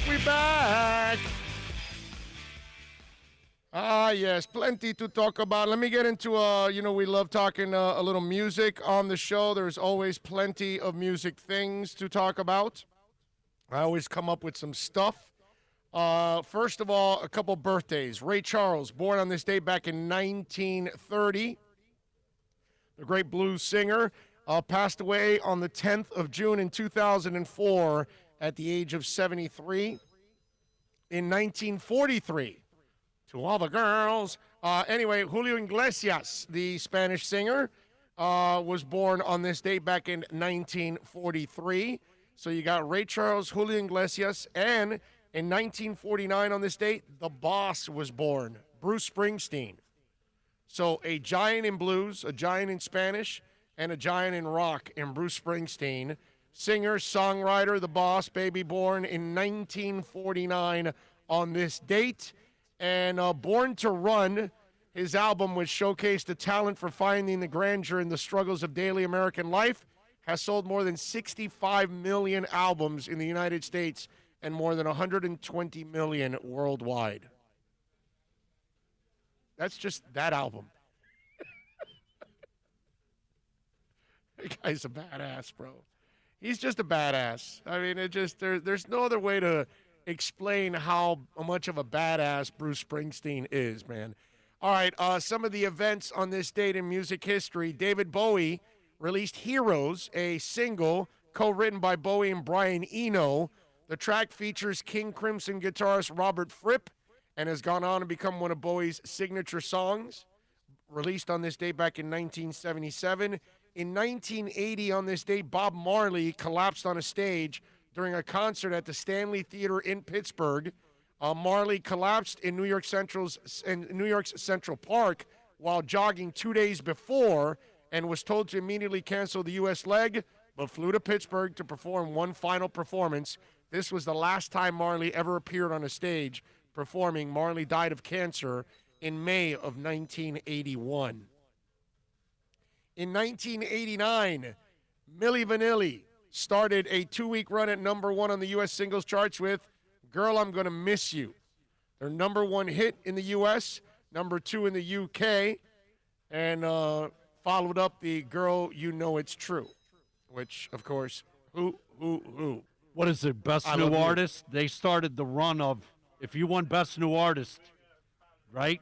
We back. Ah, yes, plenty to talk about. Let me get into, we love talking a little music on the show. There's always plenty of music things to talk about. I always come up with some stuff. First of all, a couple birthdays. Ray Charles, born on this day back in 1930. The great blues singer, passed away on the 10th of June in 2004 at the age of 73. In 1943, to all the girls. Anyway, Julio Iglesias, the Spanish singer, was born on this date back in 1943. So you got Ray Charles, Julio Iglesias, and in 1949 on this date, the boss was born, Bruce Springsteen. So a giant in blues, a giant in Spanish, and a giant in rock in Bruce Springsteen. Singer, songwriter, the boss, baby, born in 1949 on this date. And Born to Run, his album, which showcased the talent for finding the grandeur in the struggles of daily American life, has sold more than 65 million albums in the United States and more than 120 million worldwide. That's just that album. The guy's a badass, bro. He's just a badass. I mean, there's no other way to explain how much of a badass Bruce Springsteen is, man. All right, some of the events on this date in music history. David Bowie released Heroes, a single co-written by Bowie and Brian Eno. The track features King Crimson guitarist Robert Fripp and has gone on to become one of Bowie's signature songs. Released on this date back in 1977. In 1980, on this date, Bob Marley collapsed on a stage during a concert at the Stanley Theater in Pittsburgh. Marley collapsed in New York's Central Park while jogging 2 days before and was told to immediately cancel the U.S. leg, but flew to Pittsburgh to perform one final performance. This was the last time Marley ever appeared on a stage performing. Marley died of cancer in May of 1981. In 1989, Milli Vanilli started a 2-week run at number 1 on the U.S. singles charts with Girl, I'm Gonna Miss You. Their number 1 hit in the U.S., number 2 in the U.K., and followed up the Girl, You Know It's True, which, of course, who? What is it, Best New Artist? They started the run of, if you won Best New Artist, right?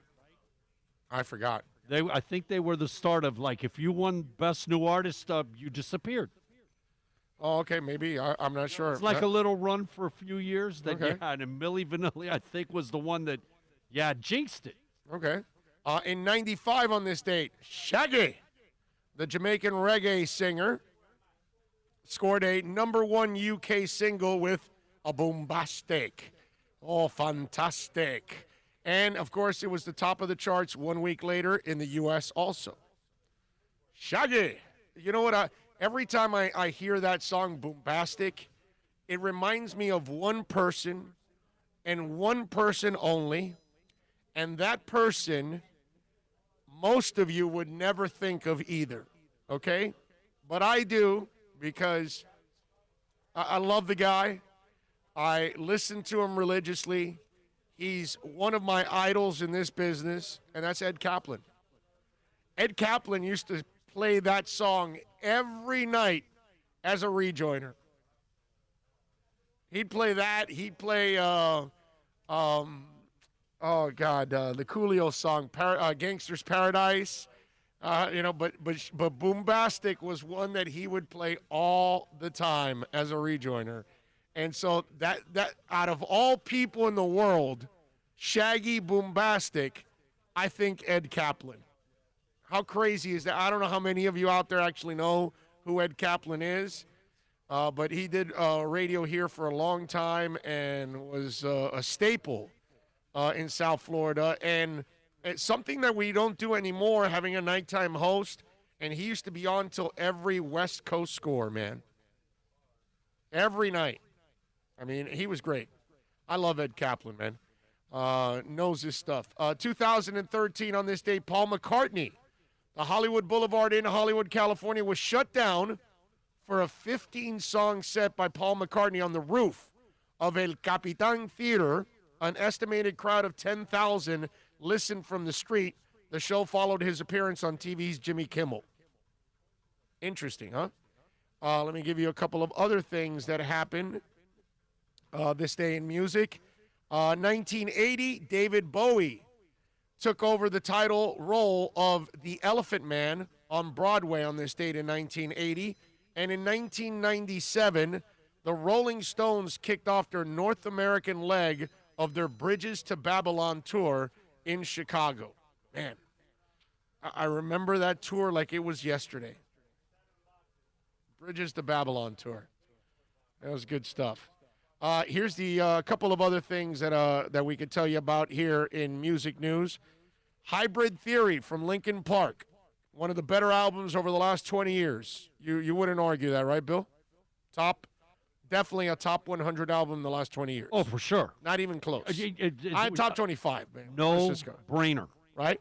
I forgot. I think they were the start of, like, if you won Best New Artist, you disappeared. Oh, okay, maybe. I'm not sure. It's like a little run for a few years that you had, and Milli Vanilli, I think, was the one that, jinxed it. Okay. In 95 on this date, Shaggy, the Jamaican reggae singer, scored a number 1 UK single with a Boombastic. Oh, fantastic. And, of course, it was the top of the charts 1 week later in the U.S. also. Shaggy. You know what? Every time I hear that song, Boombastic, it reminds me of one person and one person only. And that person, most of you would never think of either. Okay? But I do, because I love the guy. I listen to him religiously. He's one of my idols in this business, and that's Ed Kaplan. Ed Kaplan used to play that song every night as a rejoiner. He'd play that. He'd play, the Coolio song, Gangster's Paradise. But Boombastic was one that he would play all the time as a rejoiner. And so that out of all people in the world, Shaggy, Boombastic, I think Ed Kaplan. How crazy is that? I don't know how many of you out there actually know who Ed Kaplan is, but he did radio here for a long time and was a staple in South Florida. And it's something that we don't do anymore, having a nighttime host. And he used to be on till every West Coast score, man. Every night. I mean, he was great. I love Ed Kaplan, man. Knows his stuff. 2013 on this day, Paul McCartney. The Hollywood Boulevard in Hollywood, California was shut down for a 15-song set by Paul McCartney on the roof of El Capitan Theater. An estimated crowd of 10,000 listened from the street. The show followed his appearance on TV's Jimmy Kimmel. Interesting, huh? Let me give you a couple of other things that happened this day in music. 1980, David Bowie took over the title role of the Elephant Man on Broadway on this date in 1980. And in 1997, the Rolling Stones kicked off their North American leg of their Bridges to Babylon tour in Chicago. Man, I remember that tour like it was yesterday. Bridges to Babylon tour. That was good stuff. Here's the couple of other things that we could tell you about here in music news. Hybrid Theory from Linkin Park, one of the better albums over the last 20 years. You wouldn't argue that, right, Bill? Definitely a top 100 album in the last 20 years. Oh, for sure. Not even close. I'm top 25, man. No brainer. Right?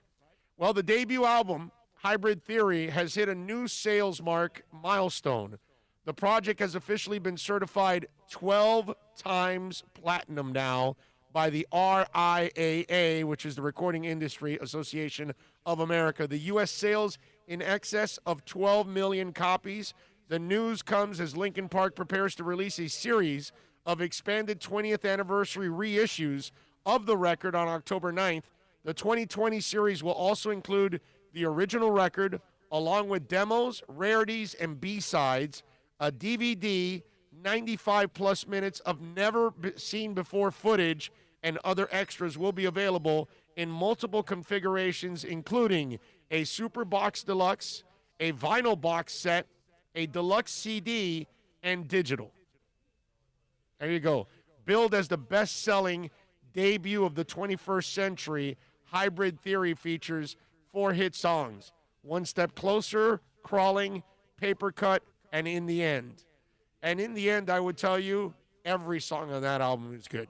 Well, the debut album, Hybrid Theory, has hit a new sales milestone. The project has officially been certified 12 times platinum now by the RIAA, which is the Recording Industry Association of America. The U.S. sales in excess of 12 million copies. The news comes as Linkin Park prepares to release a series of expanded 20th anniversary reissues of the record on October 9th. The 2020 series will also include the original record, along with demos, rarities, and B-sides, a DVD, 95-plus minutes of never-seen-before footage, and other extras will be available in multiple configurations, including a Super Box Deluxe, a vinyl box set, a deluxe CD, and digital. There you go. Billed as the best-selling debut of the 21st century, Hybrid Theory features 4 hit songs: One Step Closer, Crawling, Paper Cut, and In the End. And in the end, I would tell you, every song on that album is good.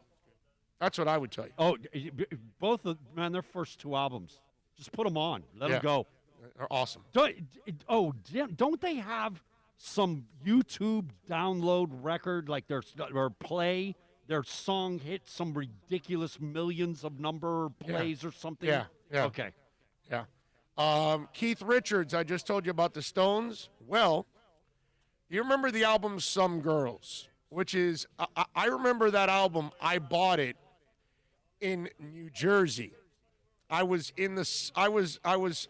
That's what I would tell you. Oh, both of man, their first 2 albums. Just put them on. Let them go. They're awesome. Don't they have some YouTube download record, like or play? Their song hit some ridiculous millions of number plays or something? Yeah. Okay. Yeah. Keith Richards, I just told you about the Stones. Well, you remember the album Some Girls, which is, I remember that album. I bought it in New Jersey. I was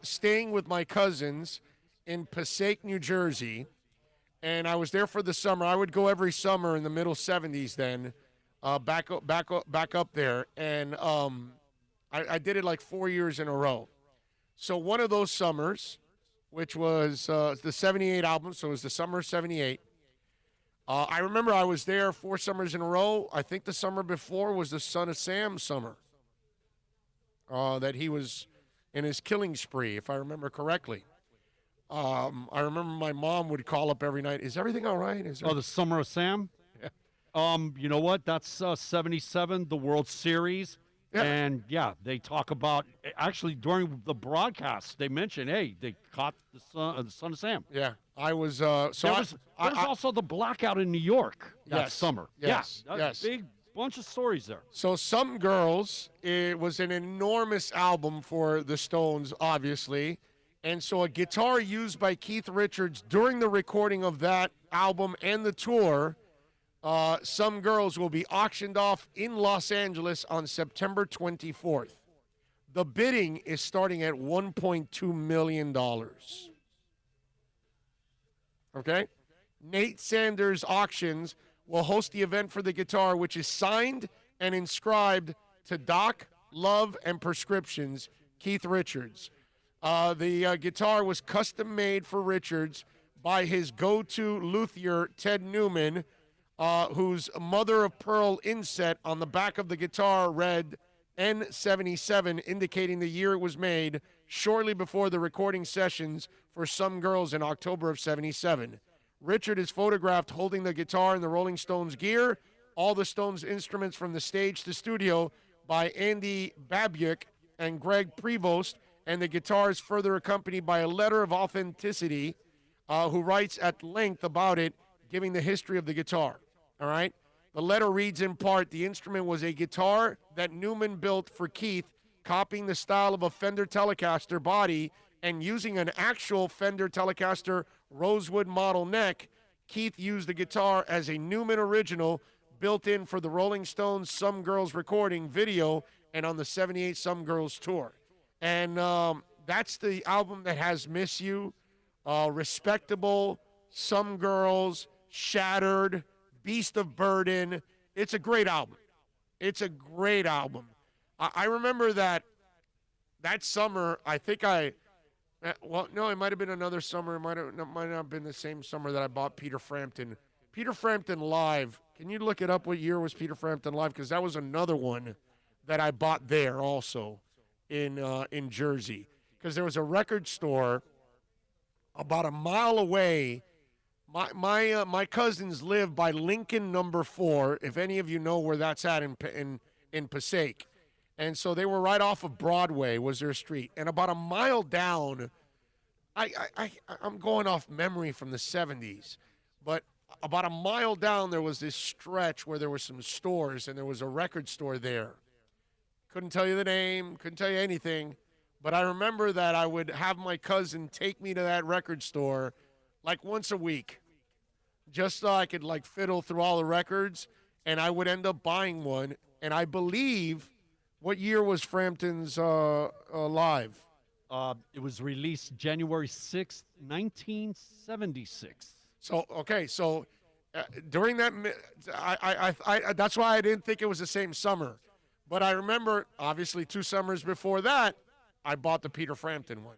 staying with my cousins in Passaic, New Jersey, and I was there for the summer. I would go every summer in the middle 70s then, back up there, and I did it like 4 years in a row. So one of those summers, which was the 78 album, so it was the summer of 78, I remember I was there 4 summers in a row. I think the summer before was the Son of Sam summer, that he was in his killing spree, if I remember correctly. I remember my mom would call up every night, "Is everything all right?" The Summer of Sam? Yeah. You know what? That's 77, the World Series. Yeah. And, they talk about, actually, during the broadcast, they mentioned, hey, they caught the Son of Sam. Yeah. I was, there's also the blackout in New York that summer. Yes. Yes. Big bunch of stories there. So Some Girls, it was an enormous album for the Stones, obviously. And so a guitar used by Keith Richards during the recording of that album and the tour, Some Girls, will be auctioned off in Los Angeles on September 24th. The bidding is starting at $1.2 million. Okay? Nate Sanders Auctions will host the event for the guitar, which is signed and inscribed to Doc, Love, and Prescriptions, Keith Richards. The guitar was custom made for Richards by his go-to luthier, Ted Newman, whose mother of pearl inset on the back of the guitar read N77, indicating the year it was made, shortly before the recording sessions for Some Girls in October of 77. Richard is photographed holding the guitar in the Rolling Stones gear, all the Stones instruments from the stage to studio by Andy Babiuk and Greg Prevost, and the guitar is further accompanied by a letter of authenticity who writes at length about it, giving the history of the guitar. All right? The letter reads in part, the instrument was a guitar that Newman built for Keith, copying the style of a Fender Telecaster body and using an actual Fender Telecaster rosewood model neck. Keith used the guitar as a Newman original built in for the Rolling Stones Some Girls recording video and on the 78 Some Girls tour. And that's the album that has Miss You, Respectable, Some Girls, Shattered, Beast of Burden. It's a great album. It's a great album. I remember that summer, I think it might have been another summer. It might not have been the same summer that I bought Peter Frampton. Peter Frampton Live. Can you look it up? What year was Peter Frampton Live? Because that was another one that I bought there also in Jersey. Because there was a record store about a mile away. My cousins live by Lincoln number 4, if any of you know where that's at in Passaic. And so they were right off of Broadway was their street. And about a mile down, I'm going off memory from the 70s, but about a mile down there was this stretch where there were some stores and there was a record store there. Couldn't tell you the name, couldn't tell you anything, But I remember that I would have my cousin take me to that record store like once a week just so I could like fiddle through all the records, and I would end up buying one. And I believe, what year was Frampton's live? It was released January 6th, 1976. So, okay, so during that, that's why I didn't think it was the same summer. But I remember, obviously, 2 summers before that, I bought the Peter Frampton one,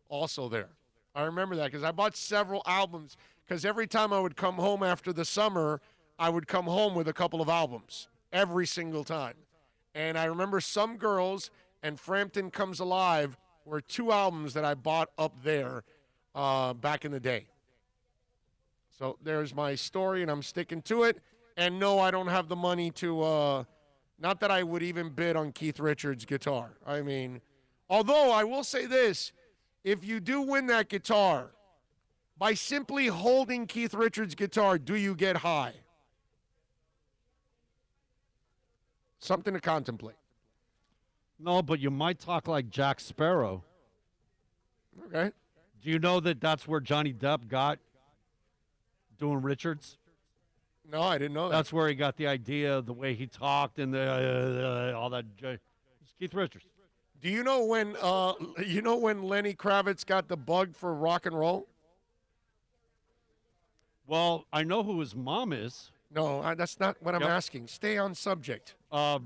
also there. I remember that because I bought several albums because every time I would come home after the summer, I would come home with a couple of albums every single time. And I remember Some Girls and Frampton Comes Alive were 2 albums that I bought up there back in the day. So there's my story, and I'm sticking to it. And no, I don't have the money to, not that I would even bid on Keith Richards' guitar. I mean, although I will say this, if you do win that guitar, by simply holding Keith Richards' guitar, do you get high? Something to contemplate. No, but you might talk like Jack Sparrow. Okay. Do you know that that's where Johnny Depp got doing Richards? No, I didn't know that. That's where he got the idea, the way he talked, and all that. It's Keith Richards. Do you know when Lenny Kravitz got the bug for rock and roll? Well, I know who his mom is. No, that's not what I'm asking. Stay on subject. No,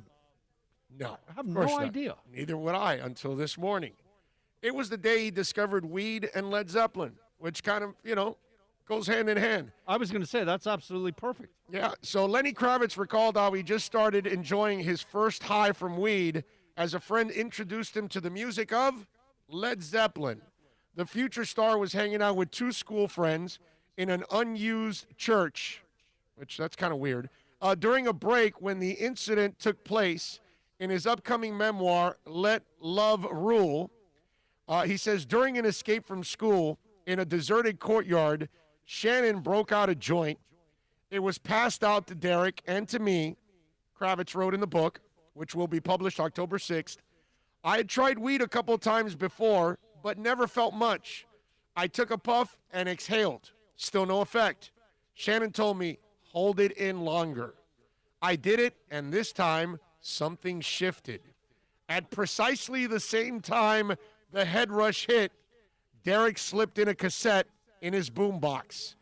I have no idea. Neither would I until this morning. It was the day he discovered weed and Led Zeppelin, which kind of, goes hand in hand. I was going to say, that's absolutely perfect. Yeah, so Lenny Kravitz recalled how he just started enjoying his first high from weed as a friend introduced him to the music of Led Zeppelin. The future star was hanging out with 2 school friends in an unused church, which that's kind of weird, during a break when the incident took place. In his upcoming memoir, Let Love Rule, he says, during an escape from school in a deserted courtyard, Shannon broke out a joint. It was passed out to Derek and to me, Kravitz wrote in the book, which will be published October 6th. I had tried weed a couple times before, but never felt much. I took a puff and exhaled. Still no effect. Shannon told me, hold it in longer. I did it, and this time, something shifted. At precisely the same time the head rush hit, Derek slipped in a cassette in his boombox.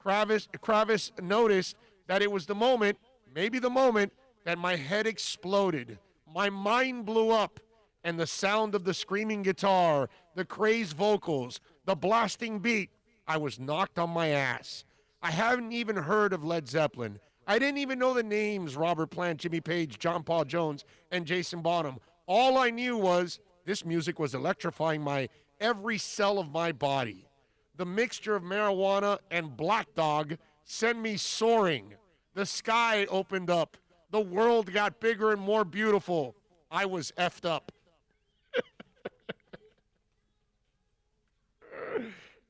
Kravitz noticed that it was the moment, maybe the moment, that my head exploded. My mind blew up, and the sound of the screaming guitar, the crazed vocals, the blasting beat, I was knocked on my ass. I hadn't even heard of Led Zeppelin. I didn't even know the names Robert Plant, Jimmy Page, John Paul Jones, and Jason Bonham. All I knew was this music was electrifying every cell of my body. The mixture of marijuana and Black Dog sent me soaring. The sky opened up. The world got bigger and more beautiful. I was effed up.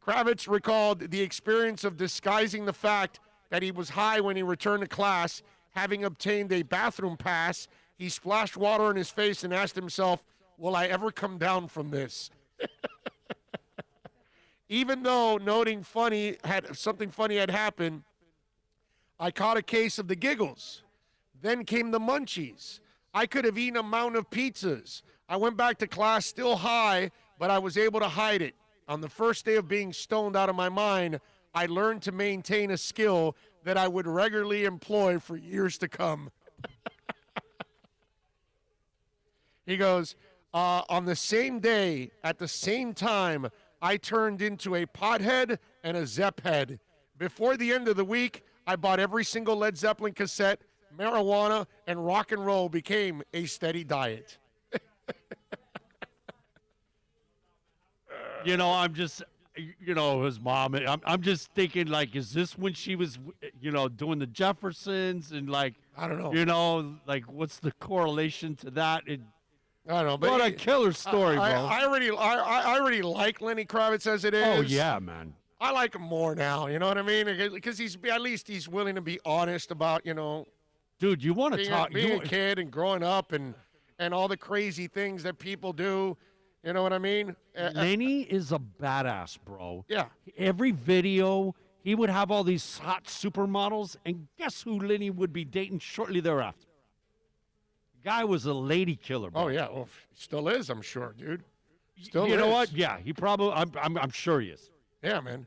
Kravitz recalled the experience of disguising the fact that he was high when he returned to class. Having obtained a bathroom pass, he splashed water on his face and asked himself, will I ever come down from this? Even though noting something funny had happened, I caught a case of the giggles. Then came the munchies. I could have eaten a mountain of pizzas. I went back to class still high, but I was able to hide it. On the first day of being stoned out of my mind, I learned to maintain a skill that I would regularly employ for years to come. He goes, on the same day, at the same time, I turned into a pothead and a Zepp head. Before the end of the week, I bought every single Led Zeppelin cassette. Marijuana and rock and roll became a steady diet. I'm just, his mom, I'm just thinking, like, is this when she was, doing the Jeffersons and, like, I don't know. What's the correlation to that? I don't know. But what a killer story, bro. I already like Lenny Kravitz as it is. Oh, yeah, man. I like him more now, you know what I mean? Because at least he's willing to be honest about, Dude, you want to talk. Being a kid and growing up and all the crazy things that people do. You know what I mean? Lenny is a badass, bro. Yeah. Every video, he would have all these hot supermodels, and guess who Lenny would be dating shortly thereafter? Guy was a lady killer, bro. Oh, yeah. Well, still is, I'm sure, dude. Still You know is. what? Yeah, he probably, I'm sure he is. Yeah, man.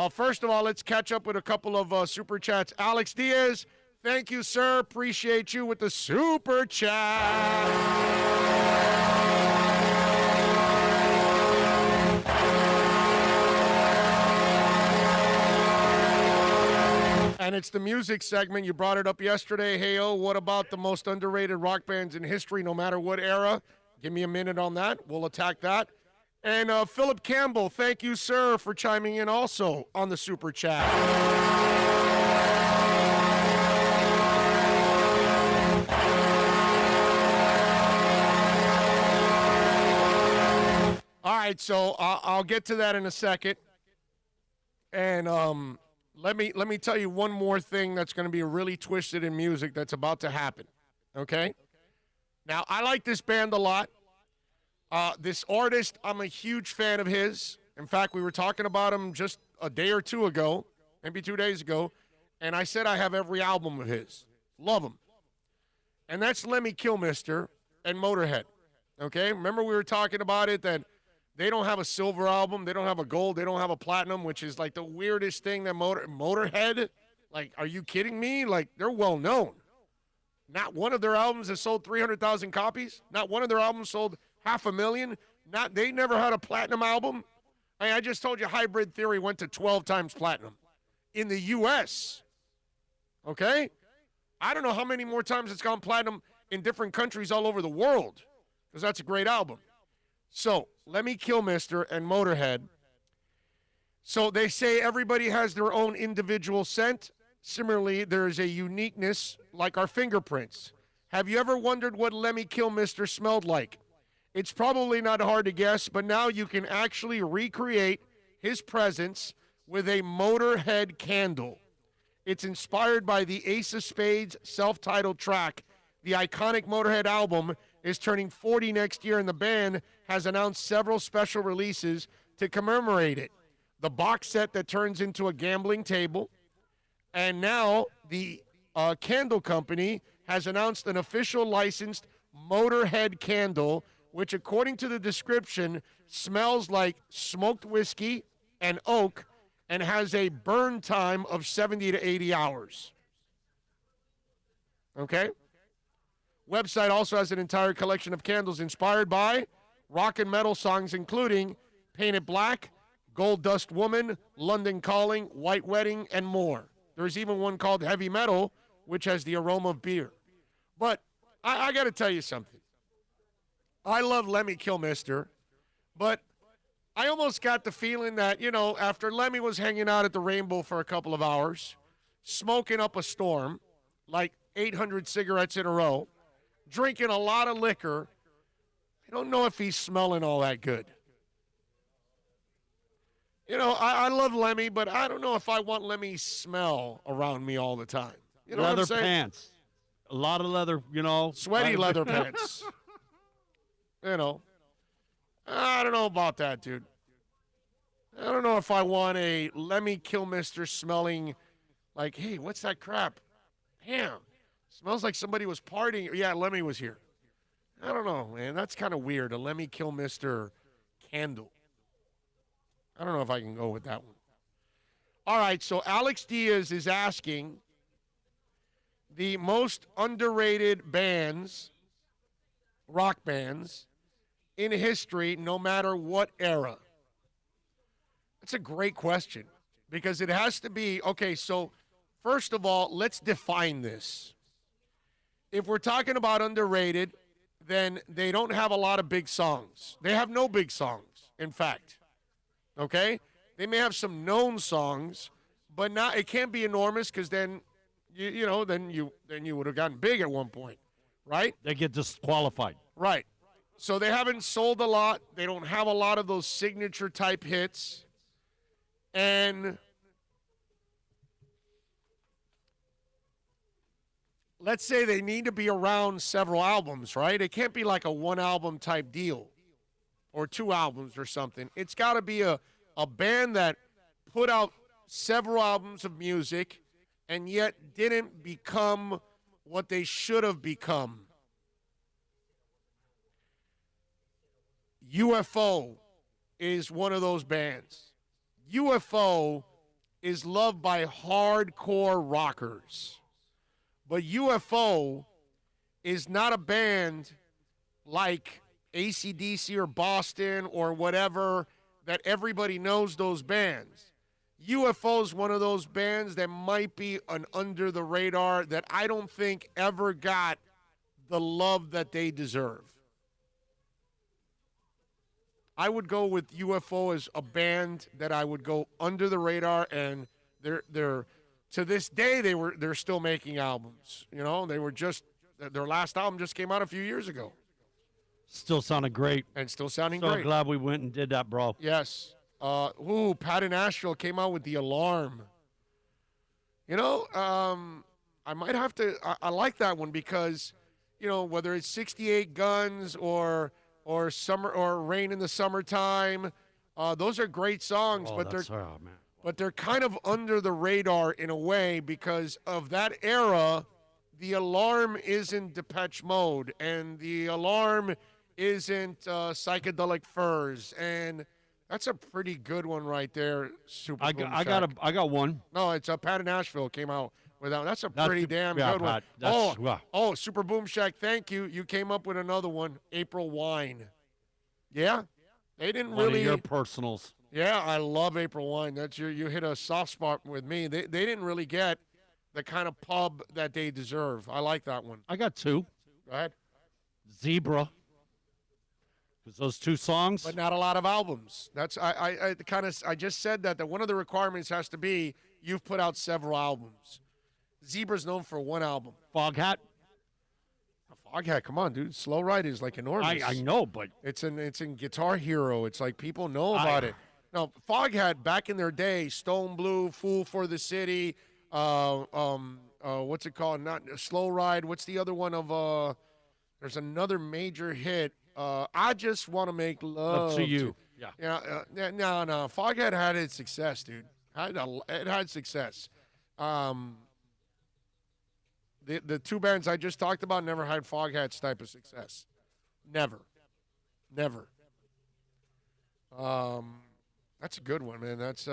First of all, let's catch up with a couple of super chats. Alex Diaz, thank you, sir. Appreciate you with the super chat. And it's the music segment. You brought it up yesterday. Hey, what about the most underrated rock bands in history, no matter what era? Give me a minute on that. We'll attack that. And Philip Campbell, thank you, sir, for chiming in also on the super chat. All right, so I'll get to that in a second. And let me tell you one more thing that's going to be really twisted in music that's about to happen, okay? Now, I like this band a lot. This artist, I'm a huge fan of his. In fact, we were talking about him just a day or two ago, maybe 2 days ago, and I said I have every album of his. Love him. And that's Lemmy Kilmister and Motorhead, okay? Remember we were talking about it, that they don't have a silver album, they don't have a gold, they don't have a platinum, which is like the weirdest thing that Motorhead, like, are you kidding me? Like, they're well known. Not one of their albums has sold 300,000 copies. Not one of their albums sold 500,000. They never had a platinum album. I just told you Hybrid Theory went to 12 times platinum in the U.S. Okay? I don't know how many more times it's gone platinum in different countries all over the world, because that's a great album. So, Lemmy Kilmister and Motorhead. So they say everybody has their own individual scent. Similarly, there is a uniqueness like our fingerprints. Have you ever wondered what Lemmy Kilmister smelled like? It's probably not hard to guess, but now you can actually recreate his presence with a Motorhead candle. It's inspired by the Ace of Spades self-titled track. The iconic Motorhead album is turning 40 next year, and the band has announced several special releases to commemorate it. The box set that turns into a gambling table, and now the candle company has announced an official licensed Motorhead candle, which, according to the description, smells like smoked whiskey and oak and has a burn time of 70 to 80 hours. Okay? Website also has an entire collection of candles inspired by rock and metal songs, including Paint It Black, Gold Dust Woman, London Calling, White Wedding, and more. There's even one called Heavy Metal, which has the aroma of beer. But I got to tell you something. I love Lemmy Kilmister, but I almost got the feeling that, you know, after Lemmy was hanging out at the Rainbow for a couple of hours, smoking up a storm, like 800 cigarettes in a row, drinking a lot of liquor, I don't know if he's smelling all that good. You know, I love Lemmy, but I don't know if I want Lemmy's smell around me all the time. You know leather what I'm saying? pants. A lot of leather, you know. Sweaty leather pants. You know. I don't know about that, dude. I don't know if I want a Lemmy Kilmister smelling like, hey, what's that crap? Damn. Smells like somebody was partying. Yeah, Lemmy was here. I don't know, man. That's kind of weird. A Lemmy Kilmister candle. I don't know if I can go with that one. All right, so Alex Diaz is asking the most underrated bands, rock bands, in history, no matter what era. That's a great question because it has to be, okay, so first of all, let's define this. If we're talking about underrated, then they don't have a lot of big songs. They have no big songs, in fact. Okay? They may have some known songs, but not, it can't be enormous because then, then you would have gotten big at one point, right? They get disqualified. Right. So they haven't sold a lot. They don't have a lot of those signature type hits. And let's say they need to be around several albums, right? It can't be like a one album type deal. or 2 albums or something. It's got to be a band that put out several albums of music and yet didn't become what they should have become. UFO is one of those bands. UFO is loved by hardcore rockers. But UFO is not a band like AC/DC or Boston or whatever that everybody knows those bands. UFO is one of those bands that might be an under the radar that I don't think ever got the love that they deserve. I would go with UFO as a band that I would go under the radar, and they're to this day they're still making albums. You know, they were just their last album just came out a few years ago. Still sounded great. And still sounding so great. Glad we went and did that, bro. Yes. Pat in Asheville came out with The Alarm. You know, I might have to I like that one because, you know, whether it's 68 Guns or Summer or Rain in the Summertime, those are great songs, but they're kind of under the radar in a way because of that era. The Alarm isn't Depeche Mode, and The Alarm isn't Psychedelic Furs, and that's a pretty good one right there. Super. I got one. No, it's Pat in Asheville came out with that. That's a pretty damn good Pat, one. Super Boom Shack. Thank you. You came up with another one. April Wine. Yeah, they didn't one really. Of your personals. Yeah, I love April Wine. That's you hit a soft spot with me. They didn't really get the kind of pub that they deserve. I like that one. I got 2. Go ahead. Zebra. Because those 2 songs. But not a lot of albums. That's I just said that one of the requirements has to be you've put out several albums. Zebra's known for 1 album. Foghat. Foghat, come on, dude. Slow Ride is like enormous. I know, but it's in Guitar Hero. It's like people know about it. Now, Foghat back in their day, Stone Blue, Fool for the City, what's it called? Not Slow Ride. What's the other one of there's another major hit. I Just Want to Make Love to You. No. Foghat had its success, dude. It had success. The 2 bands I just talked about never had Foghat's type of success. Never. That's a good one, man. That's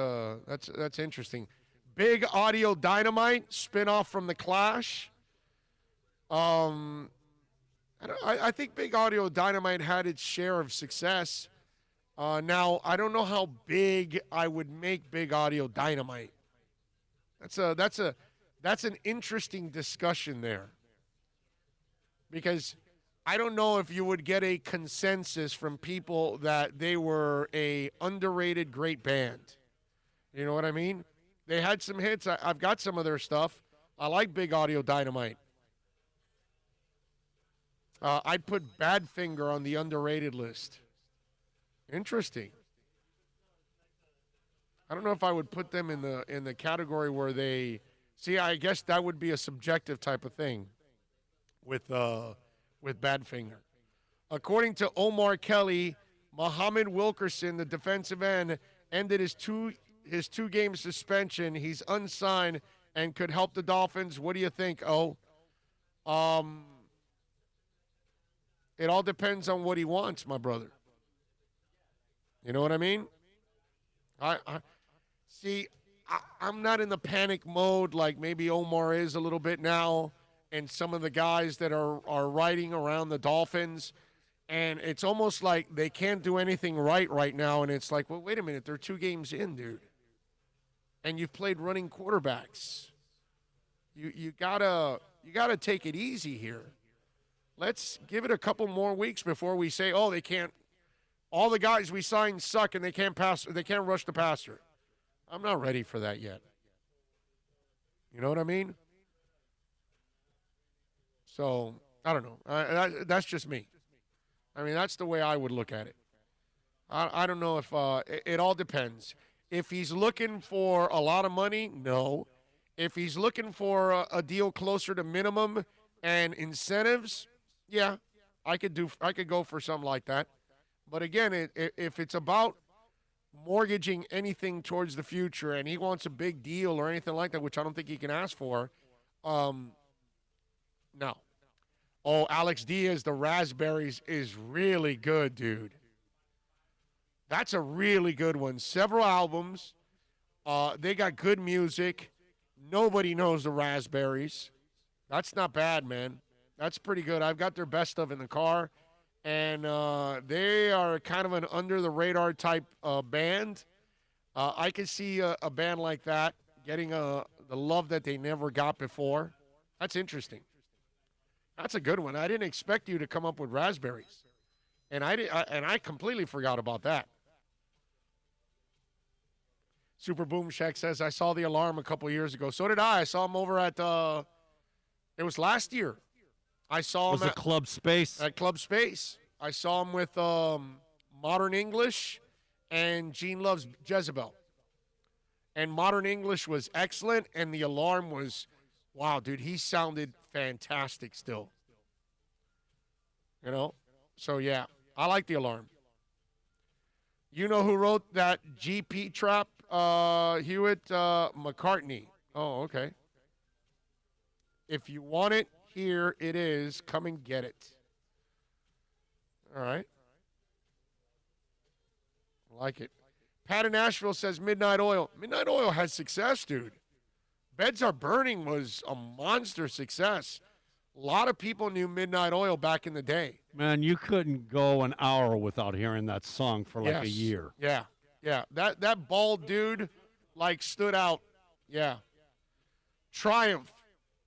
interesting. Big Audio Dynamite, spinoff from The Clash. I think Big Audio Dynamite had its share of success. Now, I don't know how big I would make Big Audio Dynamite. That's an interesting discussion there. Because I don't know if you would get a consensus from people that they were a underrated great band. You know what I mean? They had some hits. I've got some of their stuff. I like Big Audio Dynamite. I'd put Badfinger on the underrated list. Interesting. I don't know if I would put them in the category where they see. I guess that would be a subjective type of thing with Badfinger. According to Omar Kelly, Muhammad Wilkerson, the defensive end, ended his two-game suspension. He's unsigned and could help the Dolphins. What do you think, It all depends on what he wants, my brother. You know what I mean? I'm not in the panic mode like maybe Omar is a little bit now, and some of the guys that are riding around the Dolphins, and it's almost like they can't do anything right now, and it's like, well, wait a minute, they're 2 games in, dude, and you've played running quarterbacks. You gotta take it easy here. Let's give it a couple more weeks before we say, oh, they can't. All the guys we signed suck and they can't pass. They can't rush the passer. I'm not ready for that yet. You know what I mean? So I don't know. That's just me. I mean, that's the way I would look at it. I don't know if it all depends. If he's looking for a lot of money, no. If he's looking for a deal closer to minimum and incentives, yeah, I could go for something like that. But again, if it's about mortgaging anything towards the future and he wants a big deal or anything like that, which I don't think he can ask for, no. Oh, Alex Diaz, the Raspberries is really good, dude. That's a really good one. Several albums. They got good music. Nobody knows the Raspberries. That's not bad, man. That's pretty good. I've got their best of in the car. And they are kind of an under-the-radar type band. I can see a band like that getting the love that they never got before. That's interesting. That's a good one. I didn't expect you to come up with Raspberries. And I completely forgot about that. Super Boom Shack says, I saw The Alarm a couple years ago. So did I. I saw him over at, it was last year. I saw him at Club Space. At Club Space. I saw him with Modern English and Gene Loves Jezebel. And Modern English was excellent, and The Alarm was, wow, dude, he sounded fantastic still. You know? So, yeah, I like The Alarm. You know who wrote that GP trap? Hewitt McCartney. Oh, okay. If you want it, here it is. Come and get it. All right. Like it. Pat in Nashville says Midnight Oil. Midnight Oil has success, dude. Beds Are Burning was a monster success. A lot of people knew Midnight Oil back in the day. Man, you couldn't go an hour without hearing that song for like a Yes. year. Yeah. Yeah. That bald dude, like, stood out. Yeah. Triumph.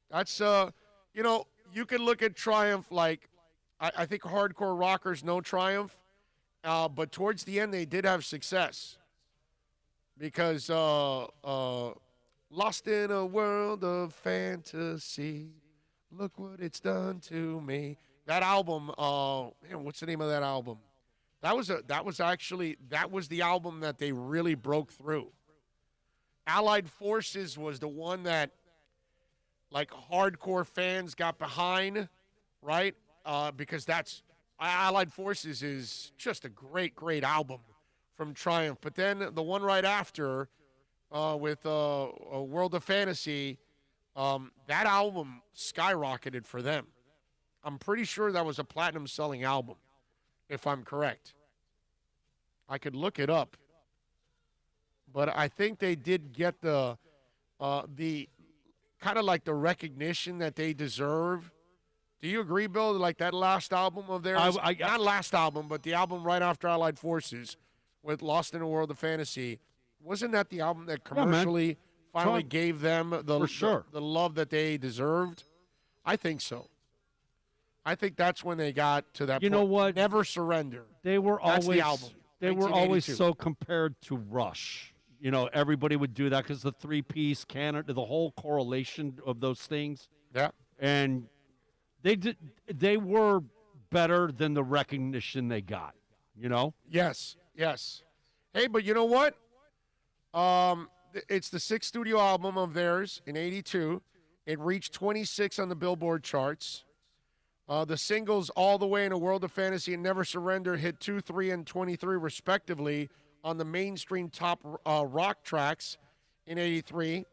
That's, you can look at Triumph like, I think hardcore rockers know Triumph, but towards the end they did have success because Lost in a World of Fantasy, look what it's done to me. That album, what's the name of that album? That was the album that they really broke through. Allied Forces was the one that, like, hardcore fans got behind, right? Because Allied Forces is just a great, great album from Triumph. But then the one right after with A World of Fantasy, that album skyrocketed for them. I'm pretty sure that was a platinum-selling album, if I'm correct. I could look it up. But I think they did get the kind of like the recognition that they deserve. Do you agree, Bill? Like that last album of theirs? Not last album, but the album right after Allied Forces with Lost in a World of Fantasy. Wasn't that the album that commercially finally gave them the love that they deserved? I think so. I think that's when they got to that point. You know what? Never Surrender. They were That's always the album. They were always 1982. so compared to Rush. You know, everybody would do that because the three-piece canon, the whole correlation of those things. Yeah. And they were better than the recognition they got, you know? Yes. Hey, but you know what? It's the sixth studio album of theirs in 82. It reached 26 on the Billboard charts. The singles All the Way in a World of Fantasy and Never Surrender hit 2, 3, and 23 respectively on the mainstream top rock tracks in 83.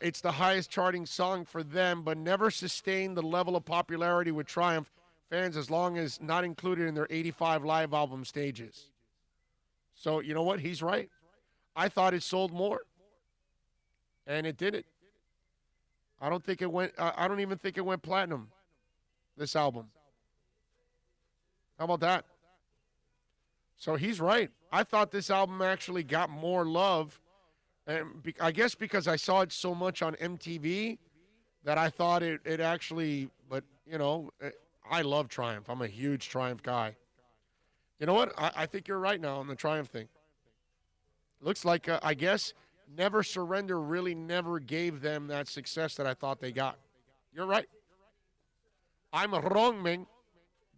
It's the highest charting song for them, but never sustained the level of popularity with Triumph fans as long as not included in their 85 live album stages. So, you know what? He's right. I thought it sold more, and it didn't. I don't even think it went platinum, this album. How about that? So he's right. I thought this album actually got more love. And I guess because I saw it so much on MTV that I thought it actually, but, I love Triumph. I'm a huge Triumph guy. You know what? I think you're right now on the Triumph thing. Looks like, I guess, Never Surrender really never gave them that success that I thought they got. You're right. I'm wrong, man.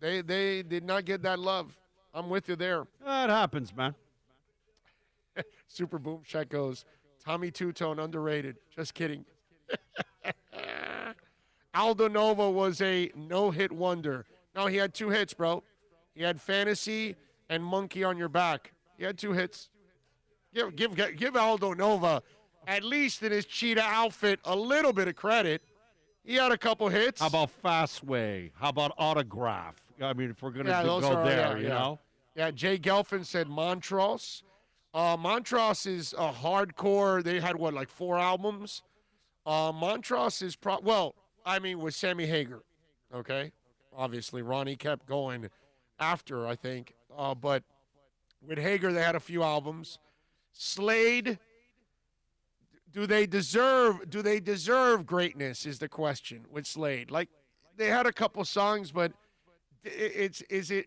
They did not get that love. I'm with you there. That happens, man. Super Boom Shack goes, Tommy Two-Tone underrated. Just kidding. Aldo Nova was a no-hit wonder. No, he had 2 hits, bro. He had Fantasy and Monkey on Your Back. He had 2 hits. Give Aldo Nova, at least in his cheetah outfit, a little bit of credit. He had a couple hits. How about Fastway? How about Autograph? I mean, if we're going to go there, you know? Yeah, Jay Gelfin said Montrose. Montrose is a hardcore. They had, like 4 albums? Montrose is with Sammy Hagar, okay? Obviously, Ronnie kept going after, I think. But with Hagar, they had a few albums. Slade, do they deserve greatness is the question with Slade. Like, they had a couple songs, but is it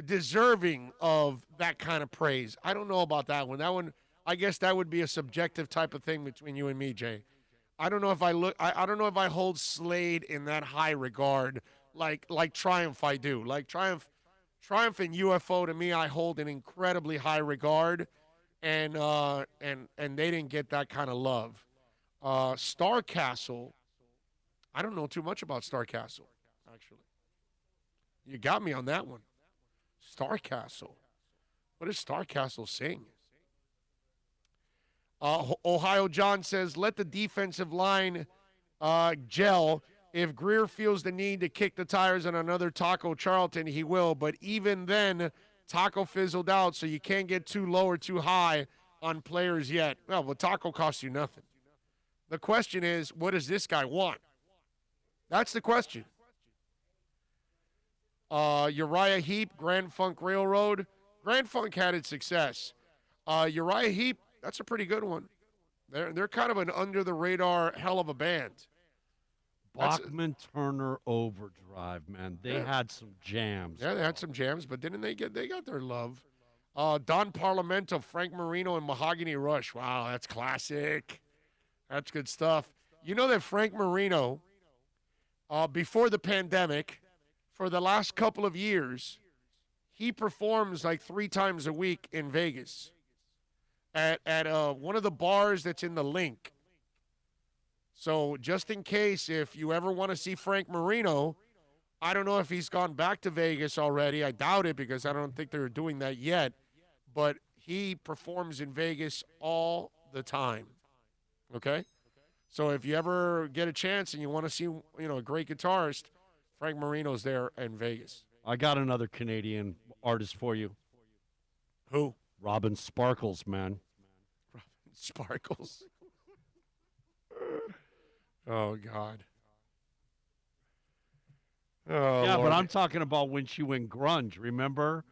deserving of that kind of praise? I don't know about that one. That one, I guess that would be a subjective type of thing between you and me, Jay. I don't know if I don't know if I hold Slade in that high regard like Triumph I do. Like Triumph and UFO to me I hold in incredibly high regard, and they didn't get that kind of love. Star Castle, I don't know too much about Star Castle, actually. You got me on that one. Star Castle. What does Star Castle sing? Ohio John says, let the defensive line gel. If Greer feels the need to kick the tires on another Taco Charlton, he will. But even then, Taco fizzled out, so you can't get too low or too high on players yet. Well, Taco costs you nothing. The question is, what does this guy want? That's the question. Uriah Heep, Grand Funk Railroad. Grand Funk had its success. Uriah Heep, that's a pretty good one. They're kind of an under-the-radar hell of a band. Bachman Turner Overdrive, man. They had some jams. Yeah, they had some jams, but didn't they got their love. Don Parlamento, Frank Marino, and Mahogany Rush. Wow, that's classic. That's good stuff. You know that Frank Marino, before the pandemic, for the last couple of years, he performs like 3 times a week in Vegas at one of the bars that's in the Link. So just in case, if you ever want to see Frank Marino, I don't know if he's gone back to Vegas already. I doubt it because I don't think they're doing that yet. But he performs in Vegas all the time. Okay? So if you ever get a chance and you want to see, a great guitarist, Frank Marino's there in Vegas. I got another Canadian artist for you. Who? Robin Sparkles, man. Robin Sparkles. Oh, God. Oh, yeah, Lord. but I'm talking about when she went grunge. Remember?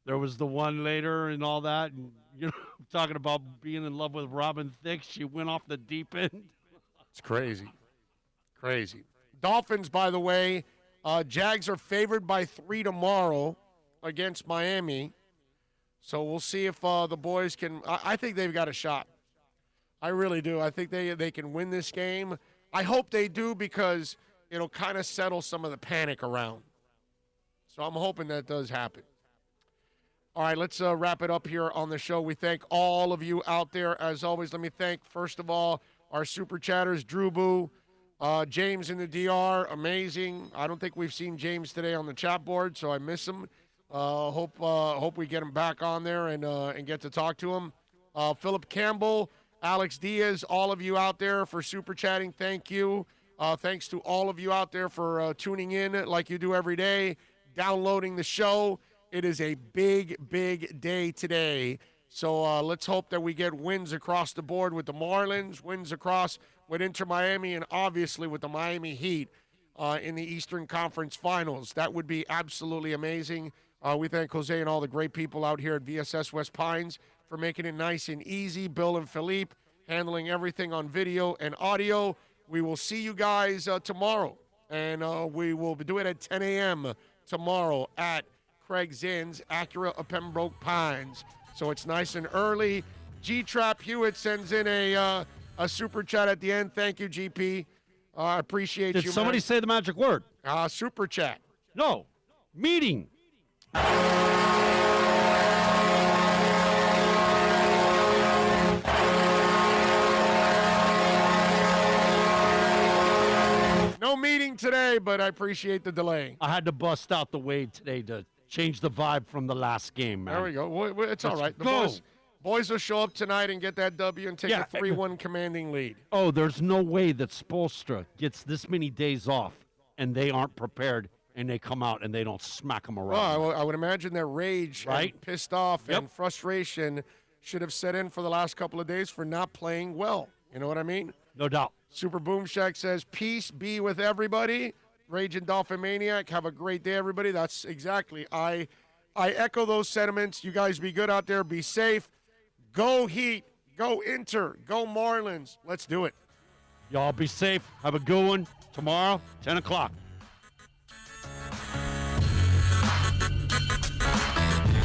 There was the one later and all that. And, I'm talking about being in love with Robin Thicke. She went off the deep end. It's crazy. Crazy. Dolphins, by the way, Jags are favored by 3 tomorrow against Miami. So we'll see if the boys can. I think they've got a shot. I really do. I think they can win this game. I hope they do because it'll kind of settle some of the panic around. So I'm hoping that does happen. All right, let's wrap it up here on the show. We thank all of you out there. As always, let me thank, first of all, our super chatters, Drew Boo, James in the DR, amazing. I don't think we've seen James today on the chat board, so I miss him. Hope we get him back on there and get to talk to him. Philip Campbell, Alex Diaz, all of you out there for super chatting, thank you. Thanks to all of you out there for tuning in like you do every day, downloading the show. It is a big, big day today. So let's hope that we get wins across the board with the Marlins, wins across with Inter Miami, and obviously with the Miami Heat in the Eastern Conference Finals. That would be absolutely amazing. We thank Jose and all the great people out here at VSS West Pines for making it nice and easy. Bill and Philippe handling everything on video and audio. We will see you guys tomorrow, and we will do it at 10 a.m. tomorrow at Craig Zinn's Acura of Pembroke Pines. So it's nice and early. G-Trap Hewitt sends in a super chat at the end. Thank you, GP. I appreciate you, Did somebody say the magic word? Super chat. No. Meeting. No meeting today, but I appreciate the delay. I had to bust out the Wade today to change the vibe from the last game, man. There we go. It's all right. The go. boys will show up tonight and get that W and take a 3-1 commanding lead. Oh, there's no way that Spoelstra gets this many days off and they aren't prepared and they come out and they don't smack them around. Well, I would imagine their rage and pissed off and frustration should have set in for the last couple of days for not playing well. You know what I mean? No doubt. Super Boom Shack says, peace be with everybody. Raging Dolphin Maniac, have a great day, everybody. That's exactly. I echo those sentiments. You guys be good out there. Be safe. Go Heat. Go Inter. Go Marlins. Let's do it. Y'all be safe. Have a good one. Tomorrow, 10 o'clock.